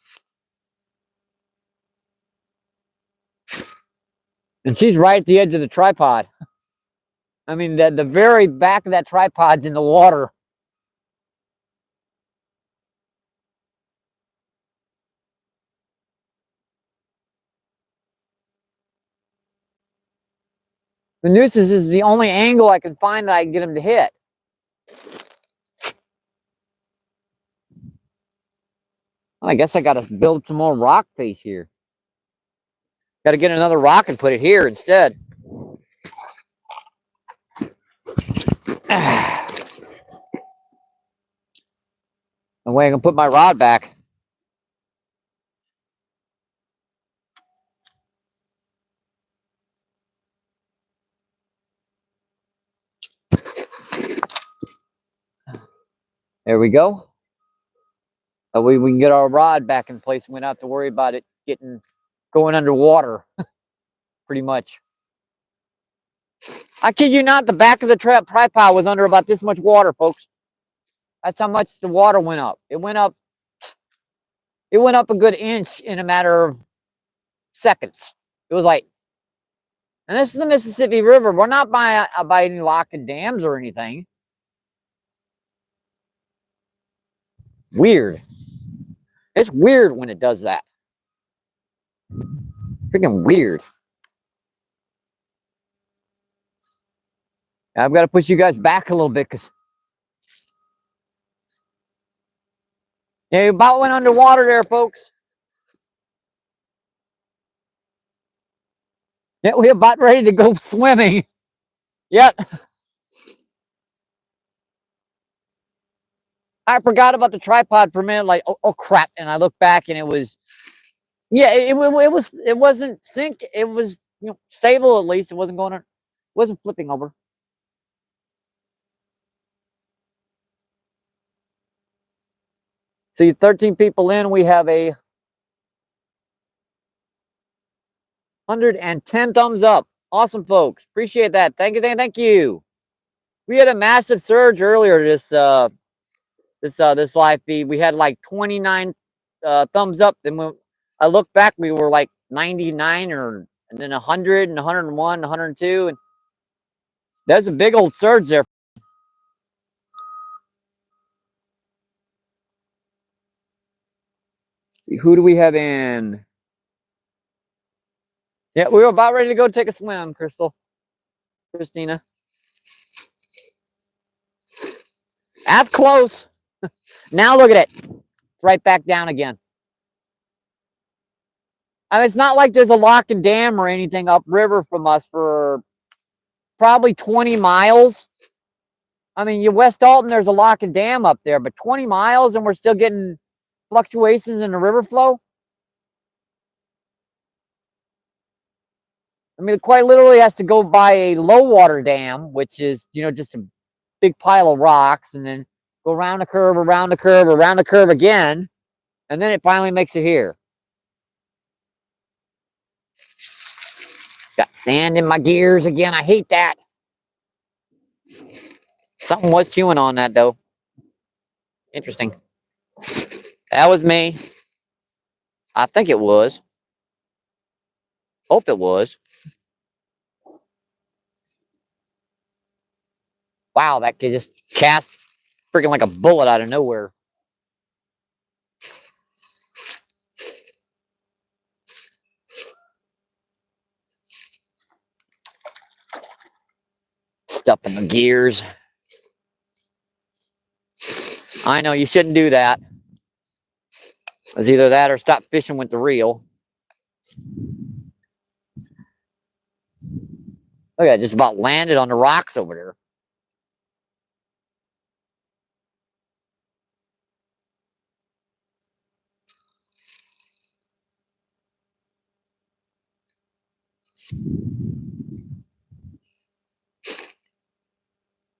And she's right at the edge of the tripod. I mean, the very back of that tripod's in the water. The nooses is the only angle I can find that I can get them to hit. Well, I guess I got to build some more rock face here. Got to get another rock and put it here instead. The way I can put my rod back. There we go. We can get our rod back in place. We don't have to worry about it going underwater. Pretty much. I kid you not, the back of the tripod was under about this much water, folks. That's how much the water went up. It went up a good inch in a matter of seconds. It was like, and this is the Mississippi River. We're not by any lock and dams or anything. Weird. It's weird when it does that. Freaking weird. I've got to push you guys back a little bit because yeah, you about went underwater there, folks. Yeah, we're about ready to go swimming. Yep. I forgot about the tripod for a minute, like, oh crap. And I looked back and it was, yeah, it wasn't sink. It was, stable at least. It wasn't going on, wasn't flipping over. See, 13 people in, we have a 110 thumbs up. Awesome, folks. Appreciate that. Thank you, thank you. We had a massive surge earlier this live feed. We had like 29 thumbs up. Then when I looked back, we were like 99 and then 100 and 101, 102. And there's a big old surge there. Who do we have in? Yeah, we were about ready to go take a swim, Christina. That's close. Now look at it. It's right back down again. I mean, it's not like there's a lock and dam or anything upriver from us for probably 20 miles. I mean, West Alton, there's a lock and dam up there, but 20 miles and we're still getting fluctuations in the river flow. I mean, it quite literally has to go by a low water dam, which is, just a big pile of rocks, and then go around the curve, around the curve, around the curve again, and then it finally makes it here. Got sand in my gears again. I hate that. Something was chewing on that, though. Interesting. That was me. I think it was. Hope it was. Wow, that kid just cast freaking like a bullet out of nowhere. Stuff in the gears. I know you shouldn't do that. It's either that or stop fishing with the reel. Look at it, just about landed on the rocks over there.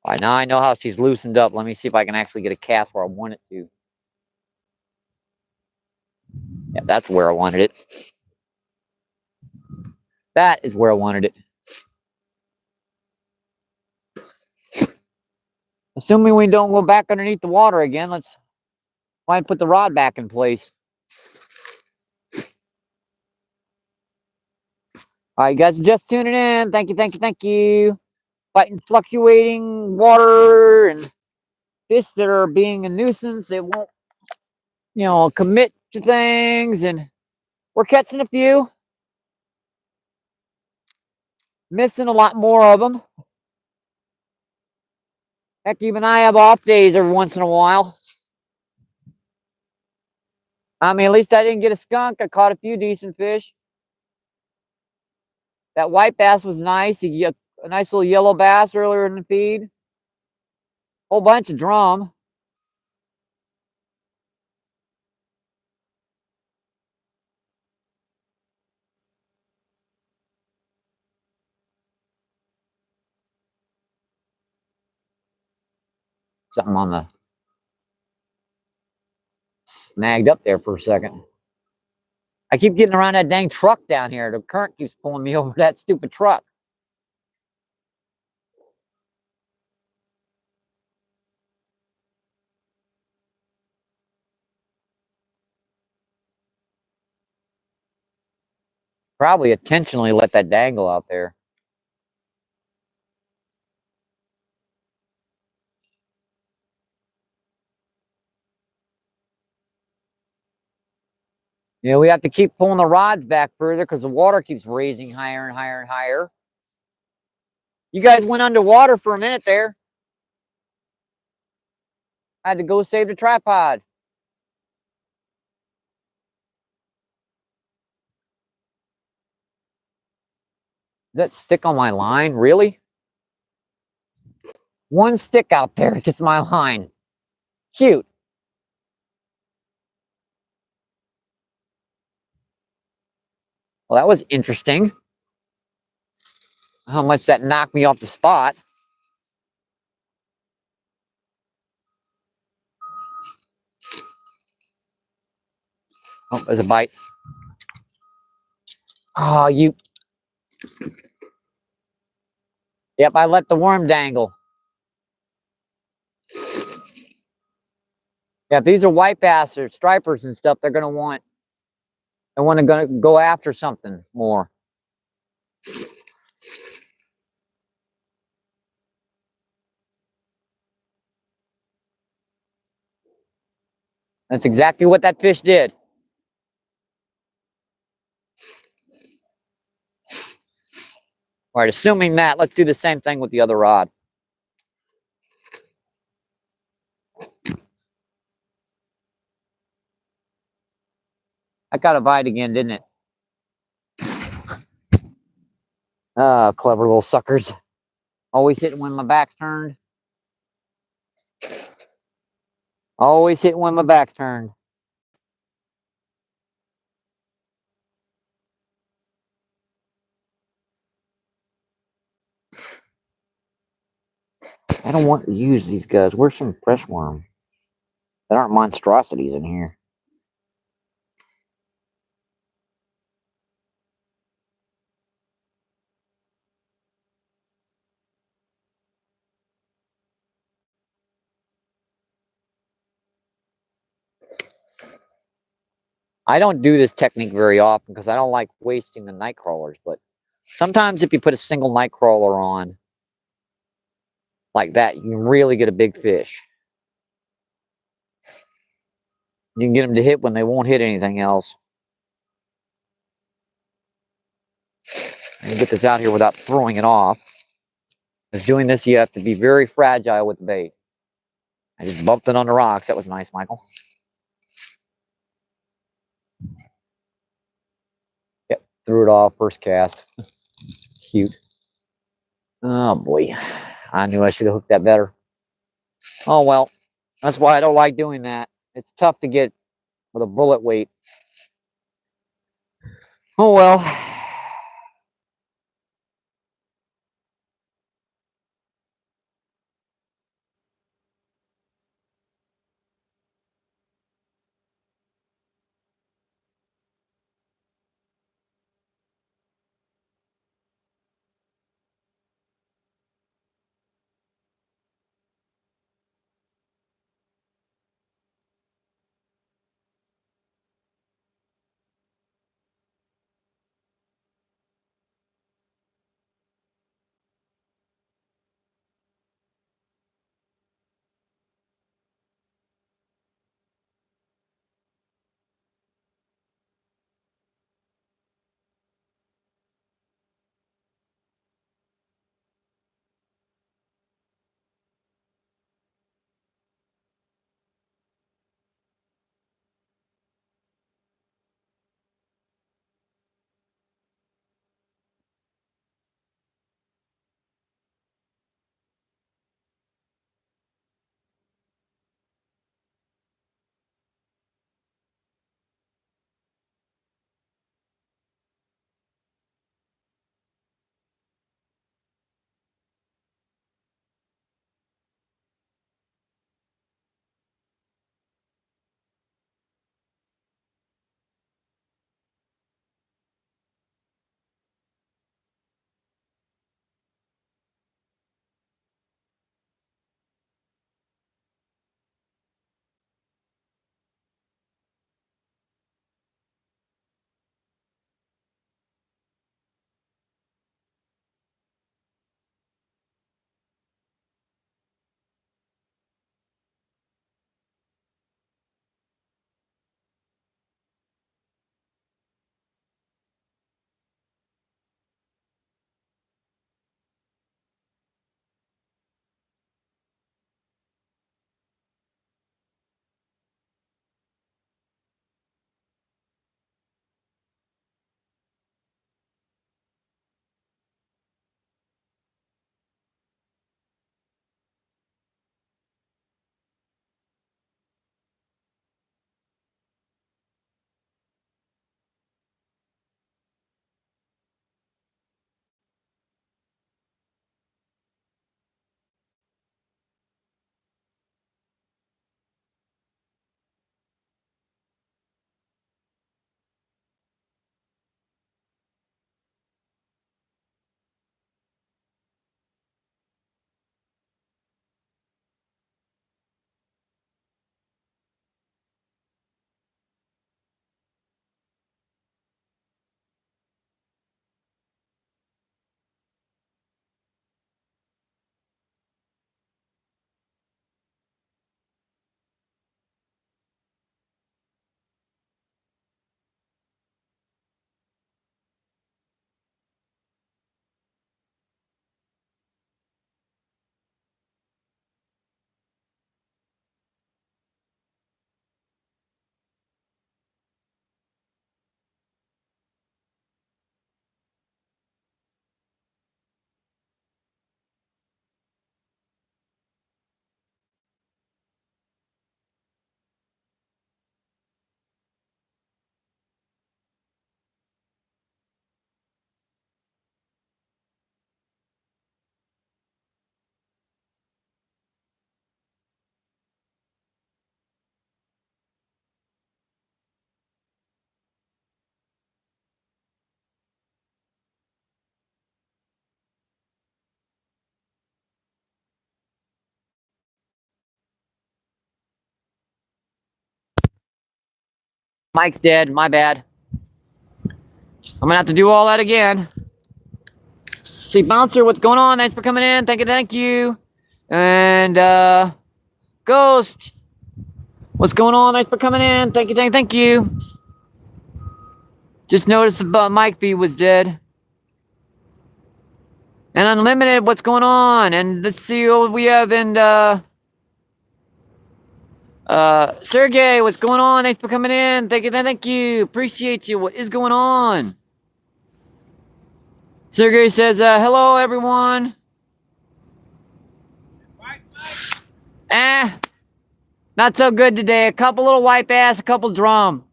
All right, now I know how she's loosened up. Let me see if I can actually get a cast where I want it to. Yeah, that's where I wanted it. That is where I wanted it. Assuming we don't go back underneath the water again, let's try and put the rod back in place. All right, guys, just tuning in. Thank you, thank you, thank you. Fighting fluctuating water and fish that are being a nuisance. They won't, commit to things, and we're catching a few. Missing a lot more of them. Heck, even I have off days every once in a while. I mean, at least I didn't get a skunk. I caught a few decent fish. That white bass was nice. You get a nice little yellow bass earlier in the feed. Whole bunch of drum. Something on the snagged up there for a second. I keep getting around that dang truck down here. The current keeps pulling me over that stupid truck. Probably intentionally let that dangle out there. We have to keep pulling the rods back further because the water keeps raising higher and higher and higher. You guys went underwater for a minute there. I had to go save the tripod. that stick on my line? Really? One stick out there gets my line. Cute. Well, that was interesting. How much that knocked me off the spot. Oh, there's a bite. Oh, you. Yep, I let the worm dangle. Yeah, if these are white bass or stripers and stuff, they're going to want, to go after something more. That's exactly what that fish did. All right, assuming that, let's do the same thing with the other rod. I got a bite again, didn't it? Ah, clever little suckers. Always hitting when my back's turned. Always hitting when my back's turned. I don't want to use these guys. Where's some fresh worm? There aren't monstrosities in here. I don't do this technique very often because I don't like wasting the night crawlers, but sometimes if you put a single night crawler on like that, you can really get a big fish. You can get them to hit when they won't hit anything else. And get this out here without throwing it off. Because doing this, you have to be very fragile with the bait. I just bumped it on the rocks. That was nice, Michael. Yep, threw it off first cast. Cute. Oh boy, I knew I should have hooked that better. Oh well, that's why I don't like doing that. It's tough to get with a bullet weight. Oh well. Mike's dead. My bad. I'm gonna have to do all that again. See, Bouncer, what's going on? Thanks for coming in. Thank you. And Ghost, what's going on? Thanks for coming in. Thank you. Just noticed the mic feed was dead. And Unlimited, what's going on? And let's see what we have in Sergey, what's going on? Thanks for coming in. Thank you. Appreciate you. What is going on? Sergey says, hello everyone. Not so good today. A couple little white bass, a couple drum.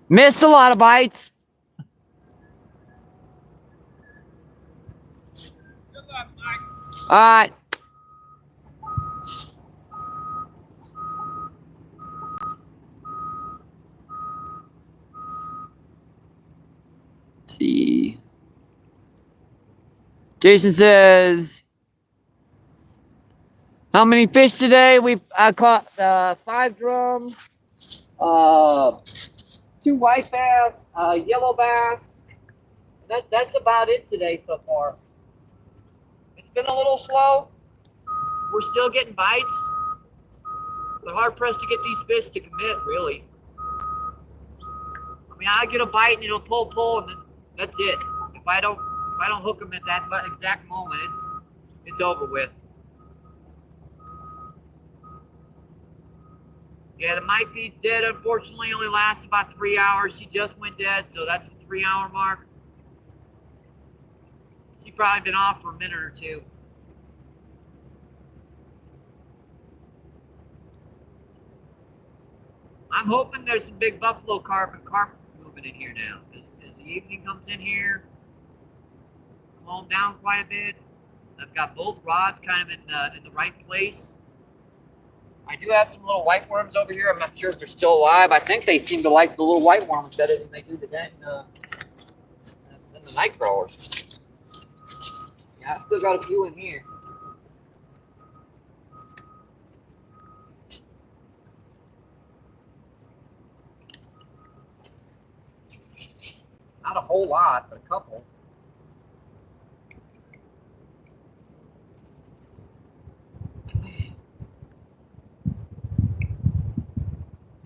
Missed a lot of bites. Good luck, Mike. All right. Let's see. Jason says, how many fish today? I caught 5 drum, 2 white bass, yellow bass. That's about it today so far. It's been a little slow. We're still getting bites. But hard pressed to get these fish to commit, really. I mean, I get a bite and it'll pull, and then that's it. If I don't hook them at that exact moment, it's over with. Yeah, the mic feed's dead. Unfortunately, only lasts about 3 hours. She just went dead, so that's the 3-hour mark. She's probably been off for a minute or two. I'm hoping there's some big buffalo carp and carp moving in here now. As the evening comes in here, calm down quite a bit. I've got both rods kind of in the right place. I do have some little white worms over here. I'm not sure if they're still alive. I think they seem to like the little white worms better than they do than the night crawlers. Yeah, I still got a few in here. Not a whole lot, but a couple.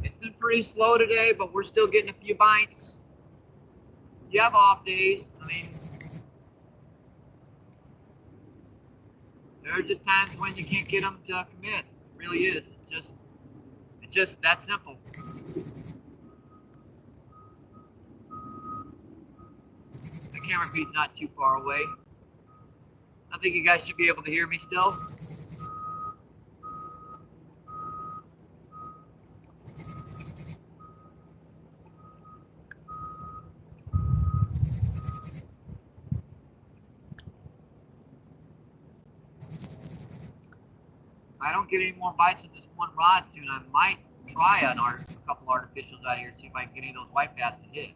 It's been pretty slow today, but we're still getting a few bites. You have off days. I mean, there are just times when you can't get them to commit. It really is. It's just that simple. The camera feed's not too far away. I think you guys should be able to hear me still. If I don't get any more bites on this one rod soon, I might try a couple artificials out here, see if I can get any of those white bass to hit.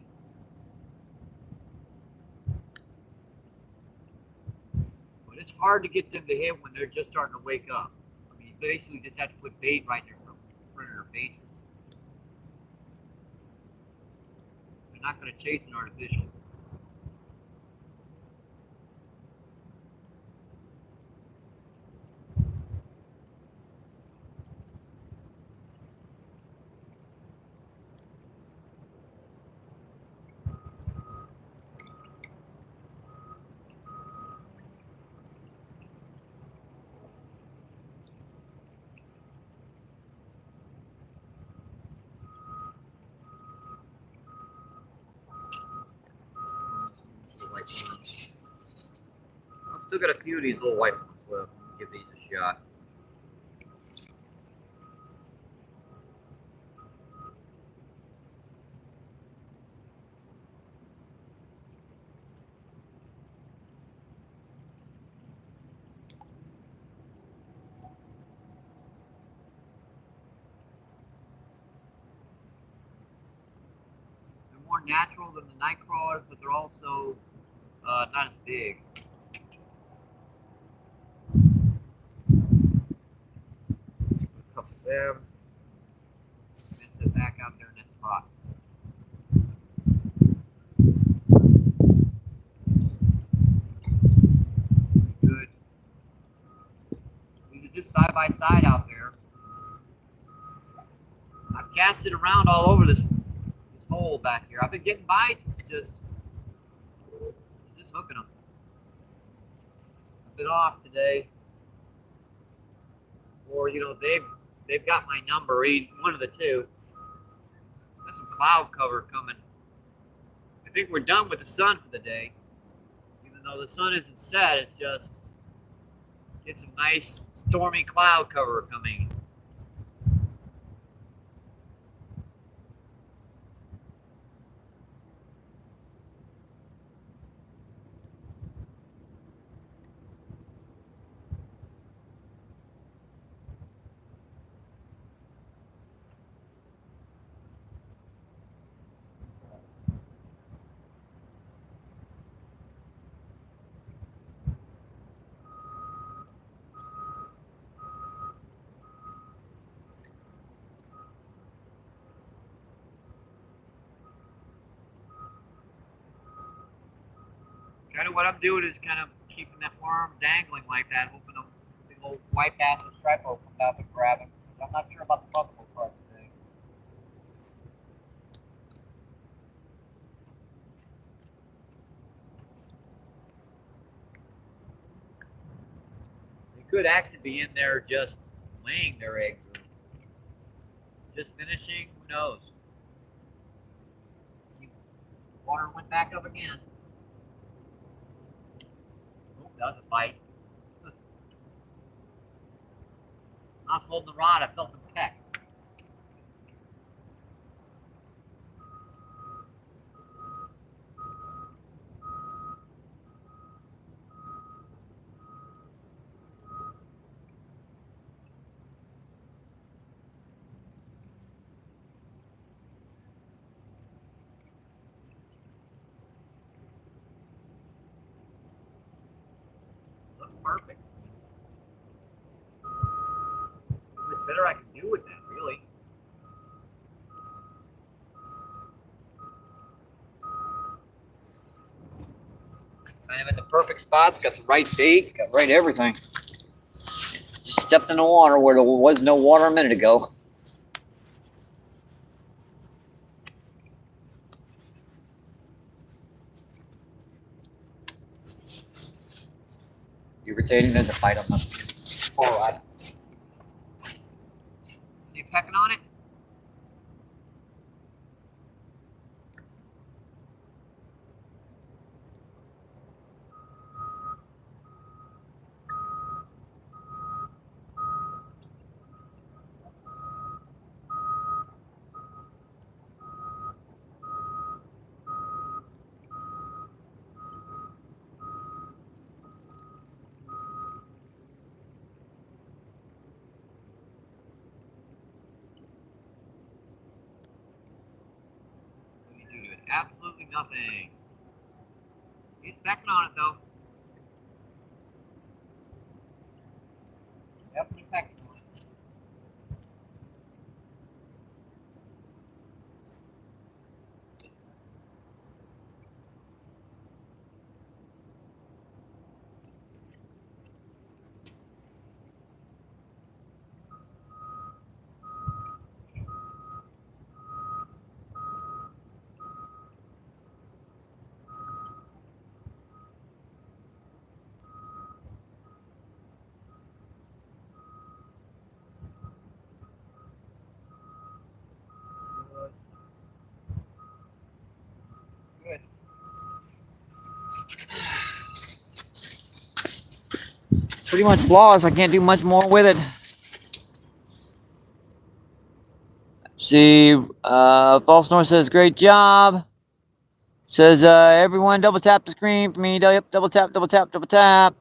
But it's hard to get them to hit when they're just starting to wake up. I mean, you basically just have to put bait right in their front of their faces. They're not going to chase an artificial. I've still got a few of these little white ones left. Give these a shot. They're more natural than the night crawlers, but they're also not as big. A couple of them. Sit back out side by side out there. I've cast it around all over this hole back here. I've been getting bites, just hooking them. I've been off today, or you know they've got my number. One of the two. Got some cloud cover coming. I think we're done with the sun for the day. Even though the sun isn't set, it's just get some nice stormy cloud cover coming. Kind of what I'm doing is kind of keeping that worm dangling like that, hoping a big old white bass or stripe will come up and grab him. I'm not sure about the buffalo part today. They could actually be in there just laying their eggs. Just finishing, who knows? Water went back up again. Oh, that was a bite. I was holding the rod, I felt the peck. Looks perfect. There's better I can do with that, really. Kind of in the perfect spots, got the right bait, got right everything. Just stepped in the water where there was no water a minute ago. Irritating, there's a bite on the pole rod. See you pecking on it? Absolutely nothing. He's pecking on it though. Yep, he's pecking on it. Good. Pretty much flawless. I can't do much more with it. See, False North says, great job. Says, everyone double tap the screen for me. Yep, double tap, double tap, double tap.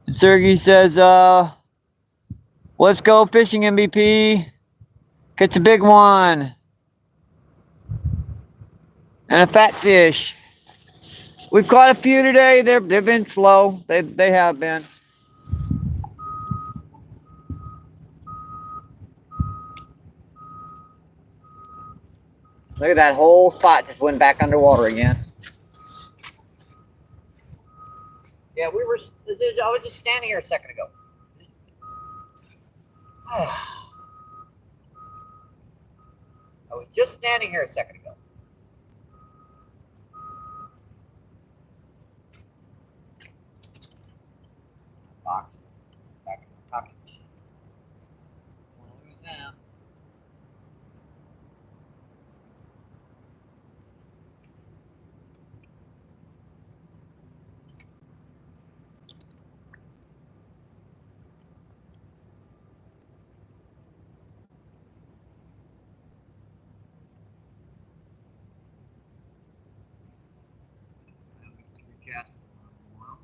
And Sergey says, let's go fishing, MVP. Catch a big one. And a fat fish. We've caught a few today. They've been slow. They have been. Look at that whole spot just went back underwater again. Yeah, I was just standing here a second ago. I was just standing here a second ago. Box. Back in my pocket. Wanna lose them. Casts tomorrow.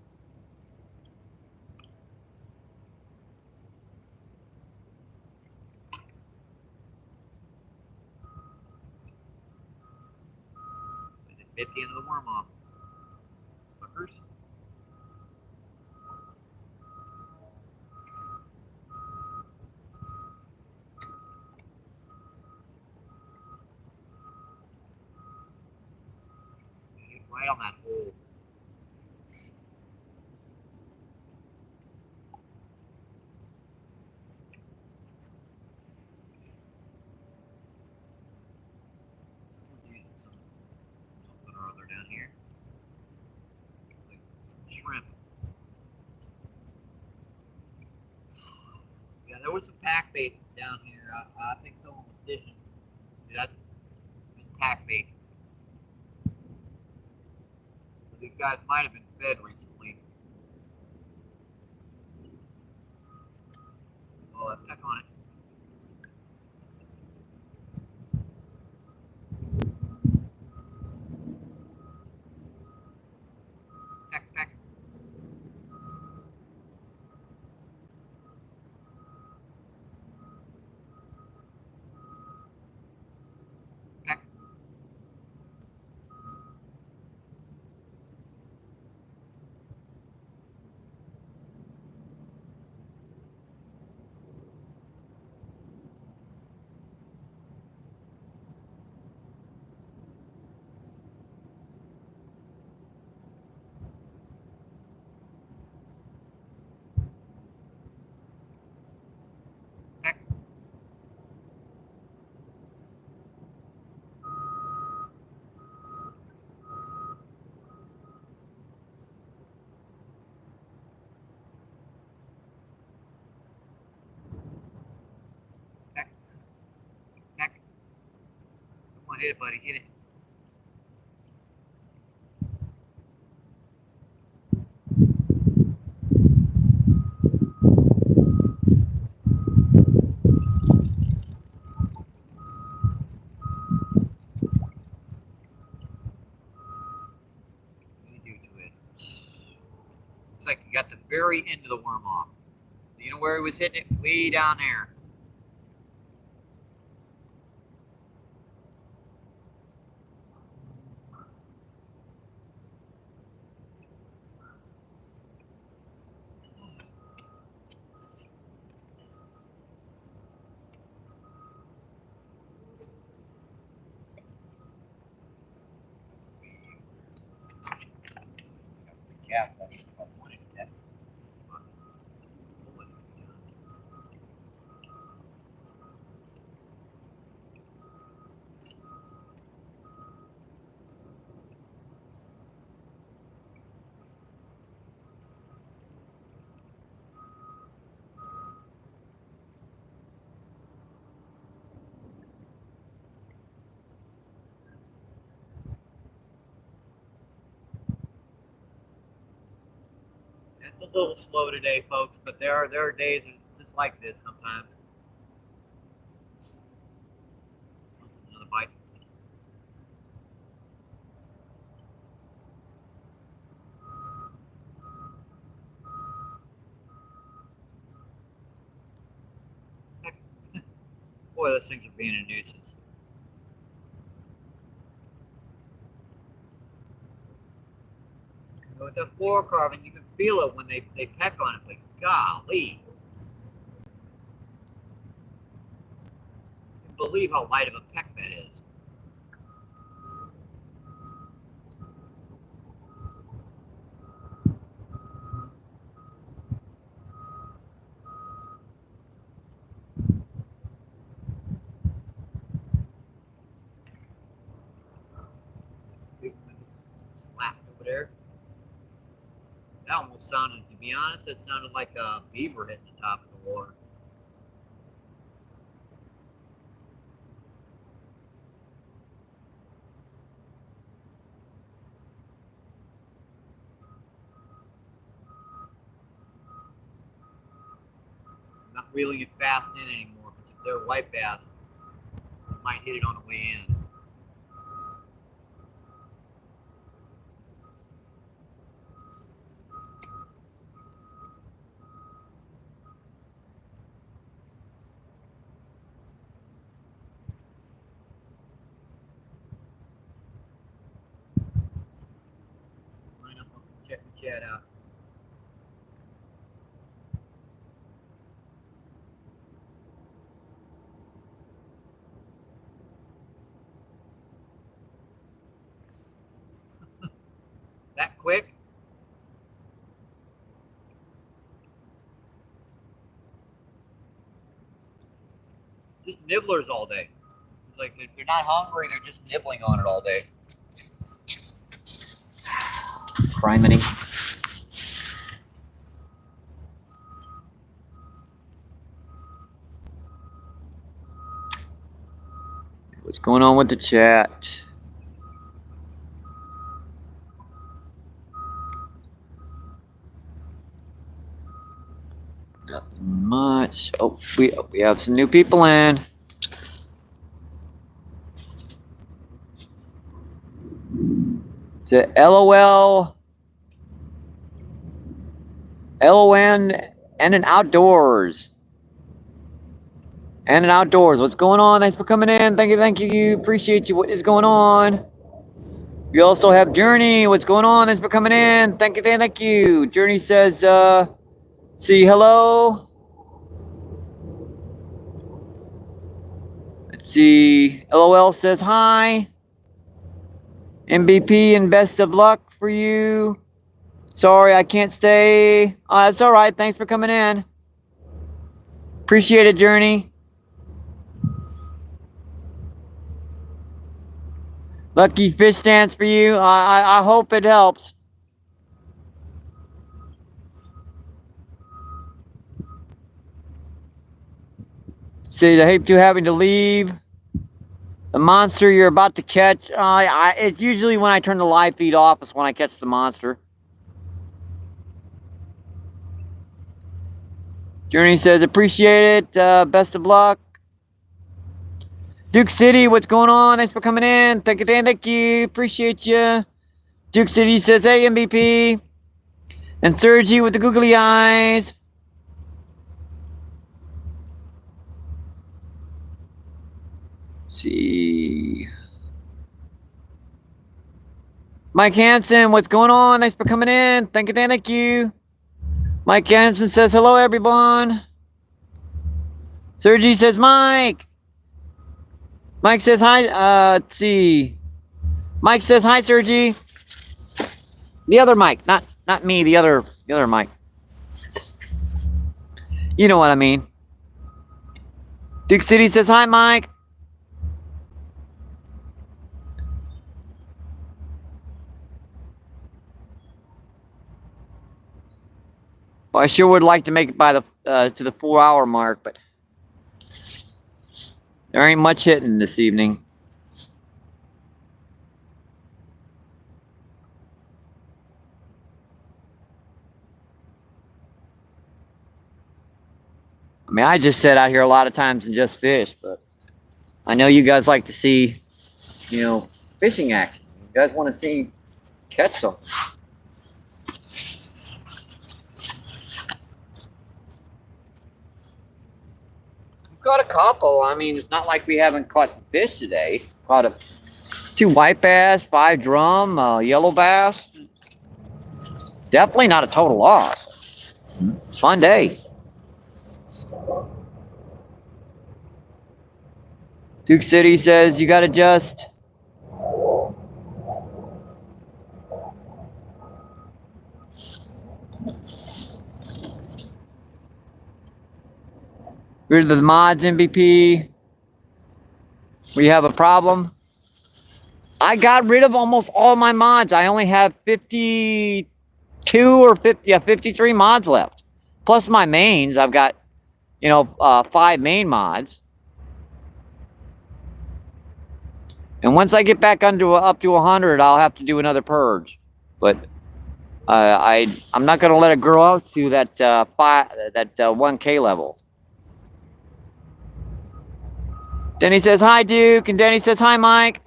I just bit the end of the worm off. Suckers. Right on that hole. Using something or other down here. Like shrimp. Yeah, there was some pack bait down here. I think someone was fishing. That was pack bait. So these guys might have been fed recently. Oh, I peck on it. Peck, peck. Peck. Peck. Peck. Peck. Come on, hit it, buddy. Hit it. What do you do to it? It's like you got the very end of the worm off. You know where he was hitting it? Way down there. Cast, I even wanted that. It's a little slow today, folks, but there are days just like this sometimes. Another bite. Boy, those things are being a nuisance. But with the fluorocarbon, you can feel it when they peck on it, but golly. You can believe how light of a peck that is. there. That almost sounded, to be honest, it sounded like a beaver hitting the top of the water. Not reeling it fast in anymore, because if they're white bass, I might hit it on the way in. Line up, check the chat out. That quick? Just nibblers all day. It's like if they're not hungry, they're just nibbling on it all day. Criminy. What's going on with the chat? Nothing much. Oh, we have some new people in. The LOL, LON, and an outdoors. And an outdoors. What's going on? Thanks for coming in. Thank you. Appreciate you. What is going on? We also have Journey. What's going on? Thanks for coming in. Thank you. Journey says, see, hello. Let's see. LOL says hi. MVP and best of luck for you. Sorry, I can't stay. That's all right. Thanks for coming in. Appreciate it, Journey. Lucky fish dance for you. I hope it helps. See, I hate you having to leave. The monster you're about to catch. It's usually when I turn the live feed off is when I catch the monster. Journey says, appreciate it. Best of luck. Duke City, what's going on? Thanks for coming in. Thank you. Appreciate you. Duke City says, hey, MVP. And Sergi with the googly eyes. Let's see. Mike Hansen, what's going on? Thanks for coming in. Thank you. Mike Hansen says, hello, everyone. Sergi says, Mike. Mike says hi. Let's see. Mike says hi, Sergi. The other Mike, not me. The other Mike. You know what I mean. Duke City says hi, Mike. Well, I sure would like to make it by the to the 4-hour mark, but there ain't much hitting this evening. I mean, I just sit out here a lot of times and just fish, but I know you guys like to see, fishing action. You guys want to see catch some. Caught a couple. I mean, it's not like we haven't caught some fish today. Caught 2 white bass, 5 drum, yellow bass. Definitely not a total loss. Fun day. Duke City says you got to just. Rid of the mods, MVP. We have a problem. I got rid of almost all my mods. I only have 52 or 50, yeah, 53 mods left. Plus my mains. I've got, 5 main mods. And once I get back up to 100, I'll have to do another purge. But I'm not going to let it grow out to that 1K level. Denny says hi, Duke, and Denny says hi, Mike.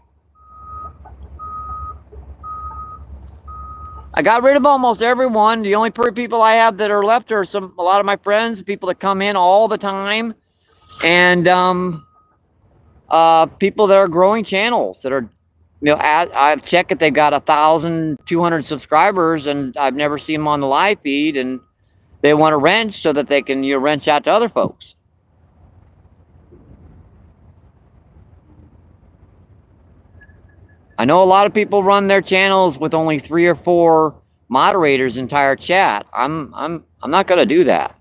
I got rid of almost everyone. The only people I have that are left are a lot of my friends, people that come in all the time, and people that are growing channels that are, I've checked if they've got 1,200 subscribers, and I've never seen them on the live feed, and they want to wrench so that they can wrench out to other folks. I know a lot of people run their channels with only 3 or 4 moderators entire chat. I'm not going to do that.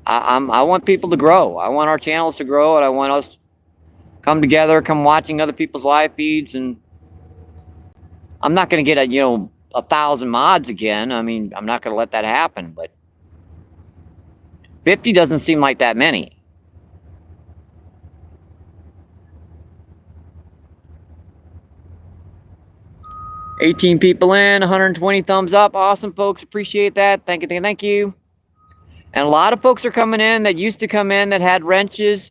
I want people to grow. I want our channels to grow, and I want us to come together, come watching other people's live feeds, and I'm not going to get 1,000 mods again. I mean, I'm not going to let that happen, but 50 doesn't seem like that many. $18 people in, 120 thumbs up. Awesome, folks. Appreciate that. Thank you. And a lot of folks are coming in that used to come in that had wrenches,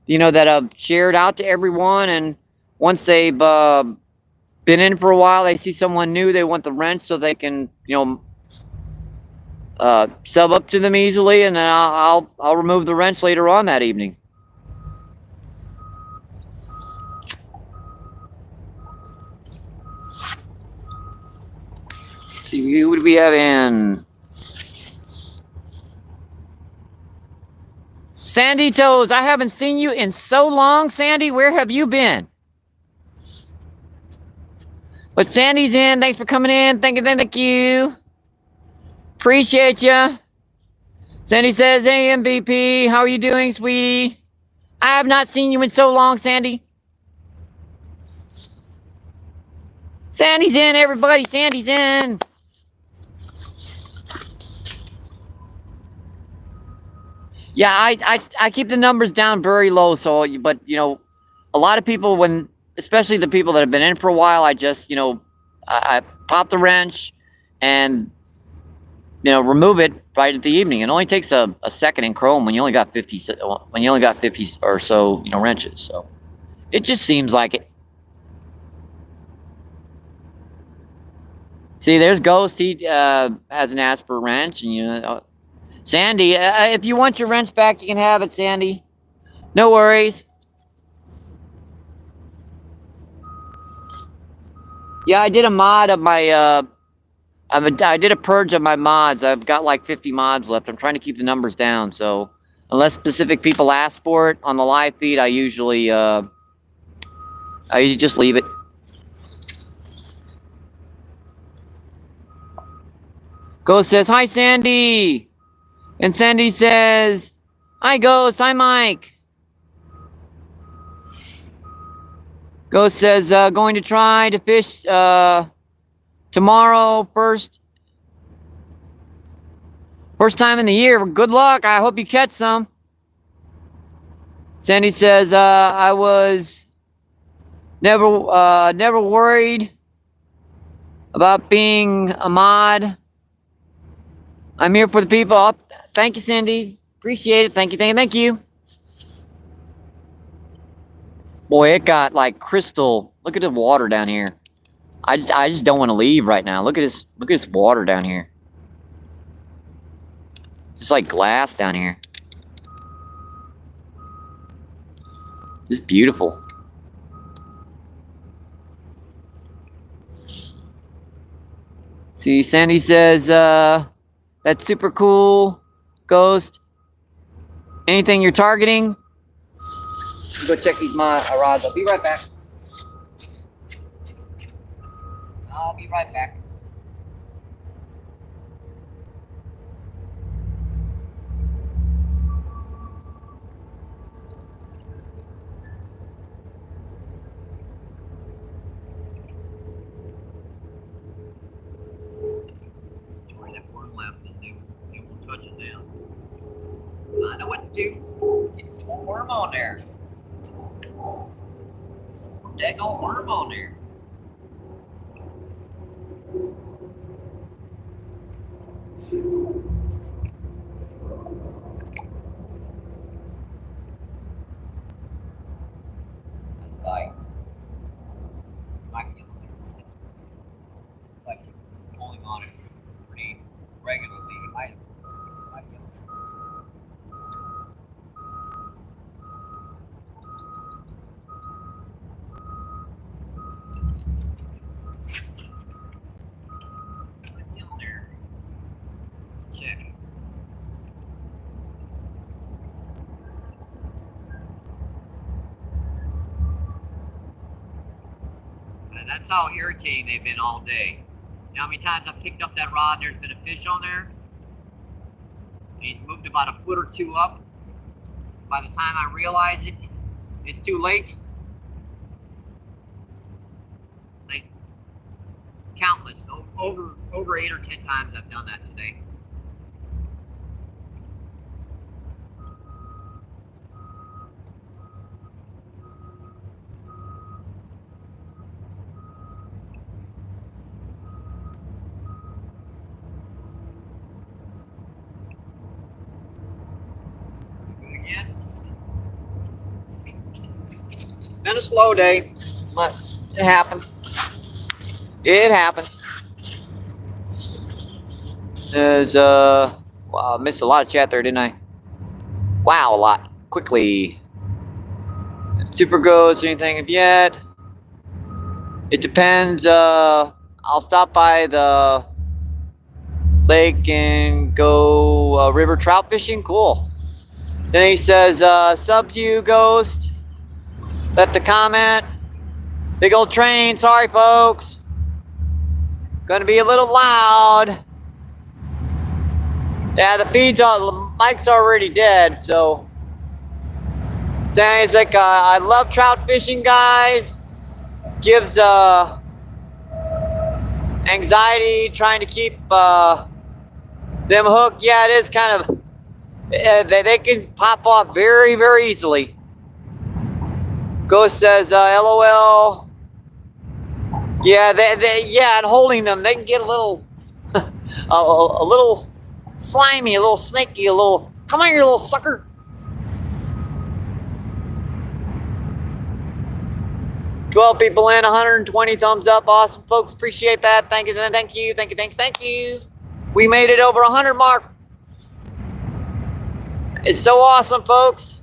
that have shared out to everyone. And once they've been in for a while, they see someone new, they want the wrench so they can, sub up to them easily. And then I'll remove the wrench later on that evening. See, who do we have in? Sandy Toes, I haven't seen you in so long. Sandy, where have you been? But Sandy's in. Thanks for coming in. Thank you. Appreciate you. Sandy says, hey, MVP, how are you doing, sweetie? I have not seen you in so long, Sandy. Sandy's in, everybody. Sandy's in. Yeah, I keep the numbers down very low, but a lot of people, especially the people that have been in for a while, I just I pop the wrench and remove it right at the evening. It only takes a second in Chrome when you only got 50 or so wrenches. So it just seems like it. See, there's Ghost. He hasn't asked for a wrench, and Sandy, if you want your wrench back, you can have it, Sandy. No worries. Yeah, I did a mod of my, I did a purge of my mods. I've got like 50 mods left. I'm trying to keep the numbers down, so unless specific people ask for it on the live feed, I usually just leave it. Ghost says, hi, Sandy. And Sandy says, hi, Ghost. Hi, Mike. Ghost says, going to try to fish tomorrow, first time in the year. Good luck. I hope you catch some. Sandy says, I was never worried about being a mod. I'm here for the people. Oh, thank you, Cindy. Appreciate it. Thank you. Boy, it got like crystal. Look at the water down here. I just don't want to leave right now. Look at this water down here. Just like glass down here. Just beautiful. See, Sandy says, that's super cool, Ghost. Anything you're targeting? Go check these rods. I'll be right back. know what to do. Get some more worm on there. Dang old worm on there. Like, might be like pulling on it pretty regularly. Might be on there. Check. And that's how irritating they've been all day. You know how many times I've picked up that rod and there's been a fish on there? And he's moved about a foot or two up. By the time I realize it, it's too late. Like, countless, over 8 or 10 times I've done that today. Again. Been a slow day, but it happens. It happens. There's wow, I missed a lot of chat there, didn't I? Wow, a lot. Quickly. Super goes anything yet? It depends. I'll stop by the lake and go river trout fishing. Cool. Then he says, sub to you, Ghost. Left a comment. Big old train. Sorry, folks. Gonna be a little loud. Yeah, the feed's on. The mic's already dead, so. Sandy's like, I love trout fishing, guys. Gives anxiety trying to keep them hooked. Yeah, it is kind of. They can pop off very, very easily. Ghost says, LOL. Yeah, yeah, and holding them, they can get a little, a little slimy, a little snaky, a little. Come on, you little sucker. $12 people in, 120 thumbs up. Awesome, folks. Appreciate that. Thank you, thank you, thank you, thank you, thank you. We made it over 100 mark. It's so awesome, folks.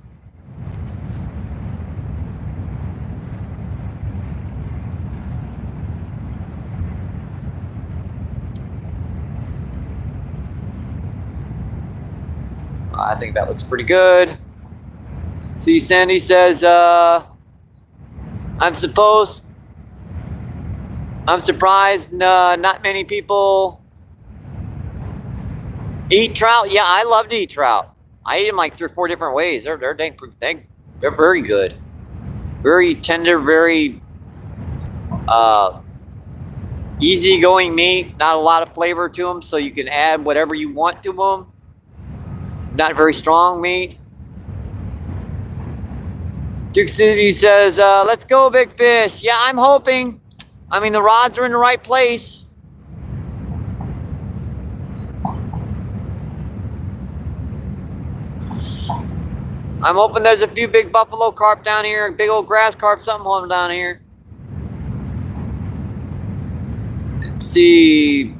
I think that looks pretty good. See, Sandy says, I'm surprised not many people eat trout. Yeah, I love to eat trout. I eat them like 3 or 4 different ways. They're very good. Very tender, very easygoing meat. Not a lot of flavor to them, so you can add whatever you want to them. Not very strong meat. Duke City says, let's go, big fish. Yeah, I'm hoping. I mean, the rods are in the right place. I'm hoping there's a few big buffalo carp down here, big old grass carp, something on down here. Let's see.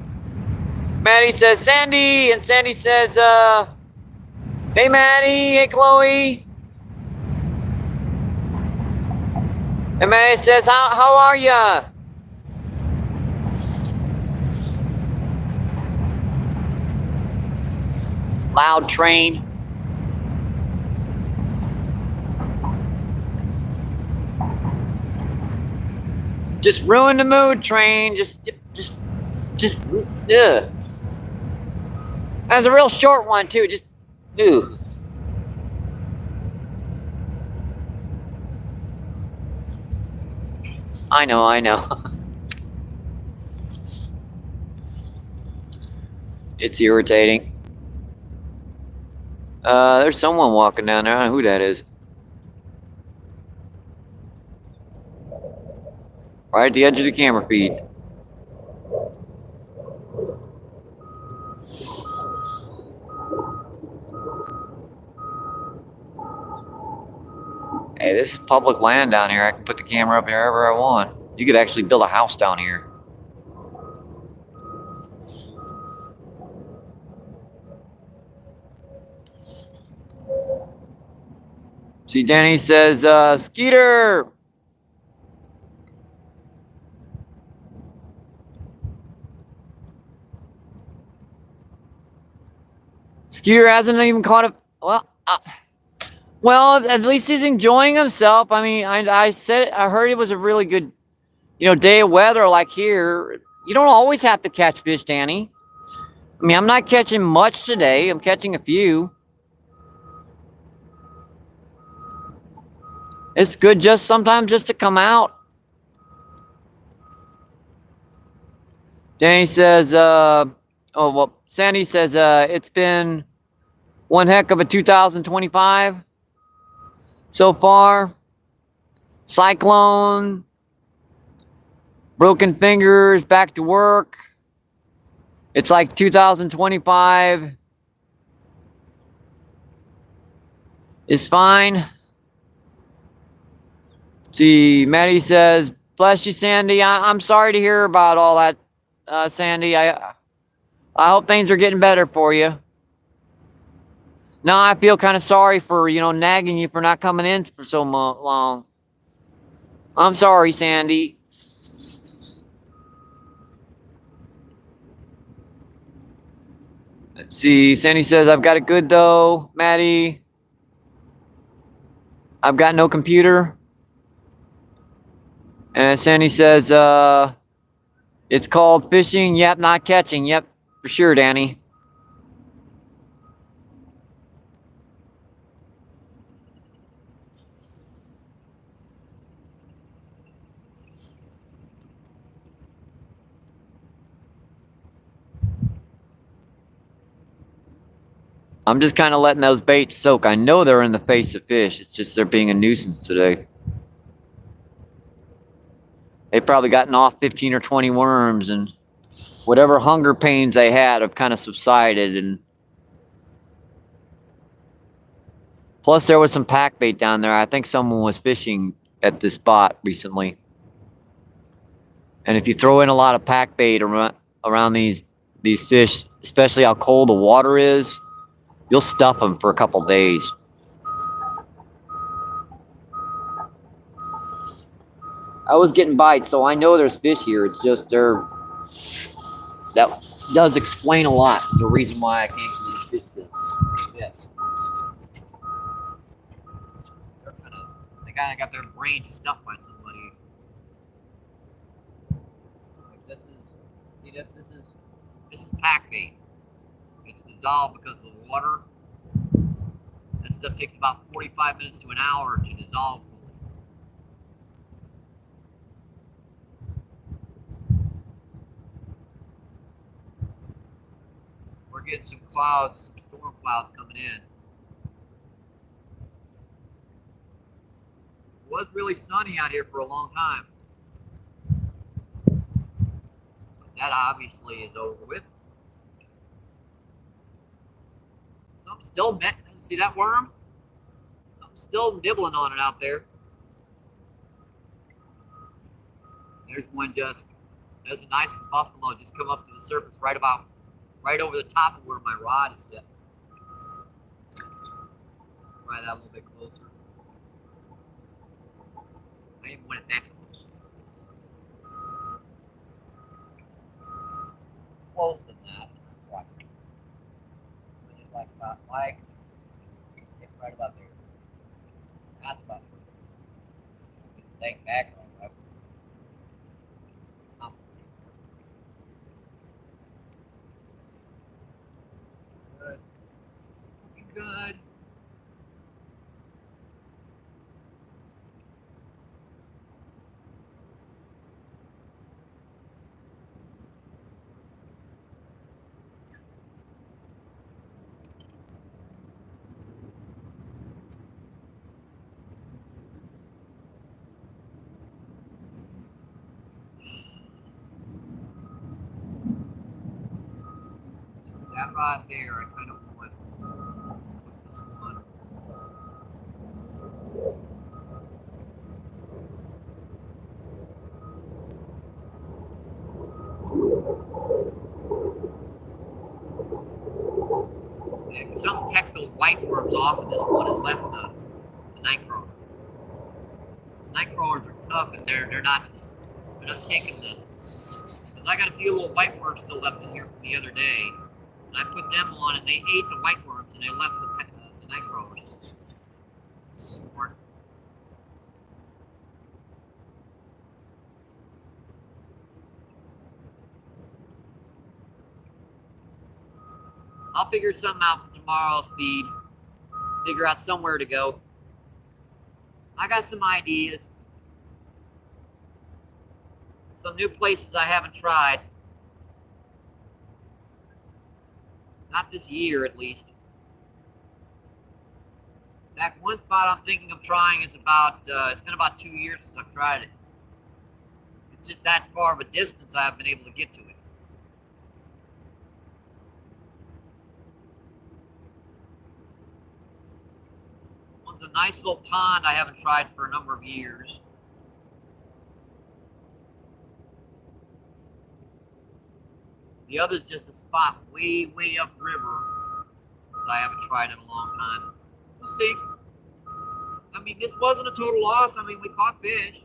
Maddie says, Sandy, and Sandy says, hey, Maddie, hey, Chloe. And Maddie says, how are ya? Loud train. Just ruin the mood, train. Just, ugh. That's a real short one, too. Just, ugh. I know. It's irritating. There's someone walking down there. I don't know who that is. Right at the edge of the camera feed. Hey, this is public land down here. I can put the camera up wherever I want. You could actually build a house down here. See, Danny says, Skeeter! Skeeter hasn't even caught a... Well, at least he's enjoying himself. I mean, I heard it was a really good, day of weather like here. You don't always have to catch fish, Danny. I mean, I'm not catching much today. I'm catching a few. It's good just sometimes just to come out. Danny says, Sandy says, it's been one heck of a 2025 so far. Cyclone, broken fingers, back to work. It's like 2025 is fine. See, Maddie says, bless you, Sandy. I'm sorry to hear about all that, Sandy. I hope things are getting better for you. Now I feel kind of sorry for, nagging you for not coming in for so long. I'm sorry, Sandy. Let's see. Sandy says, I've got it good though, Maddie. I've got no computer. And Sandy says, it's called fishing. Yep, not catching. Yep, for sure, Danny. I'm just kind of letting those baits soak. I know they're in the face of fish. It's just they're being a nuisance today. They've probably gotten off 15 or 20 worms, and whatever hunger pains they had have kind of subsided. And plus, there was some pack bait down there. I think someone was fishing at this spot recently. And if you throw in a lot of pack bait around these fish, especially how cold the water is, you'll stuff them for a couple days. I was getting bites, so I know there's fish here. It's just that does explain a lot. The reason why I can't really fish this. Yes. They kind of got their brain stuffed by somebody. Like this is pack bait. It's dissolved because of the water. That stuff takes about 45 minutes to an hour to dissolve. We're getting some clouds, some storm clouds coming in. It was really sunny out here for a long time. But that obviously is over with. So I'm still, see that worm? I'm still nibbling on it out there. There's one there's a nice buffalo just come up to the surface right over the top of where my rod is set. Try that a little bit closer. I didn't want it that close. Closer than that. Right. Just like about it's right about there. That's about it. Get the thing back on right. Good. Good. That right there, I kind of want this one. And some kept those white worms off of this one and left the night crawler. Night crawlers are tough, and they're not taking the. Cause I got a few little white worms still left in here from the other day, and I put them on, and they ate the white worms, and they left the night crawlers. Smart. I'll figure something out for tomorrow's feed. Figure out somewhere to go. I got some ideas. Some new places I haven't tried. Not this year, at least. In fact, one spot I'm thinking of trying is about, it's been about 2 years since I've tried it. It's just that far of a distance I haven't been able to get to it. One's a nice little pond I haven't tried for a number of years. The other's just a spot way, way upriver that I haven't tried in a long time. We'll see. I mean, this wasn't a total loss. I mean, we caught fish.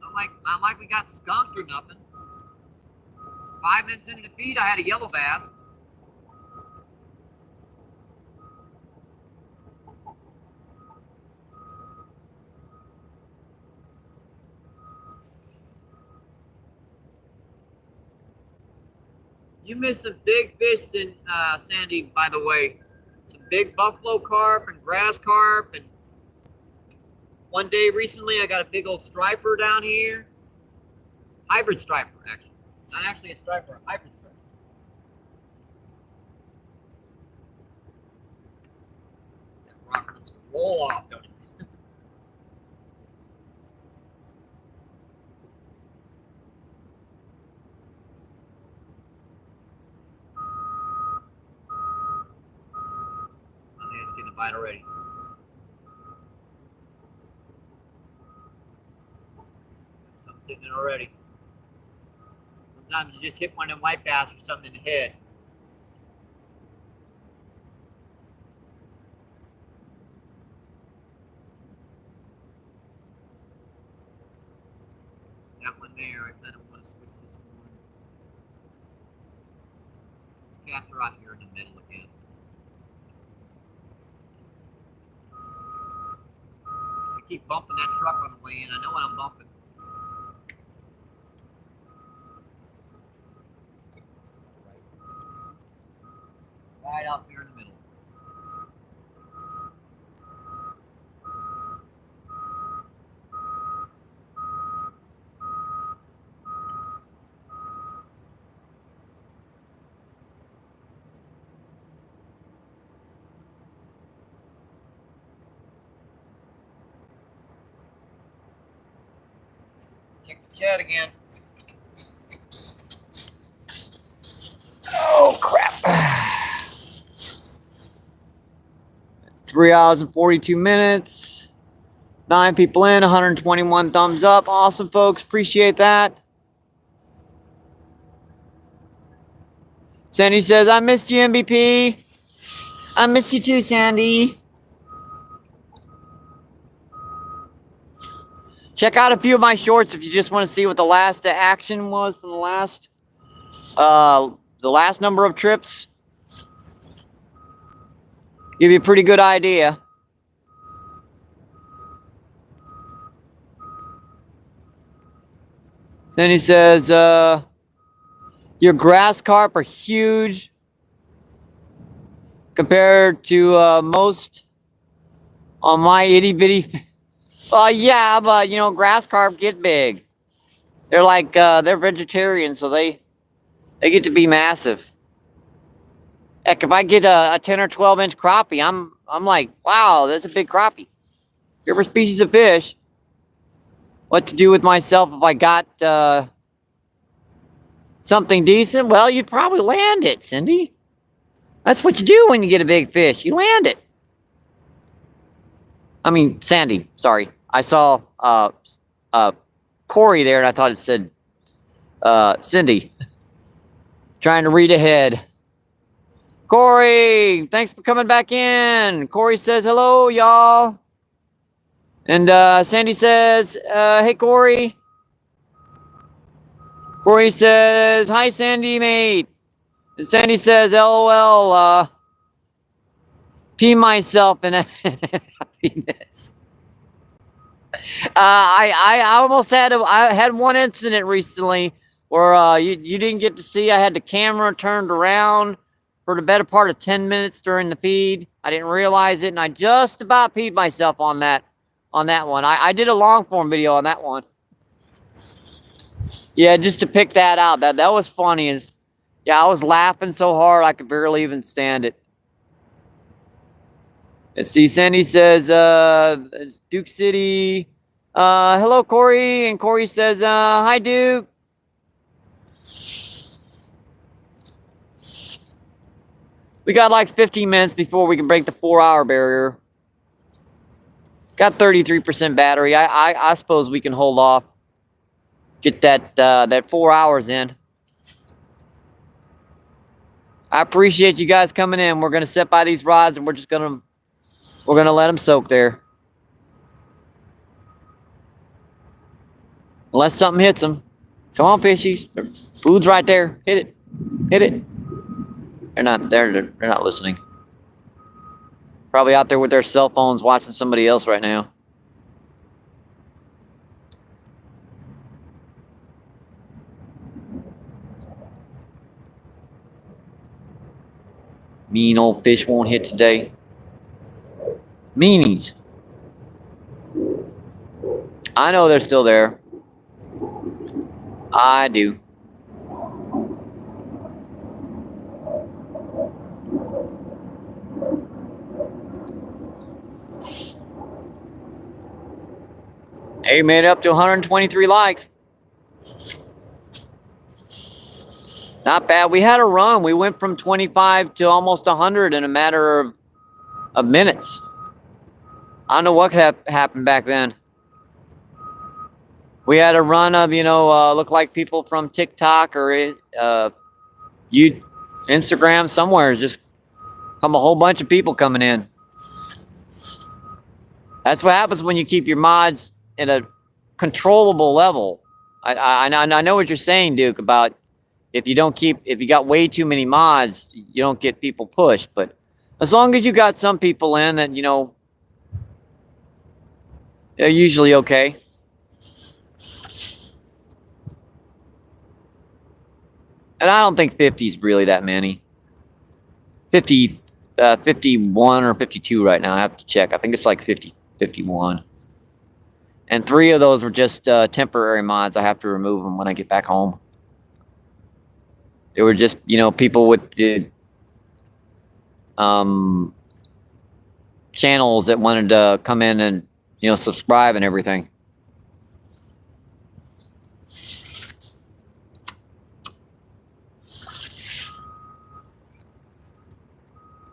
Not like we got skunked or nothing. 5 minutes into the feed, I had a yellow bass. You missed some big fish in Sandy, by the way. Some big buffalo carp and grass carp. And one day recently, I got a big old striper down here. Hybrid striper, actually. Not actually a striper, a hybrid striper. That rock wants to roll off, don't it? Getting a bite already. Something sitting in already. Sometimes you just hit one of them white bass or something in the head. That one there, I kind of want to switch this one. Let's cast her out here in the middle again. Keep bumping that truck on the way in. I know what I'm bumping. Right out there in the middle. Check the chat again. Oh, crap. 3 hours and 42 minutes. 9 people in, 121 thumbs up. Awesome, folks. Appreciate that. Sandy says, I missed you, MVP. I missed you too, Sandy. Check out a few of my shorts if you just want to see what the last action was from the last number of trips. Give you a pretty good idea. Then he says, your grass carp are huge compared to most on my itty bitty. Yeah, but you know, grass carp get big. They're like they're vegetarian, so they get to be massive. Heck, if I get a 10 or 12 inch crappie, I'm like, wow, that's a big crappie. Favorite species of fish. What to do with myself if I got something decent? Well, you'd probably land it, Cindy. That's what you do when you get a big fish. You land it. I mean, Sandy, sorry. I saw Corey there, and I thought it said Cindy. Trying to read ahead. Corey, thanks for coming back in. Corey says, hello, y'all. And Sandy says, hey, Corey. Corey says, hi, Sandy, mate. And Sandy says, LOL, pee myself in happiness. I almost I had one incident recently where you didn't get to see. I had the camera turned around for the better part of 10 minutes during the feed. I didn't realize it, and I just about peed myself on that one. I did a long form video on that one. Yeah, just to pick that out. That was funny. Yeah, I was laughing so hard I could barely even stand it. Let's see, Sandy says, it's Duke City. Hello, Corey. And Corey says, hi, Duke. We got like 15 minutes before we can break the 4-hour barrier. Got 33% battery. I suppose we can hold off. Get that 4 hours in. I appreciate you guys coming in. We're gonna set by these rods and we're gonna let them soak there. Unless something hits them. Come on, fishies. Food's right there. Hit it. Hit it. They're not listening. Probably out there with their cell phones watching somebody else right now. Mean old fish won't hit today. Meanies. I know they're still there. I do. Hey, made it up to 123 likes. Not bad. We had a run. We went from 25 to almost 100 in a matter of minutes. I don't know what happened back then. We had a run of, look like people from TikTok or Instagram somewhere. Just come a whole bunch of people coming in. That's what happens when you keep your mods at a controllable level. I know what you're saying, Duke, about if you got way too many mods, you don't get people pushed. But as long as you got some people in that, they're usually okay. And I don't think 50 is really that many. 51 or 52 right now. I have to check. I think it's like 50, 51. And 3 of those were just temporary mods. I have to remove them when I get back home. They were just, people with the channels that wanted to come in and, subscribe and everything.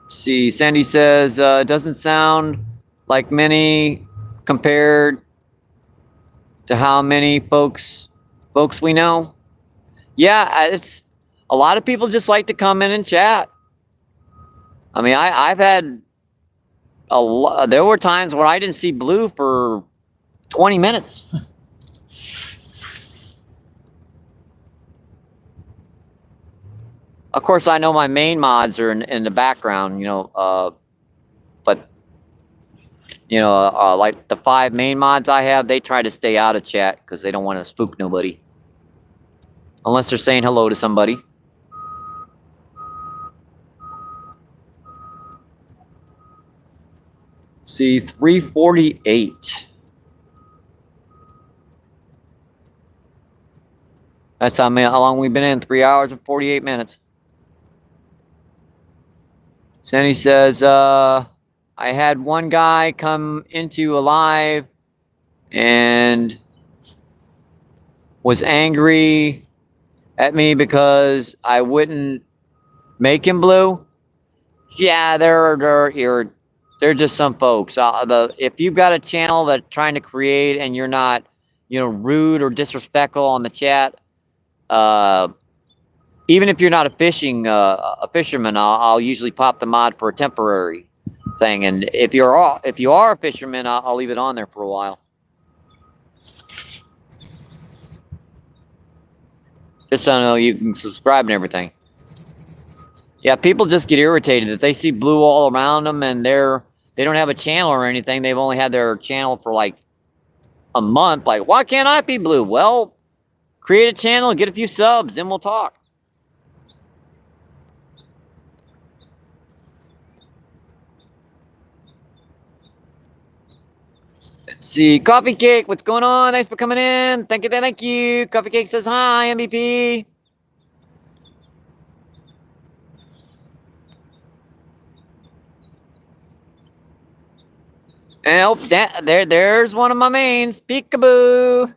See, Sandy says, it doesn't sound like many compared to how many folks we know. Yeah, it's a lot of people just like to come in and chat. I mean, I've had there were times where I didn't see Blue for 20 minutes. Of course, I know my main mods are in the background, but like the 5 main mods I have, they try to stay out of chat because they don't want to spook nobody. Unless they're saying hello to somebody. See, 348. That's how long we've been in. 3 hours and 48 minutes. Sandy says, I had one guy come into a live and was angry at me because I wouldn't make him blue. Yeah, they're just some folks. If you've got a channel that's trying to create and you're not, rude or disrespectful on the chat, even if you're not a fisherman, I'll usually pop the mod for a temporary thing. And if you are a fisherman, I'll leave it on there for a while. Just so I know you can subscribe and everything. Yeah, people just get irritated if they see blue all around them and they don't have a channel or anything. They've only had their channel for like a month. Like, why can't I be blue? Well, create a channel, get a few subs, then we'll talk. Let's see, Coffee Cake, what's going on? Thanks for coming in. Thank you. Coffee Cake says hi, MVP. And oh, there's one of my mains, Peekaboo.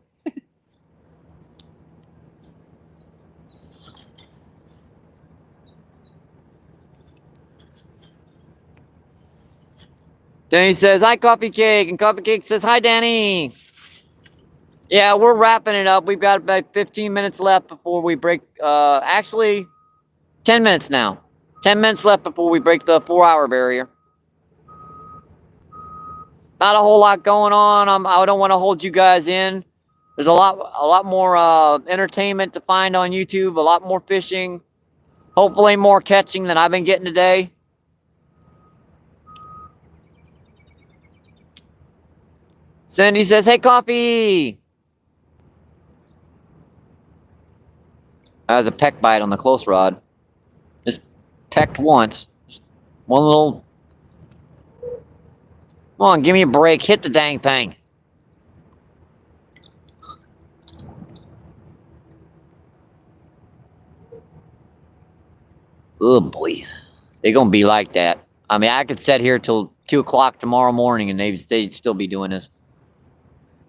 Danny says, hi, Coffee Cake. And Coffee Cake says, hi, Danny. Yeah, we're wrapping it up. We've got about 15 minutes left before we break. Actually, 10 minutes now. 10 minutes left before we break the 4-hour barrier. Not a whole lot going on. I don't want to hold you guys in. There's a lot more entertainment to find on YouTube. A lot more fishing. Hopefully more catching than I've been getting today. Cindy says, hey, Coffee. That was a peck bite on the close rod. Just pecked once. Just one little. Come on, give me a break. Hit the dang thing. Oh boy, they're gonna be like that. I mean, I could sit here till 2 o'clock tomorrow morning, and they'd still be doing this.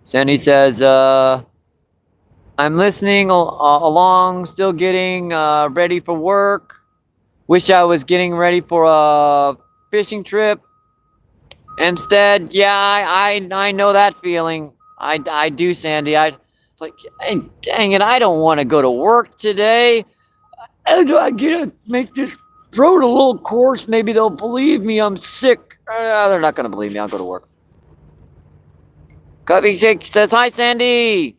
Sandy says, "I'm listening along, still getting ready for work. Wish I was getting ready for a fishing trip. Instead, yeah, I know that feeling. I do, Sandy. Like, hey, dang it, I don't want to go to work today. I gotta make this throat a little coarse. Maybe they'll believe me. I'm sick. They're not gonna believe me. I'll go to work." Coffee Shake says, hi, Sandy.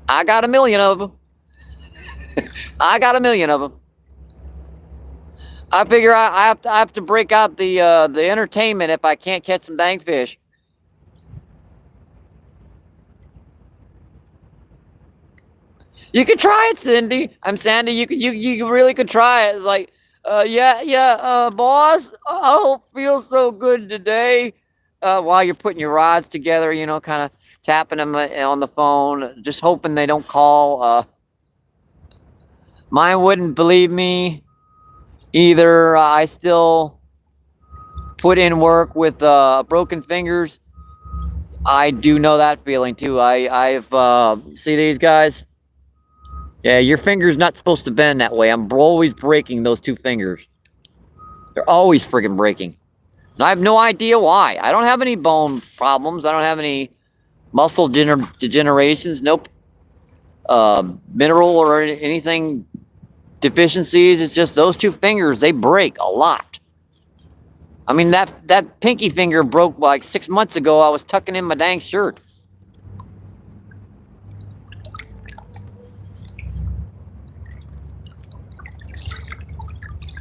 I got a million of them. I got a million of them. I figure I have to break out the entertainment if I can't catch some dang fish. You could try it, Cindy. I'm Sandy. You really could try it. It's like, boss, I don't feel so good today. While you're putting your rods together, kind of tapping them on the phone, just hoping they don't call. Mine wouldn't believe me either. I still put in work with broken fingers. I do know that feeling too. I've see these guys. Yeah, your finger's not supposed to bend that way. I'm always breaking those two fingers. They're always friggin' breaking. And I have no idea why. I don't have any bone problems. I don't have any muscle degenerations. Nope. Mineral or anything deficiencies. It's just those two fingers, they break a lot. I mean, that pinky finger broke like 6 months ago. I was tucking in my dang shirt.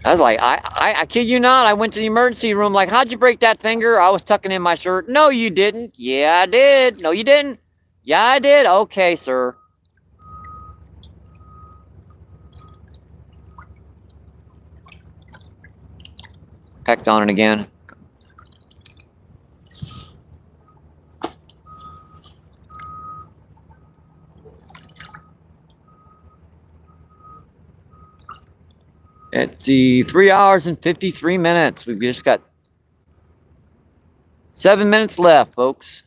I was like, I kid you not, I went to the emergency room like, how'd you break that finger? I was tucking in my shirt. No, you didn't. Yeah, I did. No, you didn't. Yeah, I did. Okay, sir. Pecked on it again. Let's see, 3 hours and 53 minutes. We've just got 7 minutes left, folks.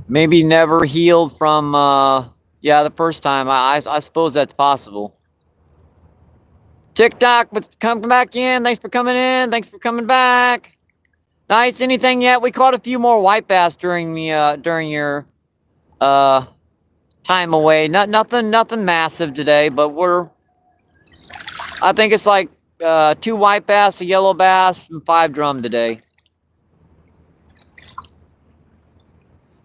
Maybe never healed from Yeah, the first time. I suppose that's possible. TikTok, but come back in. Thanks for coming in. Thanks for coming back. Nice. Anything yet? We caught a few more white bass during the during your time away. Nothing massive today, but I think it's like 2 white bass, a yellow bass, and 5 drum today.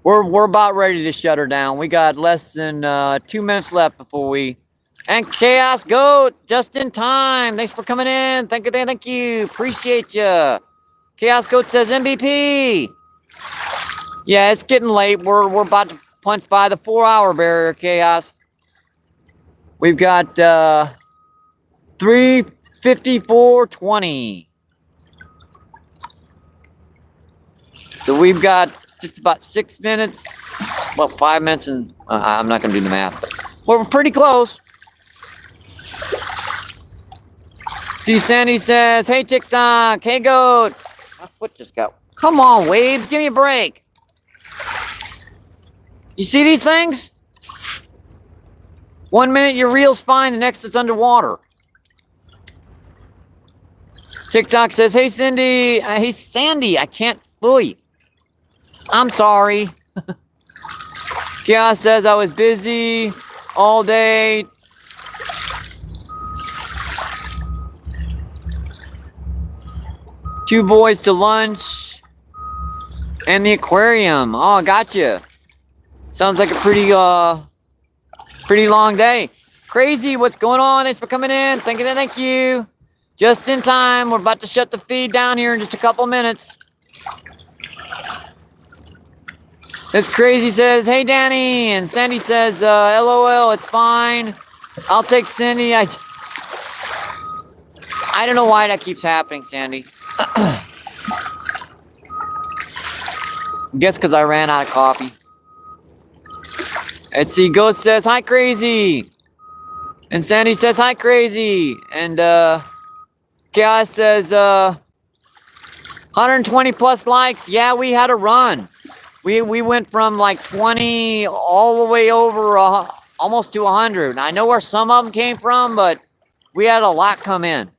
We're about ready to shut her down. We got less than 2 minutes left before we. And Chaos Goat, just in time. Thanks for coming in. Thank you. Appreciate you. Chaos Goat says MVP. Yeah, it's getting late. We're about to punch by the 4-hour barrier, Chaos. We've got 3:54:20. So we've got just about 6 minutes. Well, 5 minutes, and I'm not going to do the math, but we're pretty close. See, Sandy says, hey, TikTok. Hey, Goat. My foot just got. Come on, Waves. Give me a break. You see these things? 1 minute your reel's fine, the next it's underwater. TikTok says, hey, Cindy. Hey, Sandy. I can't fool you. I'm sorry. Chaos says I was busy all day. Two boys to lunch. And the aquarium. Oh, gotcha. Sounds like a pretty long day. Crazy, what's going on? Thanks for coming in. Thank you. Just in time. We're about to shut the feed down here in just a couple minutes. This Crazy says, hey, Danny. And Sandy says, LOL, it's fine. I'll take Cindy. I don't know why that keeps happening, Sandy. Guess because I ran out of coffee. Let's see, Ghost says, hi, Crazy. And Sandy says, hi, Crazy. And Chaos says, 120 plus likes. Yeah, we had a run. We went from like 20 all the way over almost to 100. I know where some of them came from, but we had a lot come in.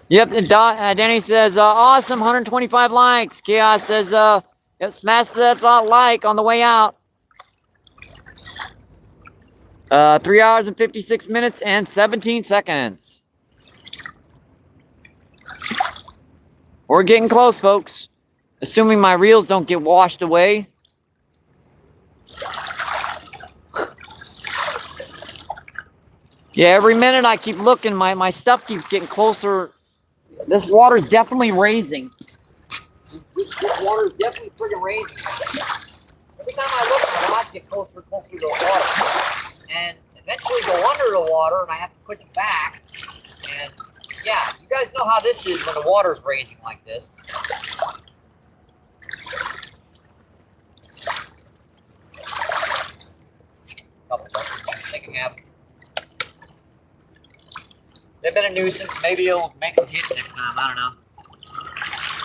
Yep, Danny says, awesome, 125 likes. Chaos says, smash that like on the way out. 3 hours and 56 minutes and 17 seconds. We're getting close, folks. Assuming my reels don't get washed away. Yeah, every minute I keep looking, my stuff keeps getting closer. This water's definitely raising. This water's definitely freaking raising. Every time I look, the rods get closer and closer to the water. And eventually go under the water, and I have to push it back. And yeah, you guys know how this is when the water's raising like this. Couple buckets they can have. They've been a nuisance. Maybe it'll make them hit next time. I don't know.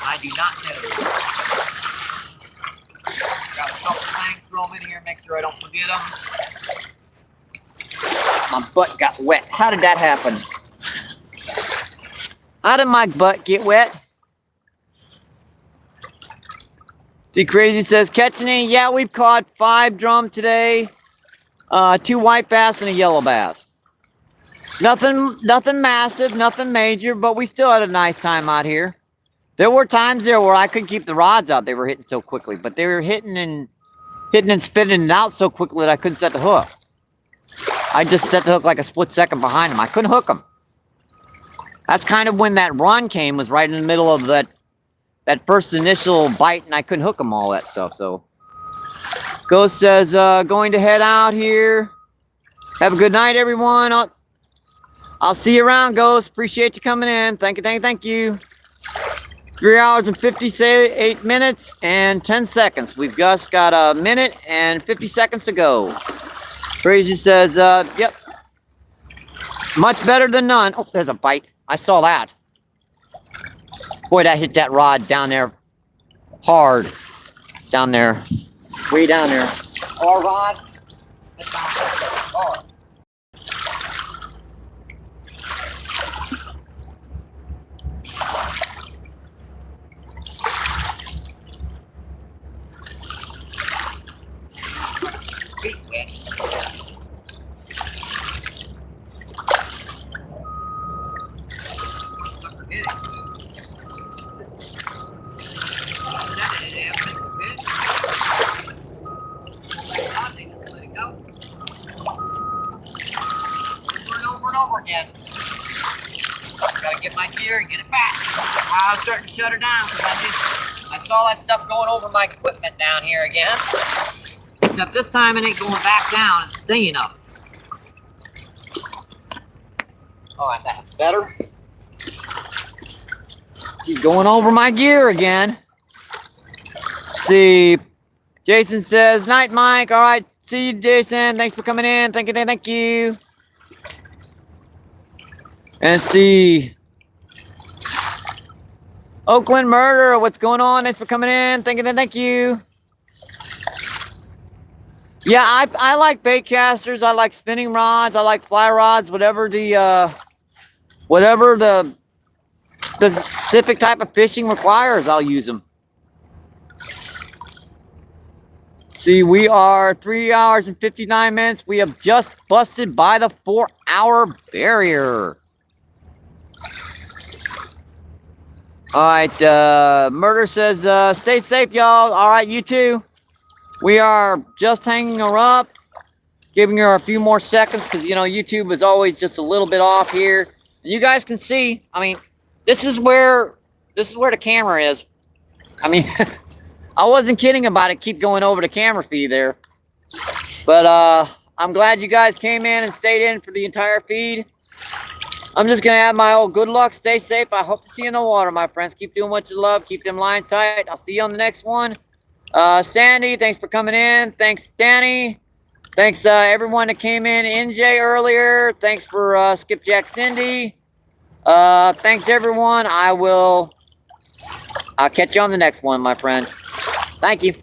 I do not know. Got a couple things, throw them in here, make sure I don't forget them. My butt got wet. How did that happen? How did my butt get wet? See, Crazy says, catching any? Yeah, we've caught 5 drum today. 2 white bass and a yellow bass. Nothing massive, nothing major, but we still had a nice time out here. There were times there where I couldn't keep the rods out. They were hitting so quickly, but they were hitting and spinning it out so quickly that I couldn't set the hook. I just set the hook like a split second behind them. I couldn't hook them. That's kind of when that run came, was right in the middle of that first initial bite, and I couldn't hook them, all that stuff. So Ghost says, going to head out here. Have a good night, everyone. I'll see you around, Ghost. Appreciate you coming in. Thank you. 3 hours and 58 minutes and 10 seconds. We've just got a minute and 50 seconds to go. Crazy says, yep. Much better than none. Oh, there's a bite. I saw that. Boy, that hit that rod down there hard. Down there. Way down there. Our rod. hard. Again. Gotta get my gear and get it back. I was starting to shut her down because I saw that stuff going over my equipment down here again. Except this time it ain't going back down, it's staying up. Alright, that's better. She's going over my gear again. Let's see. Jason says, night, Mike. Alright, see you, Jason. Thanks for coming in. Thank you. And see, Oakland Murder, what's going on? Thanks for coming in. Thank you. Yeah, I like bait casters. I like spinning rods. I like fly rods. Whatever the specific type of fishing requires, I'll use them. See, we are 3 hours and 59 minutes. We have just busted by the 4-hour barrier. All right, Murder says, stay safe, y'all. All right, you too. We are just hanging her up, giving her a few more seconds because, you know, YouTube is always just a little bit off here. And you guys can see, I mean, this is where the camera is. I mean, I wasn't kidding about it. Keep going over the camera feed there. But I'm glad you guys came in and stayed in for the entire feed. I'm just going to have my old good luck. Stay safe. I hope to see you in the water, my friends. Keep doing what you love. Keep them lines tight. I'll see you on the next one. Sandy, thanks for coming in. Thanks, Danny. Thanks, everyone that came in. NJ earlier. Thanks for Skipjack Cindy. Thanks, everyone. I'll catch you on the next one, my friends. Thank you.